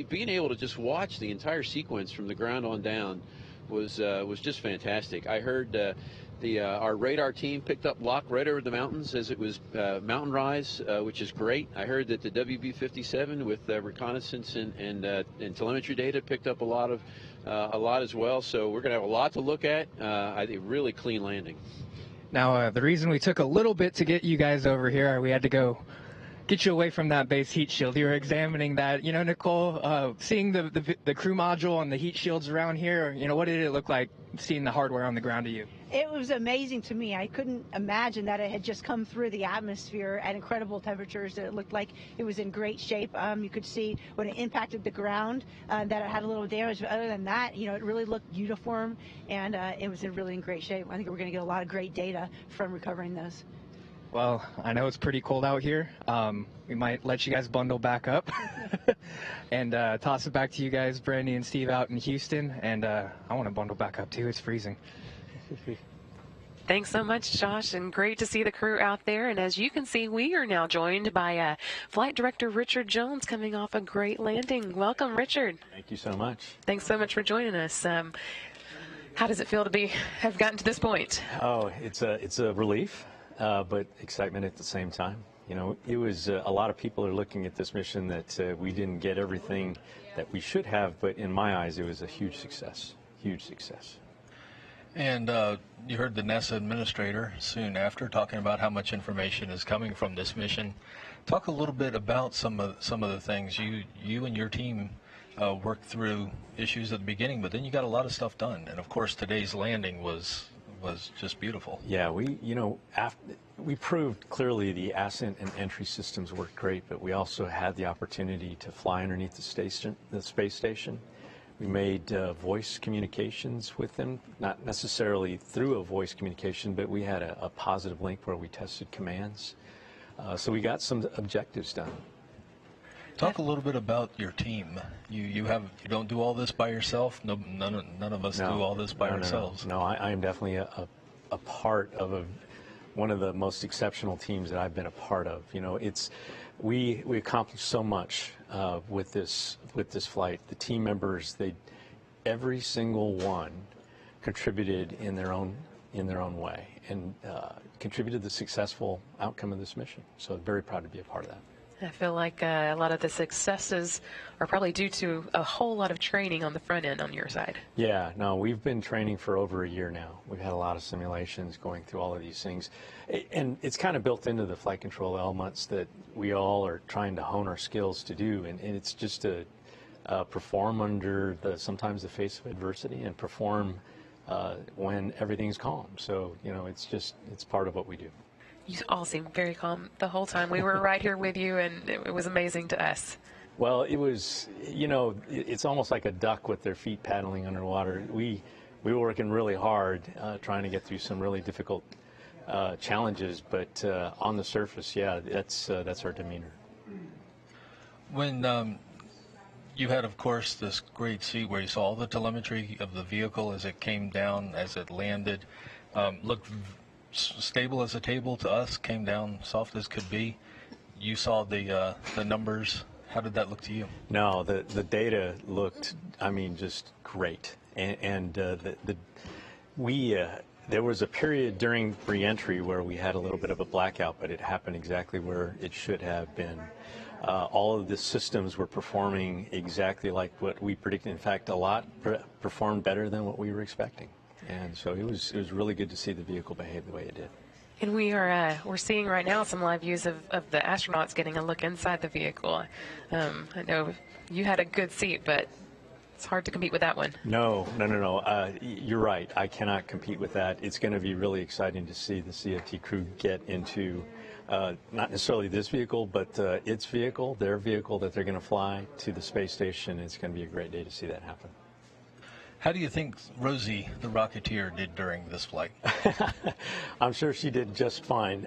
being able to just watch the entire sequence from the ground on down was just fantastic. I heard our radar team picked up Locke right over the mountains as it was mountain rise, which is great. I heard that the WB-57 with reconnaissance and telemetry data picked up a lot as well. So we're going to have a lot to look at. I think really clean landing. Now, the reason we took a little bit to get you guys over here, we had to go get you away from that base heat shield. You were examining that, Nicole, seeing the crew module and the heat shields around here, what did it look like seeing the hardware on the ground to you? It was amazing to me. I couldn't imagine that it had just come through the atmosphere at incredible temperatures. It looked like it was in great shape. You could see when it impacted the ground that it had a little damage. But other than that, it really looked uniform, and it was really in great shape. I think we're going to get a lot of great data from recovering those. Well, I know it's pretty cold out here. We might let you guys bundle back up and toss it back to you guys, Brandy and Steve, out in Houston. And I want to bundle back up, too. It's freezing. Thanks so much, Josh, and great to see the crew out there. And as you can see, we are now joined by Flight Director Richard Jones coming off a great landing. Welcome, Richard. Thank you so much. Thanks so much for joining us. How does it feel to have gotten to this point? Oh, it's a relief. But excitement at the same time. It was a lot of people are looking at this mission that we didn't get everything that we should have, but in my eyes, it was a huge success. Huge success. And you heard the NASA administrator soon after talking about how much information is coming from this mission. Talk a little bit about some of the things you and your team worked through issues at the beginning, but then you got a lot of stuff done. And of course, today's landing was just beautiful. Yeah, we proved clearly the ascent and entry systems worked great, but we also had the opportunity to fly underneath the space station. We made voice communications with them, not necessarily through a voice communication, but we had a positive link where we tested commands. So we got some objectives done. Talk a little bit about your team. You don't do all this by yourself. No, none of us do all this by ourselves. No, I am definitely a part of one of the most exceptional teams that I've been a part of. You know, we accomplished so much with this flight. The team members, every single one contributed in their own way and contributed to the successful outcome of this mission. So very proud to be a part of that. I feel like a lot of the successes are probably due to a whole lot of training on the front end on your side. Yeah, no, we've been training for over a year now. We've had a lot of simulations going through all of these things. And it's kind of built into the flight control elements that we all are trying to hone our skills to do. And it's just to perform under sometimes the face of adversity and perform when everything's calm. So, you know, it's part of what we do. You all seemed very calm the whole time. We were right here with you, and it was amazing to us. Well, it was, you know, it's almost like a duck with their feet paddling underwater. We were working really hard trying to get through some really difficult challenges, but on the surface, yeah, that's our demeanor. When you had, of course, this great seat where you saw all the telemetry of the vehicle as it came down, as it landed, looked stable as a table to us, came down soft as could be. You saw the numbers. How did that look to you? No, the data looked, I mean, just great. And there was a period during re-entry where we had a little bit of a blackout, but it happened exactly where it should have been. All of the systems were performing exactly like what we predicted. In fact, a lot performed better than what we were expecting. And so it was really good to see the vehicle behave the way it did. And we're seeing right now some live views of the astronauts getting a look inside the vehicle. I know you had a good seat, but it's hard to compete with that one. No. You're right. I cannot compete with that. It's going to be really exciting to see the CFT crew get into not necessarily this vehicle, but its vehicle, their vehicle that they're going to fly to the space station. It's going to be a great day to see that happen. How do you think Rosie, the Rocketeer, did during this flight? I'm sure she did just fine.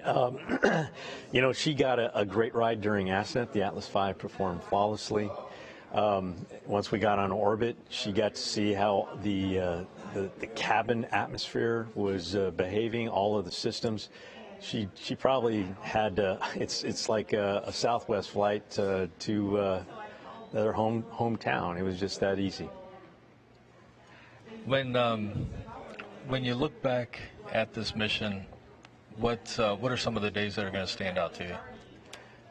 You know, she got a great ride during ascent. The Atlas V performed flawlessly. Once we got on orbit, she got to see how the cabin atmosphere was behaving, all of the systems. She probably had, it's like a Southwest flight to their hometown. It was just that easy. When you look back at this mission, what are some of the days that are going to stand out to you?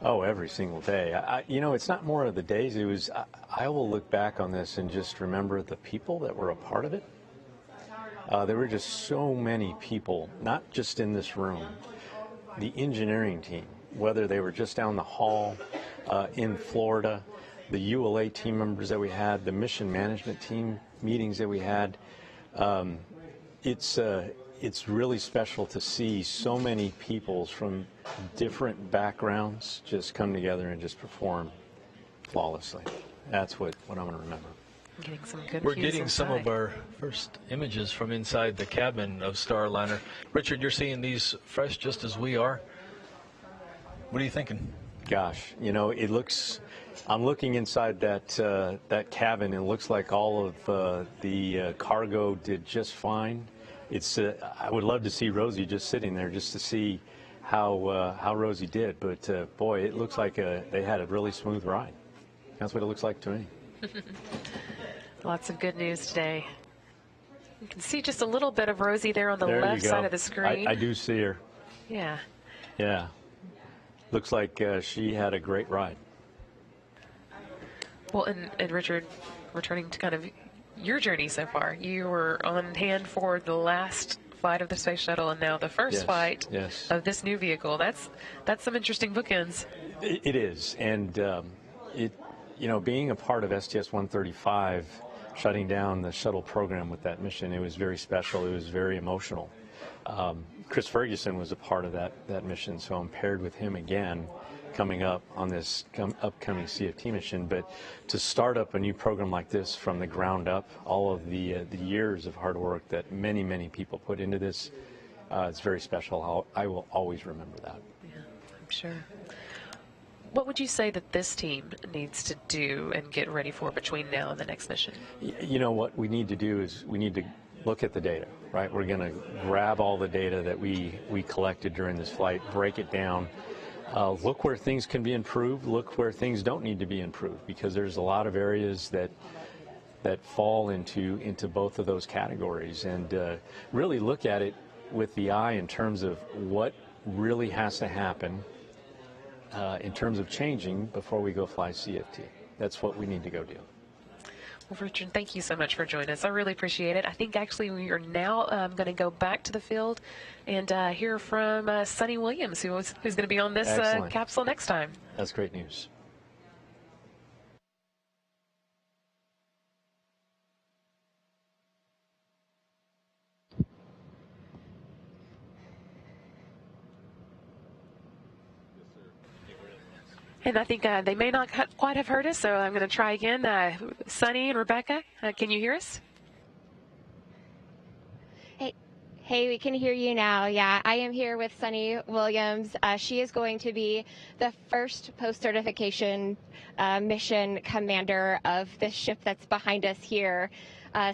Oh, every single day. You know, it's not more of the days. It was. I will look back on this and just remember the people that were a part of it. There were just so many people, not just in this room. The engineering team, whether they were just down the hall in Florida, the ULA team members that we had, the mission management team meetings that we had. It's really special to see so many people from different backgrounds just come together and just perform flawlessly. That's what I'm going to remember. We're getting some of our first images from inside the cabin of Starliner. Richard, you're seeing these fresh just as we are. What are you thinking? Gosh, you know, it looks. I'm looking inside that cabin, and it looks like all of the cargo did just fine. It's. I would love to see Rosie just sitting there, just to see how Rosie did. But boy, it looks like they had a really smooth ride. That's what it looks like to me. Lots of good news today. You can see just a little bit of Rosie there on the left side of the screen. I do see her. Yeah. Yeah. Looks like she had a great ride. Well, and Richard, returning to kind of your journey so far, you were on hand for the last flight of the space shuttle and now the first flight of this new vehicle. That's some interesting bookends. It is, and you know, being a part of STS-135, shutting down the shuttle program with that mission, it was very special. It was very emotional. Chris Ferguson was a part of that mission, so I'm paired with him again coming up on this upcoming CFT mission. But to start up a new program like this from the ground up, all of the years of hard work that many, many people put into this, it's very special. I will always remember that. Yeah, I'm sure. What would you say that this team needs to do and get ready for between now and the next mission? You know, what we need to do is we need to look at the data, right? We're going to grab all the data that we collected during this flight, break it down, look where things can be improved, look where things don't need to be improved, because there's a lot of areas that fall into both of those categories, and really look at it with the eye in terms of what really has to happen in terms of changing before we go fly CFT. That's what we need to go do. Well, Richard, thank you so much for joining us. I really appreciate it. I think actually we are now going to go back to the field and hear from Sonny Williams, who's going to be on this capsule next time. That's great news. And I think they may not quite have heard us, so I'm going to try again. Sonny and Rebecca, can you hear us? Hey, we can hear you now. Yeah, I am here with Sonny Williams. She is going to be the first post-certification mission commander of this ship that's behind us here.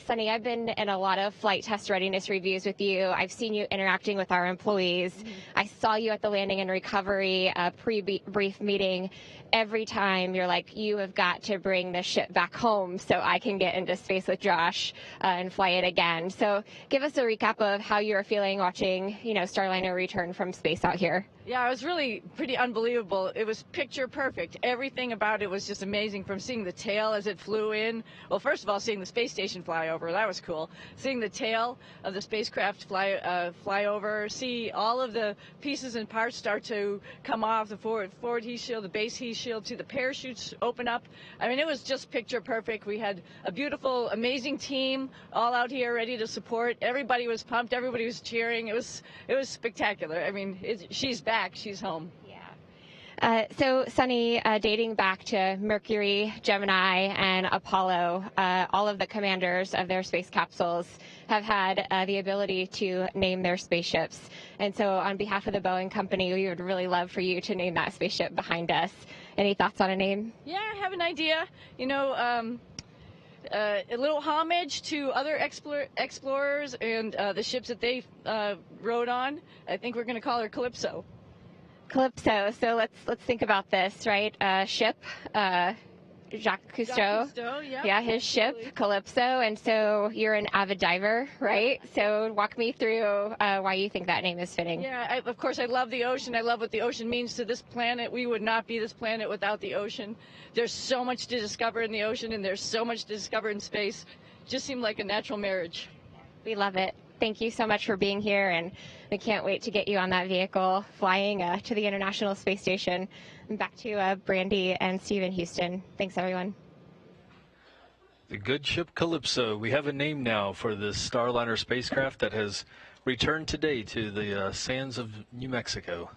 Sonny, I've been in a lot of flight test readiness reviews with you. I've seen you interacting with our employees. I saw you at the landing and recovery pre-brief meeting. Every time you're like, you have got to bring the ship back home so I can get into space with Josh and fly it again. So give us a recap of how you were feeling watching, Starliner return from space out here. Yeah, it was really pretty unbelievable. It was picture perfect. Everything about it was just amazing, from seeing the tail as it flew in. Well, first of all, seeing the space station fly over, that was cool. Seeing the tail of the spacecraft fly over, see all of the pieces and parts start to come off, the forward heat shield, the base heat shield, see the parachutes open up. I mean, it was just picture perfect. We had a beautiful, amazing team all out here ready to support. Everybody was pumped. Everybody was cheering. It was spectacular. I mean, she's back. She's home. So, Sonny, dating back to Mercury, Gemini, and Apollo, all of the commanders of their space capsules have had the ability to name their spaceships. And so, on behalf of the Boeing company, we would really love for you to name that spaceship behind us. Any thoughts on a name? Yeah, I have an idea. A little homage to other explorers and the ships that they rode on. I think we're going to call her Calypso. Calypso. So let's think about this, right? Ship, Jacques Cousteau. Yeah, his ship, Calypso. And so you're an avid diver, right? So walk me through why you think that name is fitting. Yeah, of course, I love the ocean. I love what the ocean means to this planet. We would not be this planet without the ocean. There's so much to discover in the ocean, and there's so much to discover in space. Just seemed like a natural marriage. We love it. Thank you so much for being here, and we can't wait to get you on that vehicle flying to the International Space Station. And back to Brandy and Steve in Houston. Thanks, everyone. The good ship Calypso. We have a name now for this Starliner spacecraft that has returned today to the sands of New Mexico.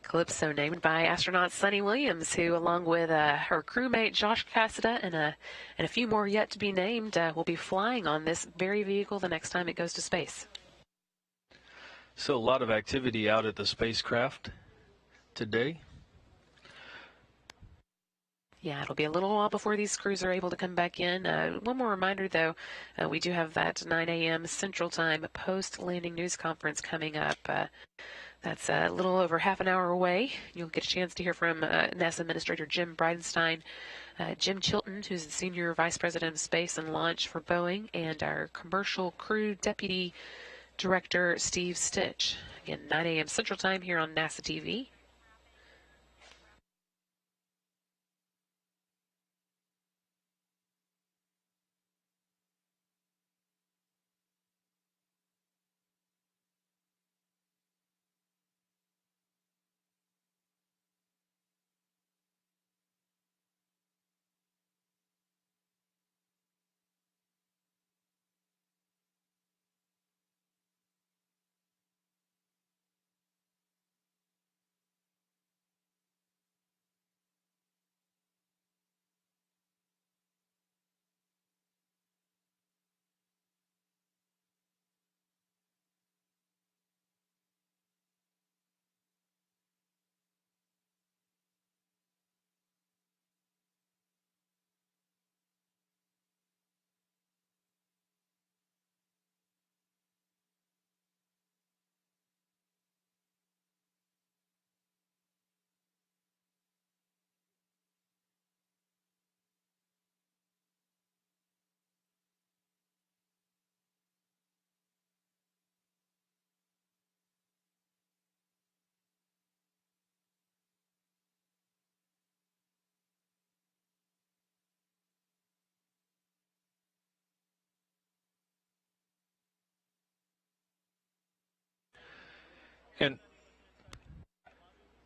Calypso, named by astronaut Sonny Williams, who, along with her crewmate Josh Cassada and a few more yet to be named, will be flying on this very vehicle the next time it goes to space. So a lot of activity out at the spacecraft today. Yeah, it'll be a little while before these crews are able to come back in. One more reminder, though, we do have that 9 a.m. Central Time post-landing news conference coming up. That's a little over half an hour away. You'll get a chance to hear from NASA Administrator Jim Bridenstine, Jim Chilton, who's the Senior Vice President of Space and Launch for Boeing, and our Commercial Crew Deputy Director, Steve Stitch. Again, 9 a.m. Central Time here on NASA TV.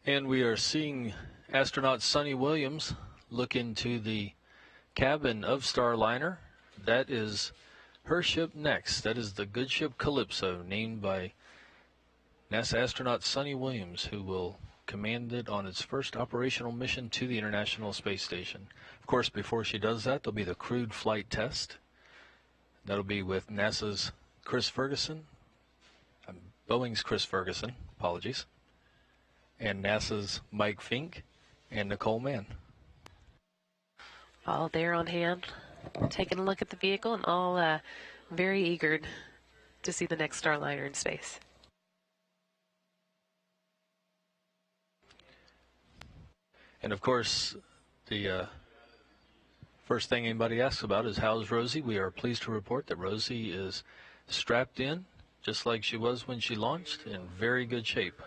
And we are seeing astronaut Sunny Williams look into the cabin of Starliner. That is her ship next. That is the good ship Calypso, named by NASA astronaut Sunny Williams, who will command it on its first operational mission to the International Space Station. Of course, before she does that, there'll be the crewed flight test. That'll be with NASA's Chris Ferguson, Boeing's Chris Ferguson, apologies, and NASA's Mike Fink and Nicole Mann. All there on hand, taking a look at the vehicle, and all very eager to see the next Starliner in space. And of course, the first thing anybody asks about is, how's Rosie? We are pleased to report that Rosie is strapped in, just like she was when she launched, in very good shape.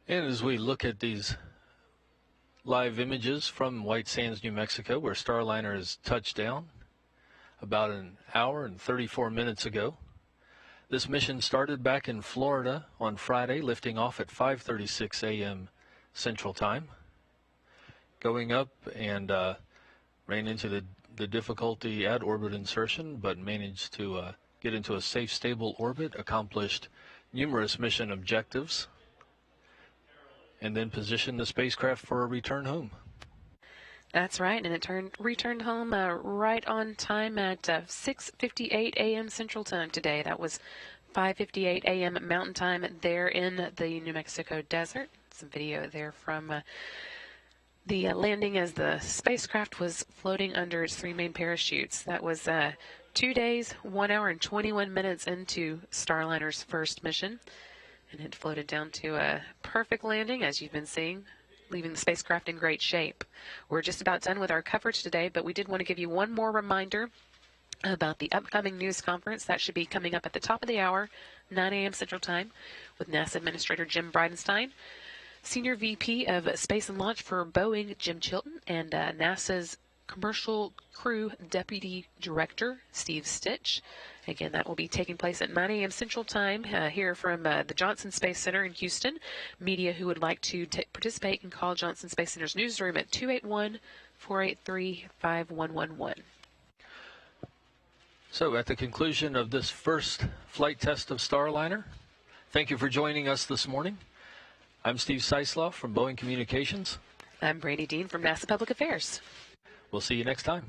And as we look at these live images from White Sands, New Mexico, where Starliner has touched down about an hour and 34 minutes ago, this mission started back in Florida on Friday, lifting off at 5:36 a.m. Central Time, going up and ran into the difficulty at orbit insertion, but managed to get into a safe, stable orbit, accomplished numerous mission objectives, and then positioned the spacecraft for a return home. That's right, and it returned home right on time at 6:58 a.m. Central Time today. That was 5:58 a.m. Mountain Time there in the New Mexico desert. Some video there from the landing as the spacecraft was floating under its three main parachutes. That was 2 days, 1 hour, and 21 minutes into Starliner's first mission. And it floated down to a perfect landing, as you've been seeing, leaving the spacecraft in great shape. We're just about done with our coverage today, but we did want to give you one more reminder about the upcoming news conference. That should be coming up at the top of the hour, 9 a.m. Central Time, with NASA Administrator Jim Bridenstine. Senior VP of Space and Launch for Boeing, Jim Chilton, and NASA's Commercial Crew Deputy Director, Steve Stitch. Again, that will be taking place at 9 a.m. Central Time here from the Johnson Space Center in Houston. Media who would like to participate can call Johnson Space Center's newsroom at 281-483-5111. So at the conclusion of this first flight test of Starliner, thank you for joining us this morning. I'm Steve Seislaw from Boeing Communications. I'm Brandy Dean from NASA Public Affairs. We'll see you next time.